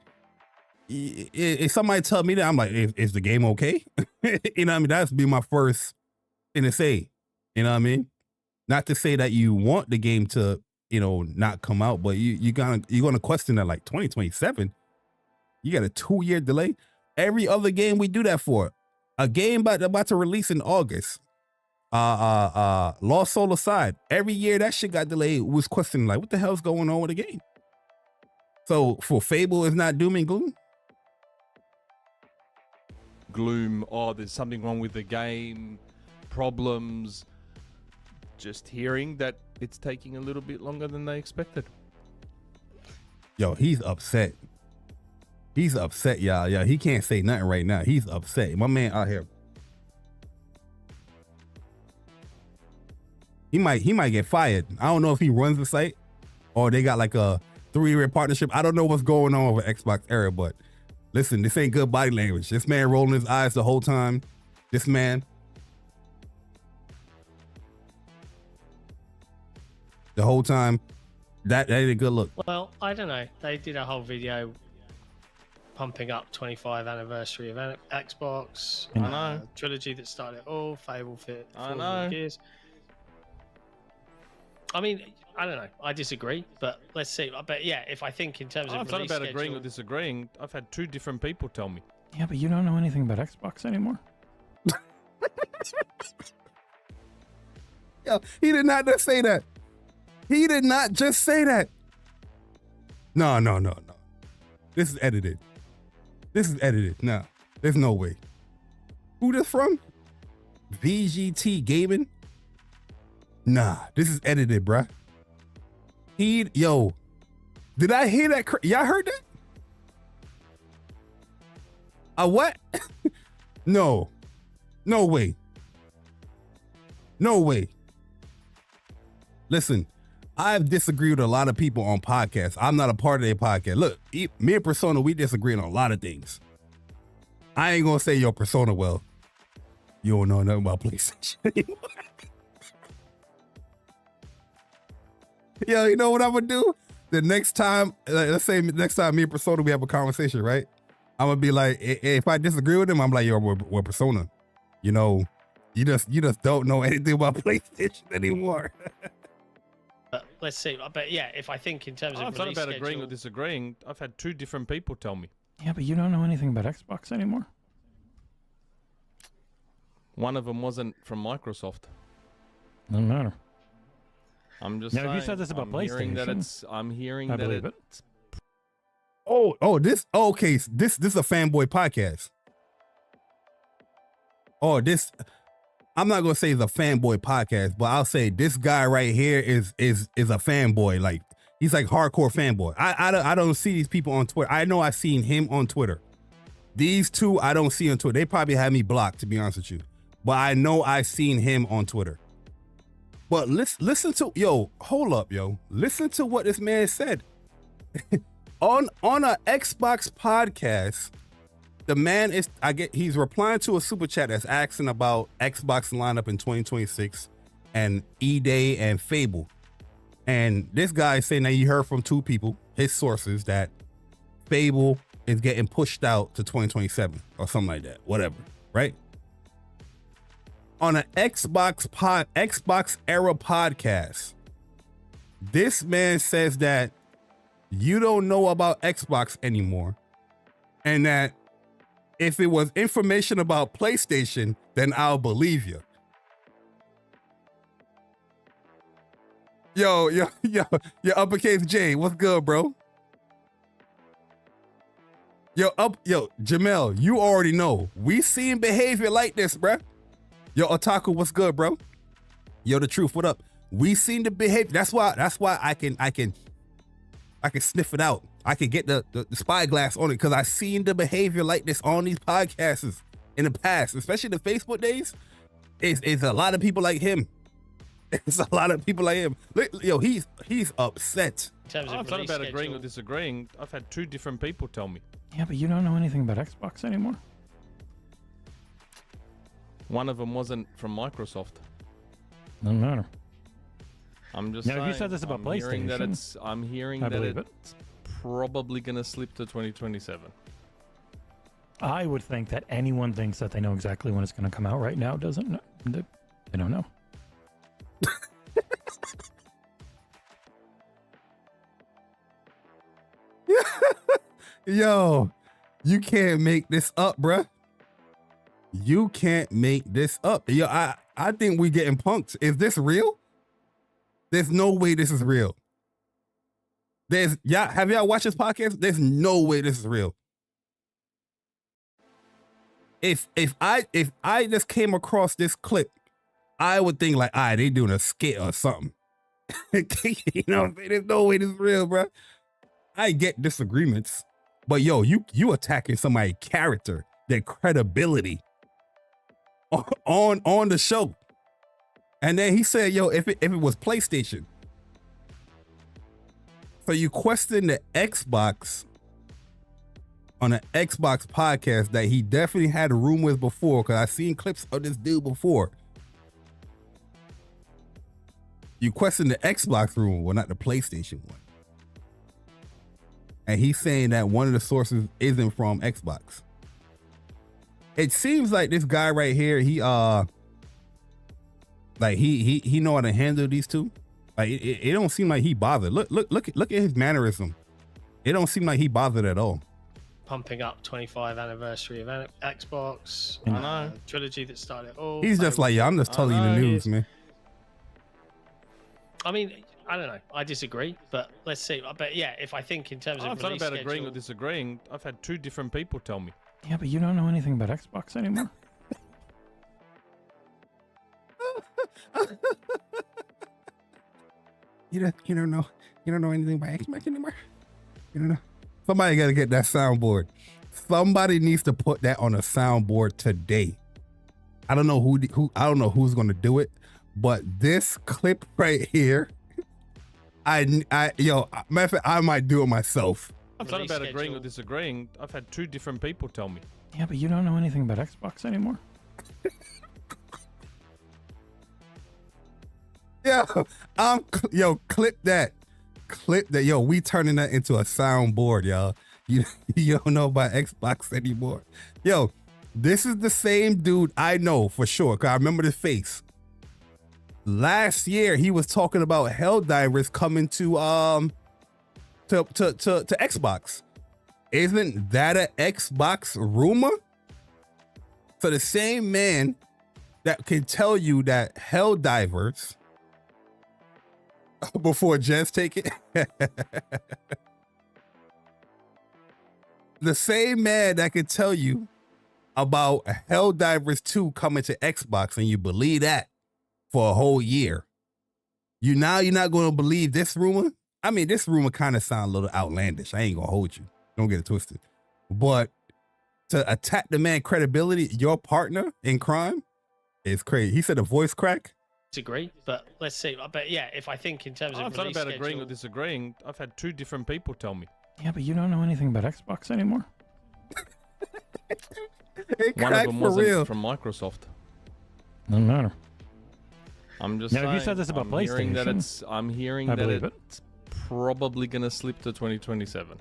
if somebody tell me that, I'm like, is the game okay? You know what I mean? That's be my first thing to say. You know what I mean? Not to say that you want the game to, not come out, but you're gonna question that, like 2027. You got a 2-year delay. Every other game we do that for. A game about to release in August. Lost Soul aside, every year that shit got delayed was questioning, like, what the hell's going on with the game? So for Fable, it's not doom and gloom. Gloom. Oh, there's something wrong with the game, problems. Just hearing that it's taking a little bit longer than they expected. Yo, he's upset. He's upset, y'all. Yeah, he can't say nothing right now. He's upset. My man out here. He might get fired. I don't know if he runs the site or they got like a 3-year partnership. I don't know what's going on with Xbox era, but listen, this ain't good body language. This man rolling his eyes the whole time. This man. The whole time. That ain't a good look. Well, I don't know. They did a whole video pumping up 25th anniversary of Xbox. I know. Trilogy that started it all. Fable fit. I know. Gears. I mean, I don't know. I disagree, but let's see. But yeah, if I think in terms of It's not release about agreeing schedule- or disagreeing. I've had two different people tell me. Yeah, but you don't know anything about Xbox anymore. Yo, he did not just say that. He did not just say that. No. This is edited. No, there's no way. Who this from? VGT Gaming? Nah, this is edited, bruh. Yo, did I hear that? Y'all heard that? A what? No way. Listen, I've disagreed with a lot of people on podcasts. I'm not a part of their podcast. Look, me and Persona, we disagree on a lot of things. I ain't gonna say your Persona, well, you don't know nothing about PlayStation anymore. Yo, you know what I'm gonna do? The next time, let's say next time me and Persona, we have a conversation, right? I'm gonna be like, if I disagree with him, I'm like, yo, we're Persona. You know, you just don't know anything about PlayStation anymore. But let's see. But yeah, if I think in terms of It's not release about agreeing or schedule- disagreeing. I've had two different people tell me. Yeah, but you don't know anything about Xbox anymore. One of them wasn't from Microsoft. Doesn't matter. I'm just Now, if saying. you said this about PlayStation, I'm hearing I that believe it. it's Okay. This is a fanboy podcast. I'm not gonna say it's a fanboy podcast, but I'll say this guy right here is a fanboy. Like, he's like hardcore fanboy. I don't see these people on Twitter. I know I've seen him on Twitter. These two I don't see on Twitter. They probably have me blocked, to be honest with you. But I know I've seen him on Twitter. But listen to, hold up, listen to what this man said. on a Xbox podcast, the man he's replying to a super chat that's asking about Xbox lineup in 2026 and E-Day and Fable. And this guy is saying that he heard from two people, his sources, that Fable is getting pushed out to 2027 or something like that, whatever, right? On an Xbox era podcast, this man says that you don't know about Xbox anymore, and that if it was information about PlayStation, then I'll believe you. Yo, uppercase J, what's good, bro? Jamel, you already know. We seen behavior like this, bruh. Yo, Otaku, what's good, bro? Yo, the truth, what up? We seen the behavior. That's why I can sniff it out. I can get the spyglass on it because I seen the behavior like this on these podcasts in the past, especially the Facebook days. It's a lot of people like him. It's a lot of people like him. Look, yo, he's upset. In terms of It's not release about agreeing schedule, or disagreeing. I've had two different people tell me. Yeah, but you don't know anything about Xbox anymore. One of them wasn't from Microsoft. Doesn't matter. I'm just Now, saying. if you said this about I'm hearing I that believe it's probably going to slip to 2027. I would think that anyone thinks that they know exactly when it's going to come out right now doesn't know. They don't know. Yo, you can't make this up, bruh. You can't make this up. Yo, I think we getting punked. Is this real? There's no way this is real. Have y'all watched this podcast? There's no way this is real. If I just came across this clip, I would think like, all right, they doing a skit or something. You know what I'm saying? There's no way this is real, bro. I get disagreements, but yo, you attacking somebody's character, their credibility on the show. And then he said, yo, if it was PlayStation. So you question the Xbox on an Xbox podcast that he definitely had a room with before, because I've seen clips of this dude before. You question the Xbox room, well, not the PlayStation one. And he's saying that one of the sources isn't from Xbox. It seems like this guy right here, he know how to handle these two. Like it don't seem like he bothered. Look at his mannerism. It don't seem like he bothered at all. pumping up 25th anniversary of Xbox. I know. Trilogy that started it all. He's just like, yeah, I'm just telling you the news, man. I mean, I don't know. I disagree, but let's see. But yeah, if I think in terms of It's not release about agreeing or schedule- disagreeing. I've had two different people tell me. Yeah, but you don't know anything about Xbox anymore. You don't know anything about Xbox anymore. You don't know. Somebody got to get that soundboard. Somebody needs to put that on a soundboard today. I don't know who. I don't know who's going to do it, but this clip right here, matter of fact, I might do it myself. It's not Release about agreeing or schedule. disagreeing. I've had two different people tell me. Yeah, but you don't know anything about Xbox anymore. Clip that. Yo, we turning that into a soundboard, y'all. You don't know about Xbox anymore. Yo, this is the same dude I know for sure, because I remember the face. Last year, he was talking about Helldivers coming to Xbox. Isn't that an Xbox rumor? So the same man that can tell you that Helldivers before Jess take it. The same man that can tell you about Helldivers 2 coming to Xbox and you believe that for a whole year. You're not going to believe this rumor? I mean, this rumor kind of sounds a little outlandish. I ain't going to hold you. Don't get it twisted. But to attack the man credibility, your partner in crime, is crazy. He said a voice crack. Disagree, but let's see. But yeah, if I think in terms of It's not release about agreeing or schedule- disagreeing. I've had two different people tell me. Yeah, but you don't know anything about Xbox anymore. It One of cracked them for wasn't real. from Microsoft. Doesn't matter. I'm just Now, if saying. you said this about I'm hearing I that believe it. it's probably going to slip to 2027.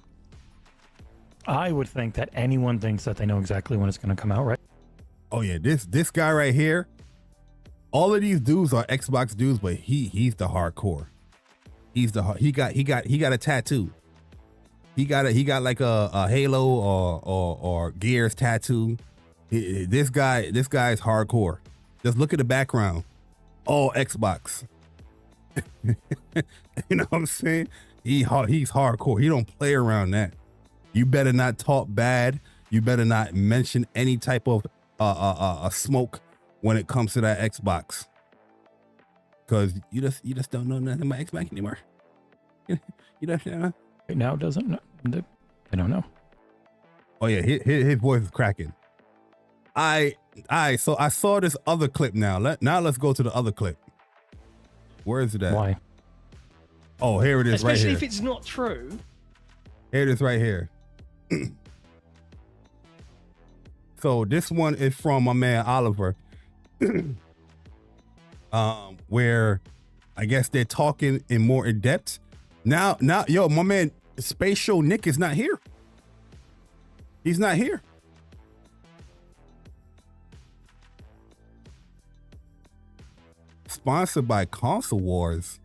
I would think that anyone thinks that they know exactly when it's going to come out, right? Oh yeah, this guy right here. All of these dudes are Xbox dudes, but he's the hardcore. He got a tattoo. He got like a Halo or Gears tattoo. This guy's hardcore. Just look at the background. All Xbox. You know what I'm saying? He's hardcore. He don't play around that. You better not talk bad. You better not mention any type of smoke when it comes to that Xbox. Because you just don't know nothing about Xbox anymore. You don't know. Right now, doesn't. I don't know. Oh yeah, his voice is cracking. So I saw this other clip now. Let's go to the other clip. Where is it at? Why? Oh, here it is. Especially right here. if it's not true. Here it is right here. So this one is from my man Oliver. Where I guess they're talking in more in depth. Now, yo, my man Spatial Nick is not here. He's not here. Sponsored by Console Wars.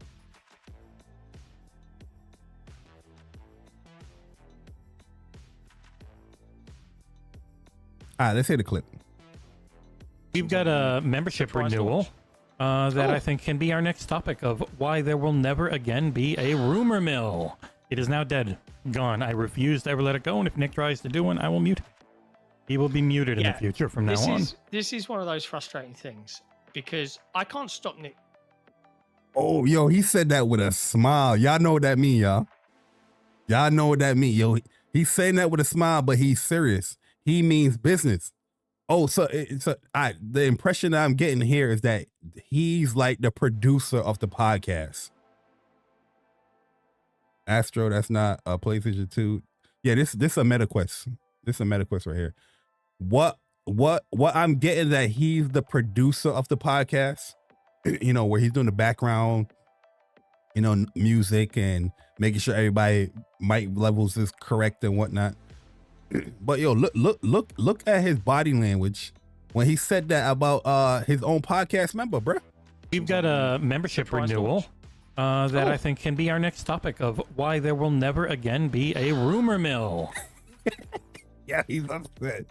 All right, let's hear the clip. We've got a membership Surprise renewal that Oh. I think can be our next topic of why there will never again be a rumor mill. It is now dead, gone. I refuse to ever let it go, and if Nick tries to do one, I will mute him. He will be muted in the future from now on. This is one of those frustrating things because I can't stop Nick. Oh, yo, he said that with a smile. Y'all know what that mean, y'all. Y'all know what that mean, yo. He's saying that with a smile, but he's serious. He means business. Oh, so the impression that I'm getting here is that he's like the producer of the podcast. Astro, that's not a PlayStation 2. Yeah, this a MetaQuest. This is a MetaQuest right here. What I'm getting that he's the producer of the podcast, you know, where he's doing the background, you know, music and making sure everybody mic levels is correct and whatnot. But yo, look at his body language when he said that about his own podcast member, bruh. We've got a membership renewal that I think can be our next topic of why there will never again be a rumor mill. Yeah, he's upset.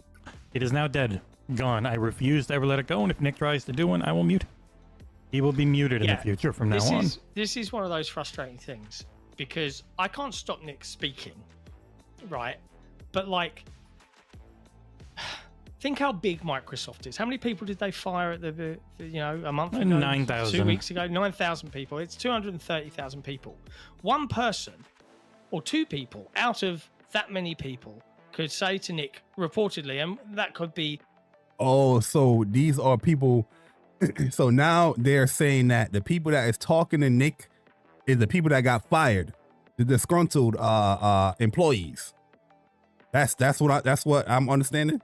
It is now dead, gone. I refuse to ever let it go, and if Nick tries to do one, I will mute him. He will be muted in the future from now on. This is one of those frustrating things because I can't stop Nick speaking, right? But like, think how big Microsoft is. How many people did they fire at the a month ago? 9,000. 2 weeks ago, 9,000 people. It's 230,000 people. One person or two people out of that many people could say to Nick, reportedly, and that could be. Oh, so these are people. So now they're saying that the people that is talking to Nick is the people that got fired, the disgruntled employees. That's what I'm understanding.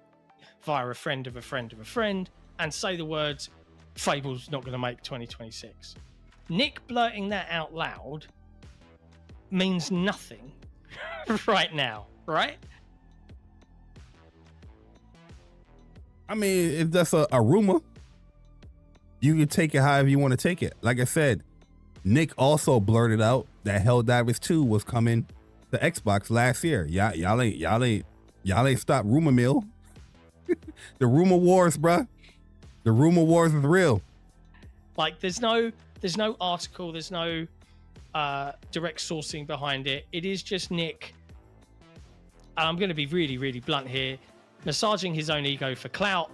Via a friend of a friend of a friend, and say the words, Fable's not going to make 2026. Nick blurting that out loud means nothing right now, right? I mean, if that's a rumor, you can take it however you want to take it. Like I said, Nick also blurted out that Helldivers 2 was coming to Xbox last year. Y'all ain't stopped rumor mill. The rumor wars, bruh. The rumor wars is real. Like there's no article, there's no direct sourcing behind it. It is just Nick. And I'm going to be really, really blunt here, massaging his own ego for clout.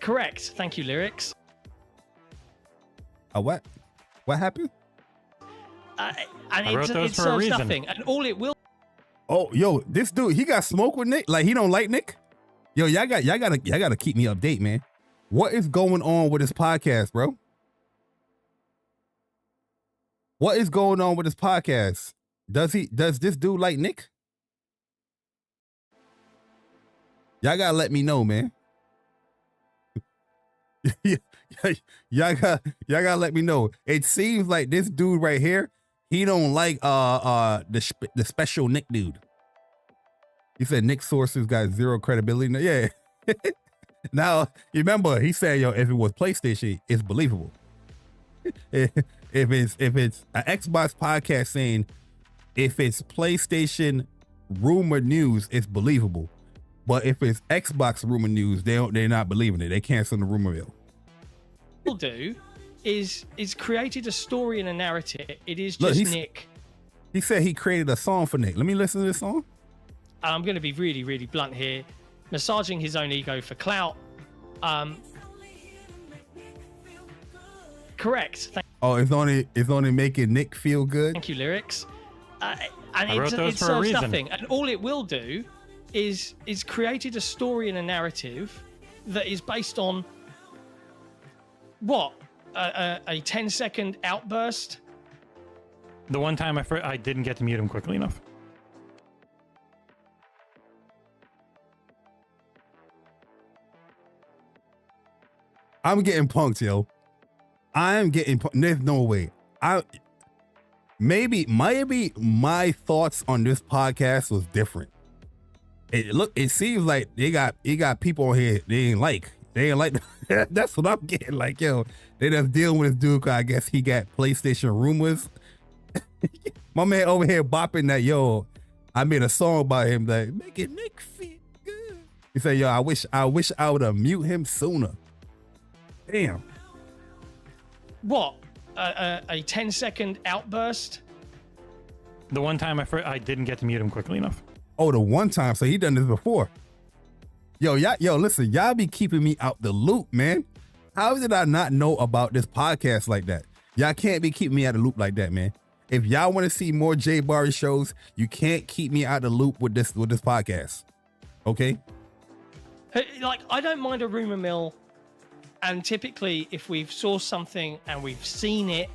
Correct. Thank you, lyrics. What? What happened? And I wrote those it for a serves reason. nothing. And all it will. Oh, yo, this dude, he got smoke with Nick. Like he don't like Nick. Yo, y'all gotta keep me update, man. What is going on with this podcast, bro? What is going on with this podcast? Does this dude like Nick? Y'all gotta let me know, man. y'all gotta let me know. It seems like this dude right here, he don't like the special Nick dude. He said Nick sources got zero credibility. Yeah. Now you remember he said, yo, if it was PlayStation, it's believable. if it's an Xbox podcast saying if it's PlayStation rumor news, it's believable. But if it's Xbox rumor news, they're not believing it. They cancel the rumor mill. Will do is created a story and a narrative. It is Look, just Nick. He said he created a song for Nick. Let me listen to this song. I'm going to be really, really blunt here, massaging his own ego for clout. Correct. Oh, it's only making Nick feel good. Thank you, lyrics. And I wrote those it for a serves reason. nothing. And all it will do is created a story and a narrative that is based on what? A 10-second outburst? The one time I didn't get to mute him quickly enough. I'm getting punked, yo. I'm getting punked. There's no way. Maybe my thoughts on this podcast was different. It seems like they got people on here they ain't like. That's what I'm getting. Like, yo, they just dealing with this dude 'cause I guess he got PlayStation rumors. My man over here bopping that, yo, I made a song about him that make it Nick feel good. He said, yo, I wish I would have mute him sooner. Damn. What? A 10-second outburst? The one time I didn't get to mute him quickly enough. Oh, the one time. So he done this before. Yo, listen, y'all be keeping me out the loop, man. How did I not know about this podcast like that? Y'all can't be keeping me out of the loop like that, man. If y'all want to see more JayBari shows, you can't keep me out of the loop with this podcast. Okay? Like, I don't mind a rumor mill. And typically, if we've sourced something and we've seen it,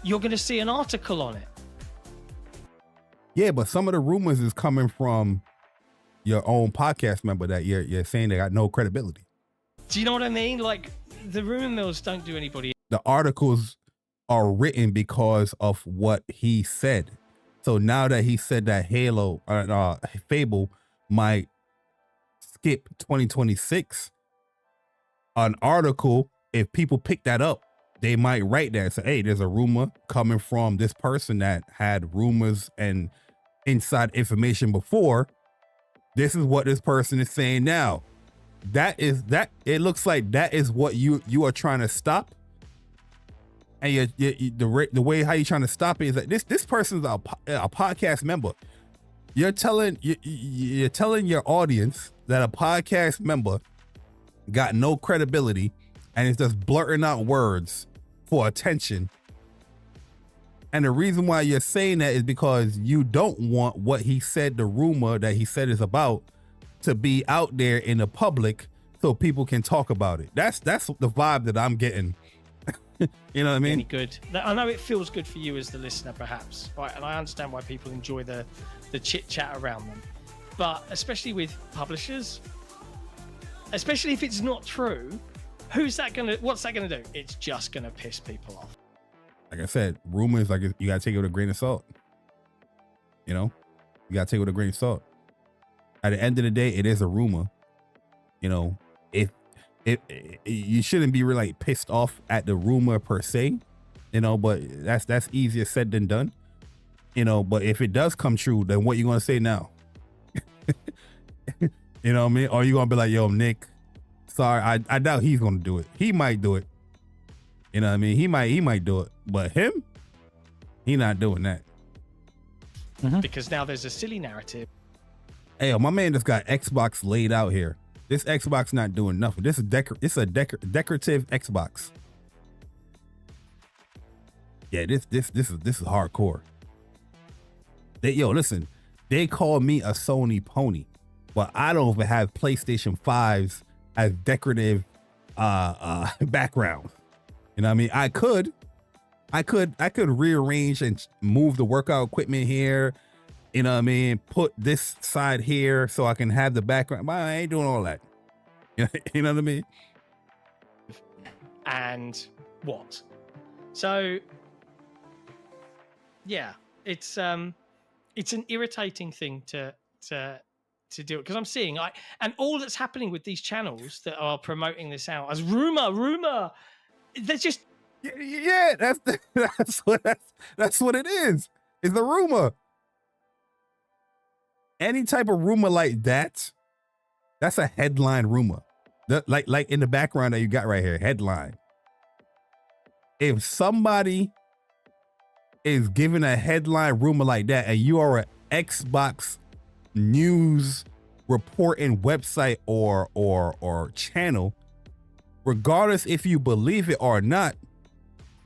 you're going to see an article on it. Yeah, but some of the rumors is coming from your own podcast member that you're saying they got no credibility. Do you know what I mean? Like, the rumor mills don't do anybody. The articles are written because of what he said. So now that he said that Fable might skip 2026, an article, if people pick that up, they might write that and say, hey, there's a rumor coming from this person that had rumors and inside information before. This is what this person is saying now. It looks like that is what you are trying to stop. And the way how you're trying to stop it is that this person's a podcast member. You're telling your audience that a podcast member got no credibility and is just blurting out words for attention. And the reason why you're saying that is because you don't want what he said, the rumor that he said is about, to be out there in the public so people can talk about it. That's the vibe that I'm getting. You know what I mean? Any good. I know it feels good for you as the listener, perhaps, right? And I understand why people enjoy the chit chat around them. But especially with publishers, especially if it's not true, what's that gonna do? It's just gonna piss people off. Like I said, rumors, like, you gotta take it with a grain of salt. You know, you gotta take it with a grain of salt. At the end of the day, it is a rumor. You know, if you shouldn't be really like pissed off at the rumor per se, you know, but that's easier said than done. You know, but if it does come true, then what you gonna say now? You know what I mean? Or you gonna be like, yo, Nick, sorry, I doubt he's gonna do it. He might do it. You know what I mean? He might do it, but him, he not doing that. Because now there's a silly narrative. Hey, my man just got Xbox laid out here. This Xbox not doing nothing. This is it's a decorative Xbox. Yeah, this is hardcore. Listen, they call me a Sony pony, but I don't even have PlayStation 5s as decorative backgrounds. You know what I mean? I could rearrange and move the workout equipment here. You know what I mean? Put this side here so I can have the background. But I ain't doing all that. You know what I mean? And what? So, yeah, it's an irritating thing to do, because I'm seeing and all that's happening with these channels that are promoting this out as rumor. They're just that's what it is. It's a rumor. Any type of rumor like that, that's a headline rumor. Like in the background that you got right here, headline. If somebody is giving a headline rumor like that, and you are an Xbox news reporting website or channel, regardless if you believe it or not,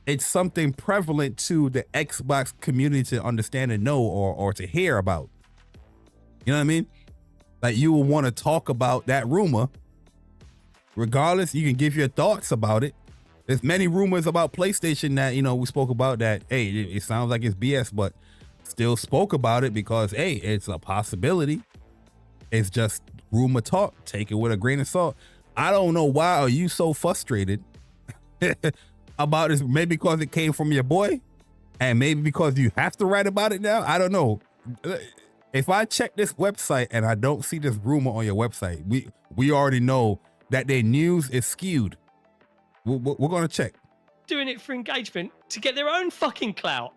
it's something prevalent to the Xbox community to understand and know or to hear about. You know what I mean? Like, you will want to talk about that rumor. Regardless, you can give your thoughts about it. There's many rumors about PlayStation that, you know, we spoke about that, hey, it sounds like it's BS, but still spoke about it because, hey, it's a possibility. It's just rumor talk. Take it with a grain of salt. I don't know why are you so frustrated about this. Maybe because it came from your boy, and maybe because you have to write about it now. I don't know. If I check this website and I don't see this rumor on your website, we already know that their news is skewed. We're gonna check. Doing it for engagement to get their own fucking clout.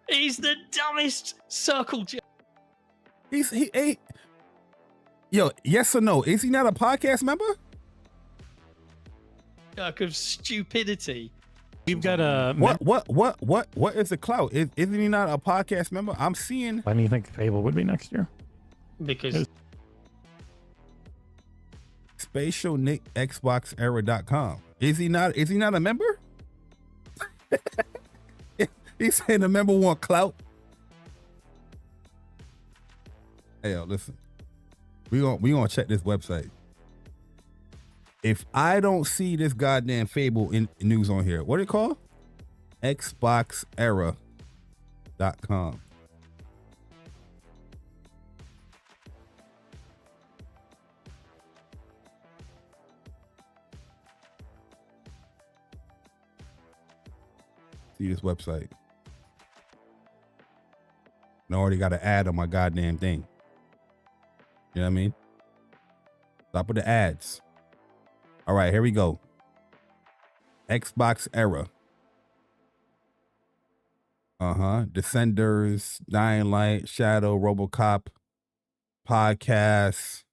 He's the dumbest circle jerk. Yo, yes or no? Is he not a podcast member? Of stupidity. We've got a what is the clout? Isn't he not a podcast member? I'm seeing. Why do you think Fable would be next year? Because SpatialNickXboxEra.com. Is he not a member? He's saying the member want clout. Hey, yo, listen. We gonna check this website. If I don't see this goddamn Fable in news on here, what it called? XboxEra.com. See this website. And I already got an ad on my goddamn thing. You know what I mean? Stop with the ads. All right, here we go. Xbox Era. Descenders, Dying Light, Shadow, RoboCop, Podcasts,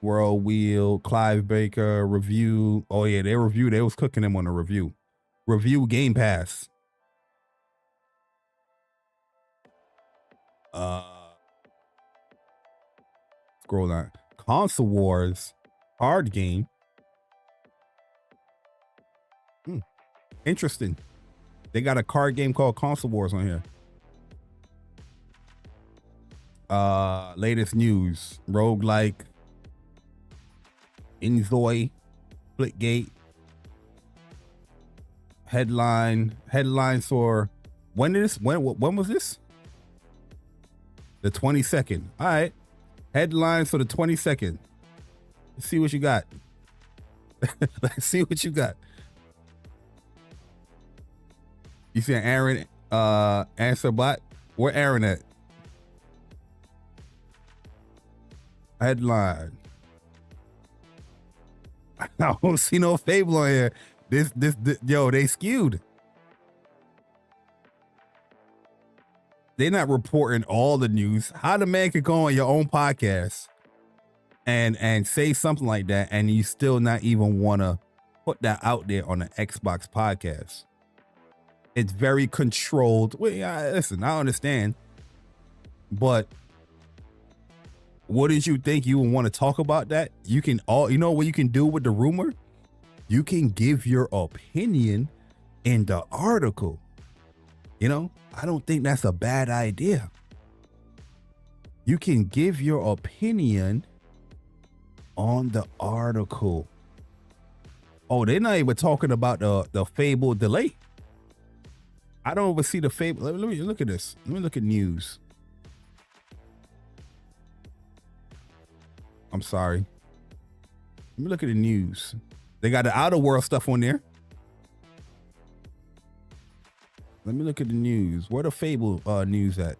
World Wheel, Clive Baker, Review. Oh yeah, they reviewed. They was cooking them on a review. Review Game Pass. Scroll down. Console Wars. Card game. Interesting. They got a card game called Console Wars on here. Latest news. Roguelike. Inzoi. Splitgate. Headlines for when was this? The 22nd. All right. Headlines for the 22nd. Let's see what you got. Let's see what you got. You see Aaron answer bot? Where Aaron at? Headline. I don't see no Fable on here. This yo, they skewed. They're not reporting all the news. How the man could go on your own podcast and say something like that, and you still not even want to put that out there on the Xbox podcast? It's very controlled. Well, yeah, listen, I understand, but what did you think you would want to talk about that? You can you know what you can do with the rumor? You can give your opinion in the article. You know, I don't think that's a bad idea. You can give your opinion on the article. Oh, they're not even talking about the Fable delay. I don't ever see the Fable. Let me look at this. Let me look at news. I'm sorry. Let me look at the news. They got the Outer World stuff on there. Let me look at the news. Where the Fable news at?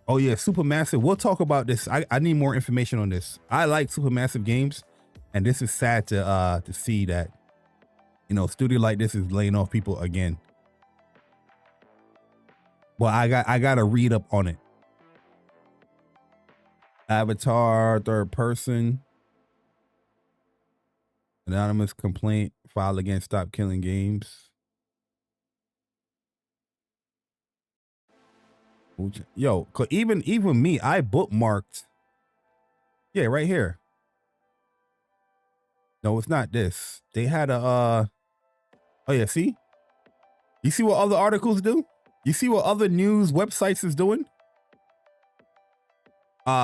Oh yeah, Supermassive. We'll talk about this. I need more information on this. I like Supermassive games, and this is sad to see that, you know, studio like this is laying off people again. Well, I got to read up on it. Avatar, third person. Anonymous complaint filed against Stop Killing Games. Yo, cause even me, I bookmarked Yeah, right here. No, it's not this. They had a oh yeah, see? You see what other articles do? You see what other news websites is doing?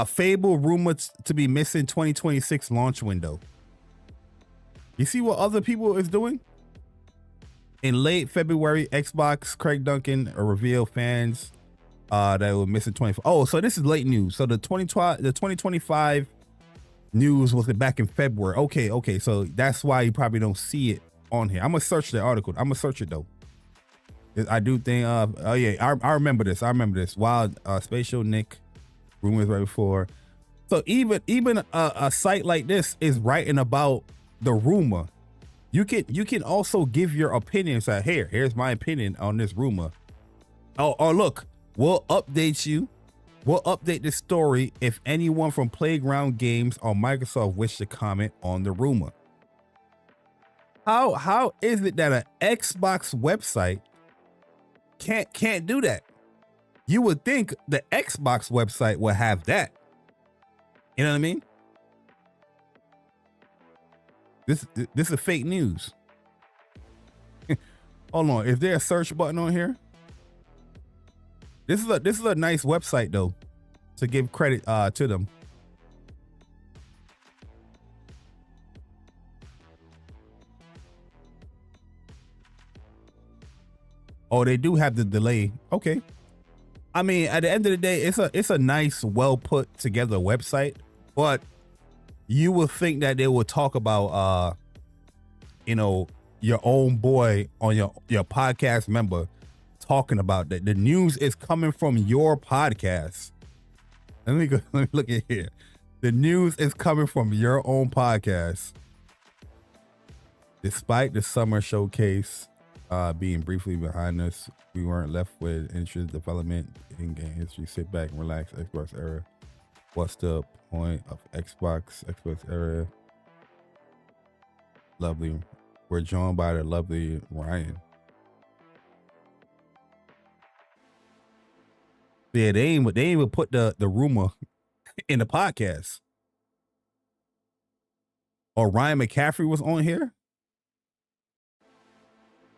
Fable rumored to be missing 2026 launch window. You see what other people is doing? In late February, Xbox Craig Duncan revealed fans that were missing 24. Oh, so this is late news. So the 2025 news was back in February. Okay. So that's why you probably don't see it on here. I'm gonna search the article. I'm gonna search it though. I do think. Oh yeah, I remember this. Wild Spatial Nick rumors right before. So even a site like this is writing about the rumor. You can also give your opinion. Say, here's my opinion on this rumor. Oh, look, we'll update you. We'll update the story if anyone from Playground Games or Microsoft wish to comment on the rumor. How is it that an Xbox website can't do that? You would think the Xbox website would have that. You know what I mean? This is fake news. Hold on, is there a search button on here? This is a nice website though, to give credit to them. Oh, they do have the delay. Okay. I mean, at the end of the day, it's a nice, well put together website, but you would think that they would talk about your own boy on your podcast member talking about that. The news is coming from your podcast. Let me look at here. The news is coming from your own podcast. Despite the summer showcase being briefly behind us, we weren't left with interest development in game history. Sit back and relax. Xbox era. What's the point of Xbox era? Lovely. We're joined by the lovely Ryan. Yeah, they ain't even put the rumor in the podcast. Or Ryan McCaffrey was on here?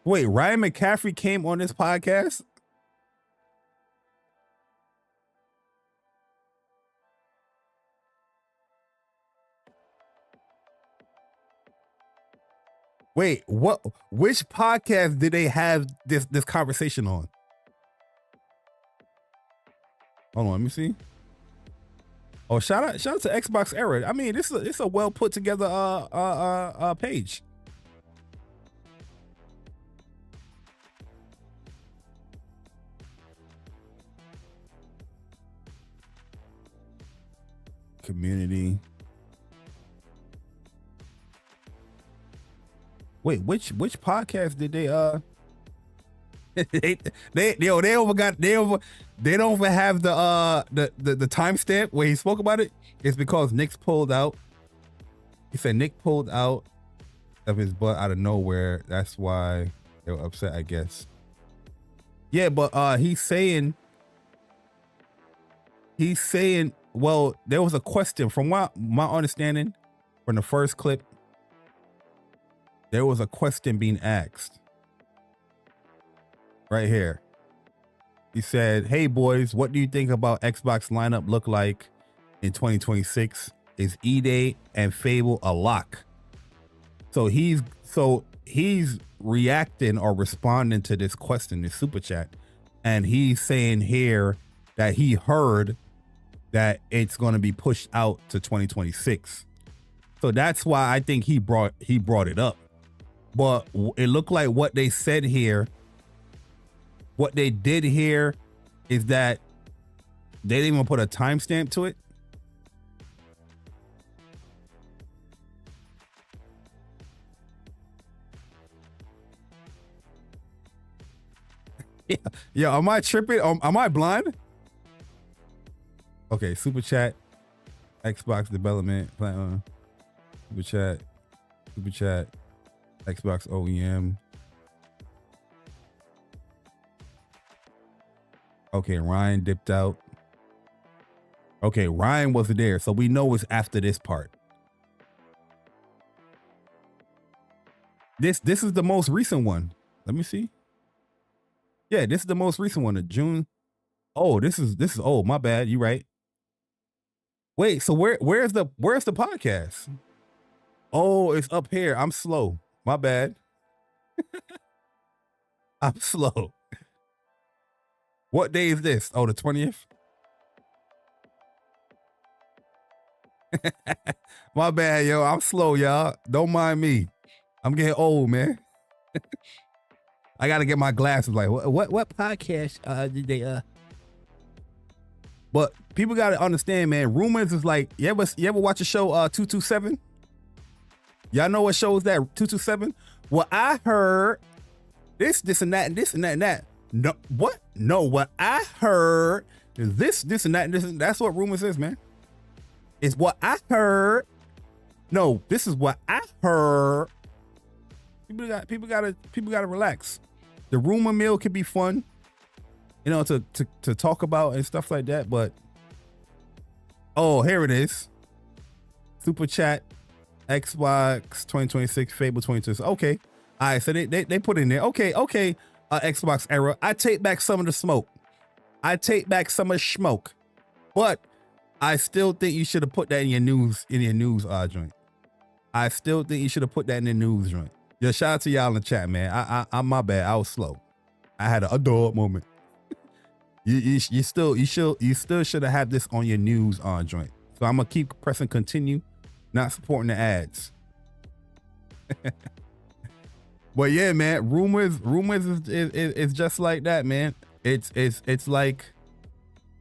Wait, Ryan McCaffrey came on this podcast? Wait, what? Which podcast did they have this conversation on? Hold on, let me see. Oh, shout out to Xbox Era. I mean, it's a well put together page. Community. Wait, which podcast did they they don't even have the timestamp where he spoke about it? It's because Nick's pulled out. He said Nick pulled out of his butt out of nowhere. That's why they were upset, I guess. Yeah, but he's saying well, there was a question from my understanding from the first clip. There was a question being asked right here. He said, "Hey boys, what do you think about Xbox lineup look like in 2026? Is E-Day and Fable a lock?" So he's reacting or responding to this question, this super chat, and he's saying here that he heard that it's going to be pushed out to 2026. So that's why I think he brought it up. But it looked like what they said here, what they did here is that they didn't even put a timestamp to it. Yeah, am I tripping? Am I blind? Okay, super chat, Xbox development plan, super chat, Xbox OEM. Okay, Ryan dipped out. Okay, Ryan wasn't there, so we know it's after this part. This is the most recent one. Let me see. Yeah, this is the most recent one of June. Oh, this is old. My bad. You right. Wait, so where's the podcast? Oh, it's up here. I'm slow. My bad. I'm slow. What day is this? Oh, the 20th? My bad, yo. I'm slow, y'all. Don't mind me. I'm getting old, man. I gotta get my glasses. Like, what podcast did they But people gotta understand, man. Rumors is like, you ever watch a show 227? Y'all know what show is that? 227? Well, I heard this and that and this and that and that. No, what? No, what I heard is this and that and this. That's what rumors is, man. It's what I heard. No, this is what I heard. People gotta relax. The rumor mill can be fun, you know, to talk about and stuff like that. But oh, here it is. Super chat, Xbox 2026, Fable 2026. Okay, all right. So they put in there. Okay. Xbox era. I take back some of the smoke. I take back some of the smoke, but I still think you should have put that in your news joint. I still think you should have put that in the news joint. Yo, shout out to y'all in the chat, man. I'm my bad. I was slow. I had an adult moment. You still should have had this on your news joint. So I'm gonna keep pressing continue, not supporting the ads. But yeah, man, rumors is just like that, man. It's like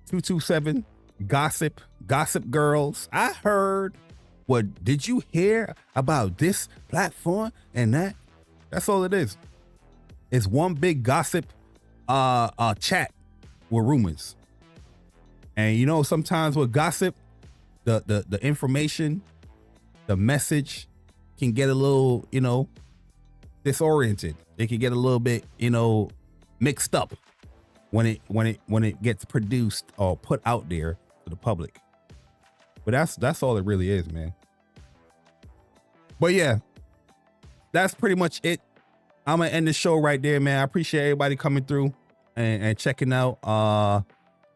227 gossip girls. I heard. What did you hear about this platform and that? That's all it is. It's one big gossip chat with rumors. And you know, sometimes with gossip, the information, the message can get a little, you know, disoriented. It can get a little bit, you know, mixed up when it gets produced or put out there to the public. But that's all it really is, man. But yeah, that's pretty much it. I'm gonna end the show right there, man. I appreciate everybody coming through and checking out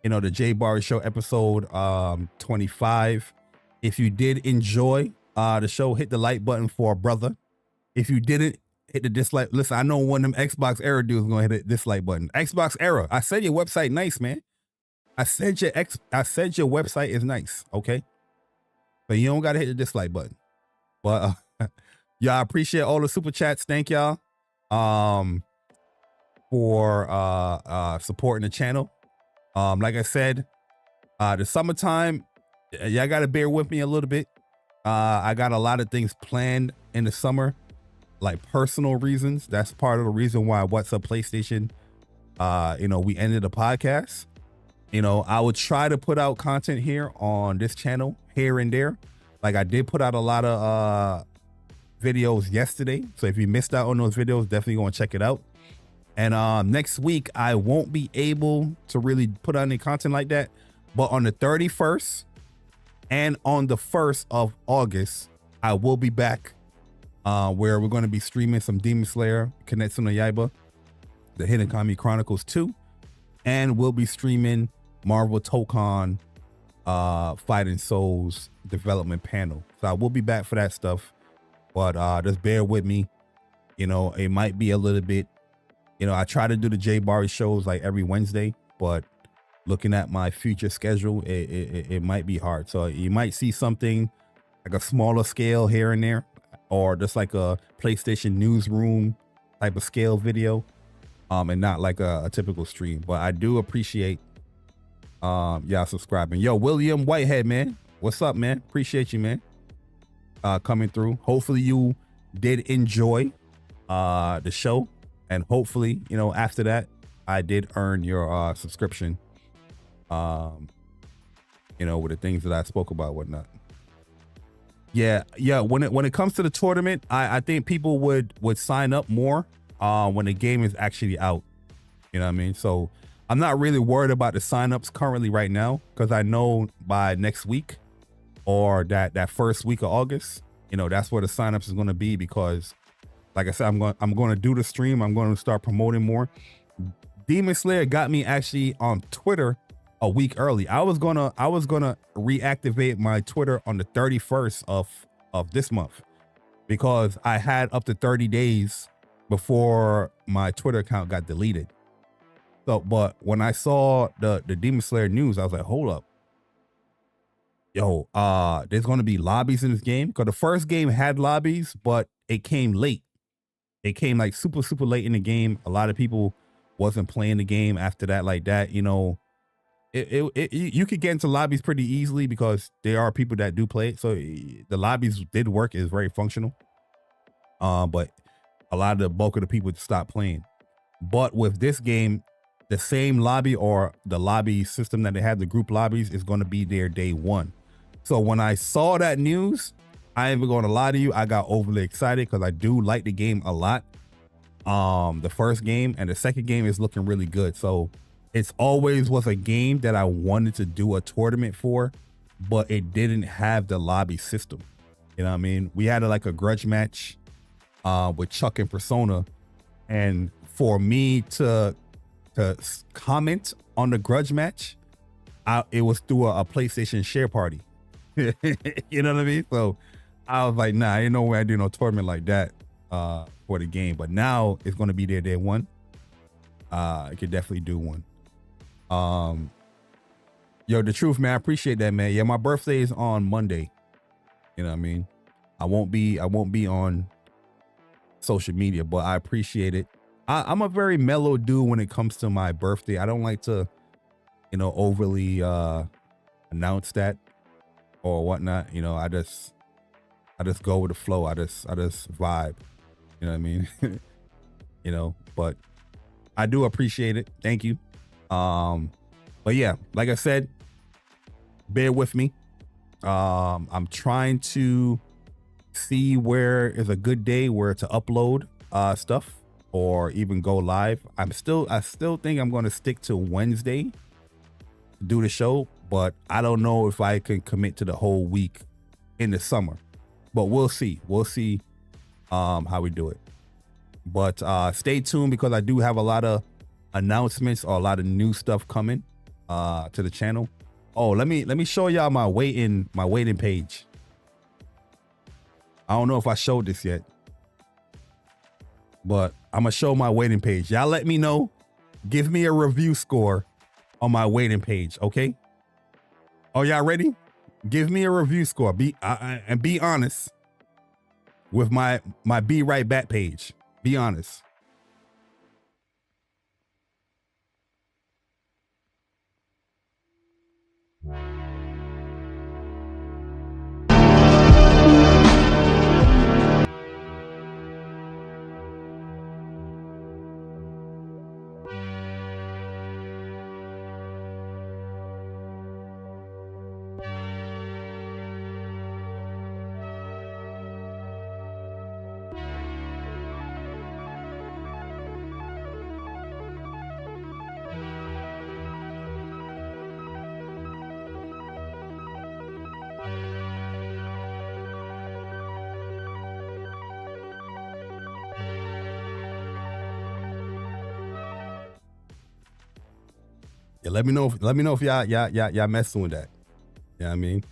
you know, the JayBari Show episode 25. If you did enjoy the show, hit the like button for a brother. If you didn't, hit the dislike. Listen, I know one of them Xbox era dudes gonna hit the dislike button. Xbox era. I said your website nice, man. I said your website is nice, okay? But you don't gotta hit the dislike button. But y'all, I appreciate all the super chats. Thank y'all for supporting the channel. Like I said, the summertime, y'all gotta bear with me a little bit. I got a lot of things planned in the summer, like personal reasons. That's part of the reason why What's Up PlayStation, you know, we ended the podcast. You know, I would try to put out content here on this channel here and there. Like I did put out a lot of videos yesterday. So if you missed out on those videos, definitely go and check it out. And next week, I won't be able to really put out any content like that. But on the 31st and on the 1st of August, I will be back where we're going to be streaming some Demon Slayer, Kimetsu no Yaiba, the Hidden Kami Chronicles 2. And we'll be streaming Marvel Tokon Fighting Souls development panel. So I will be back for that stuff, but just bear with me. You know, it might be a little bit, you know, I try to do the JayBari shows like every Wednesday, but looking at my future schedule, it might be hard. So you might see something like a smaller scale here and there, or just like a PlayStation newsroom type of scale video, and not like a typical stream. But I do appreciate y'all subscribing. Yo, William Whitehead, man, what's up, man? Appreciate you, man, coming through. Hopefully you did enjoy the show, and hopefully, you know, after that I did earn your subscription, you know, with the things that I spoke about, whatnot. Yeah, when it comes to the tournament, I think people would sign up more when the game is actually out. You know what I mean? So I'm not really worried about the signups currently right now, because I know by next week or that first week of August, you know, that's where the signups is going to be, because like I said, I'm going to do the stream. I'm going to start promoting more. Demon Slayer got me actually on Twitter a week early. I was gonna reactivate my Twitter on the 31st of this month, because I had up to 30 days before my Twitter account got deleted. So, but when I saw the Demon Slayer news, I was like, hold up. Yo, there's going to be lobbies in this game, because the first game had lobbies, but it came late. It came like super late in the game. A lot of people wasn't playing the game after that like that. You know, you could get into lobbies pretty easily because there are people that do play it. So the lobbies did work, is very functional. But a lot of the bulk of the people stopped playing. But with this game, the same lobby, or the lobby system that they had, the group lobbies, is going to be there day one. So when I saw that news, I ain't even going to lie to you, I got overly excited, because I do like the game a lot. The first game and the second game is looking really good. So it's always was a game that I wanted to do a tournament for, but it didn't have the lobby system. You know what I mean? We had like a grudge match with Chuck and Persona, and for me to comment on the grudge match, it was through a PlayStation share party. You know what I mean? So I was like, nah, ain't no way I do no tournament like that for the game. But now it's going to be there day one. I could definitely do one. Yo, the truth, man, I appreciate that, man. Yeah, my birthday is on Monday. You know what I mean? I won't be on social media, but I appreciate it. I'm a very mellow dude when it comes to my birthday. I don't like to, you know, overly announce that or whatnot. You know, I just go with the flow. I just vibe. You know what I mean? You know, but I do appreciate it. Thank you. But yeah, like I said, bear with me. I'm trying to see where is a good day where to upload stuff or even go live. I still think I'm going to stick to Wednesday to do the show, but I don't know if I can commit to the whole week in the summer, but we'll see. We'll see how we do it. But stay tuned, because I do have a lot of announcements or a lot of new stuff coming to the channel. Oh, let me show y'all my waiting page. I don't know if I showed this yet, but I'm gonna show my waiting page. Y'all let me know. Give me a review score on my waiting page, okay? Oh, y'all ready? Give me a review score. And be honest with my Be Right Back page. Be honest. Yeah, let me know if y'all messing with that. You know what I mean?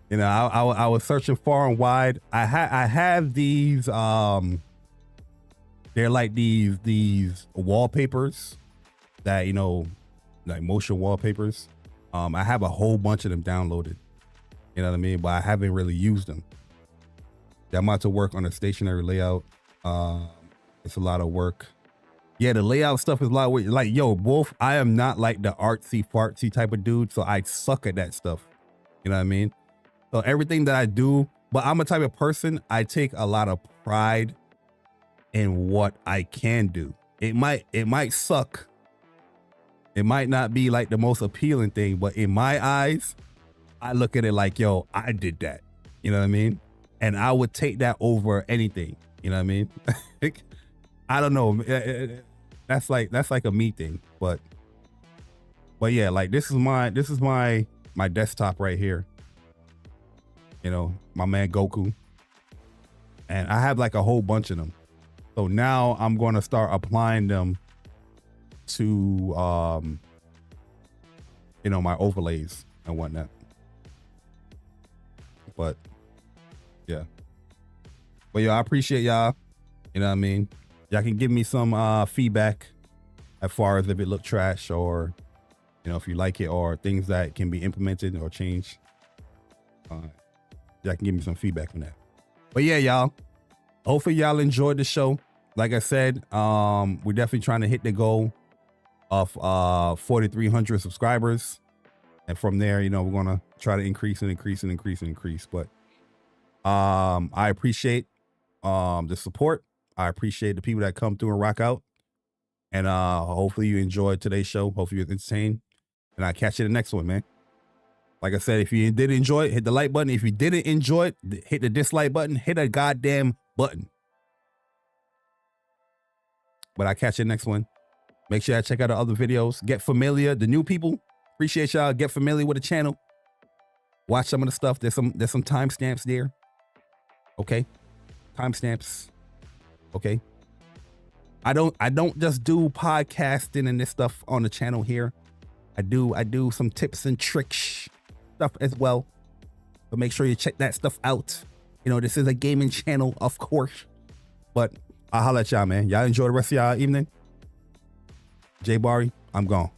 You know, I was searching far and wide. I have these they're like these wallpapers that, you know, like motion wallpapers. I have a whole bunch of them downloaded. You know what I mean? But I haven't really used them. I'm about to work on a stationary layout. It's a lot of work. Yeah, the layout stuff is a lot of work. Like, yo, Wolf, I am not like the artsy fartsy type of dude, so I suck at that stuff. You know what I mean? So everything that I do, but I'm a type of person, I take a lot of pride in what I can do. It might suck. It might not be like the most appealing thing, but in my eyes, I look at it like, yo, I did that. You know what I mean? And I would take that over anything. You know what I mean? I don't know. that's like a me thing. But yeah, like this is my desktop right here. You know, my man Goku. And I have like a whole bunch of them. So now I'm going to start applying them to, you know, my overlays and whatnot. But yeah. But yeah, I appreciate y'all. You know what I mean? Y'all can give me some feedback as far as if it looked trash or, you know, if you like it or things that can be implemented or changed. Y'all can give me some feedback on that. But yeah, y'all. Hopefully y'all enjoyed the show. Like I said, we're definitely trying to hit the goal of 4,300 subscribers. And from there, you know, we're going to try to increase. But I appreciate the support. I appreciate the people that come through and rock out. And hopefully you enjoyed today's show. Hopefully you're entertained. And I'll catch you in the next one, man. Like I said, if you did enjoy it, hit the like button. If you didn't enjoy it, hit the dislike button. Hit a goddamn button. But I'll catch you next one. Make sure I check out the other videos. Get familiar. The new people, appreciate y'all. Get familiar with the channel. Watch some of the stuff. There's some timestamps there. Okay. Timestamps. Okay. I don't just do podcasting and this stuff on the channel here. I do some tips and tricks stuff as well. But make sure you check that stuff out. You know, this is a gaming channel, of course. But I'll holler at y'all, man. Y'all enjoy the rest of y'all evening. JayBari, I'm gone.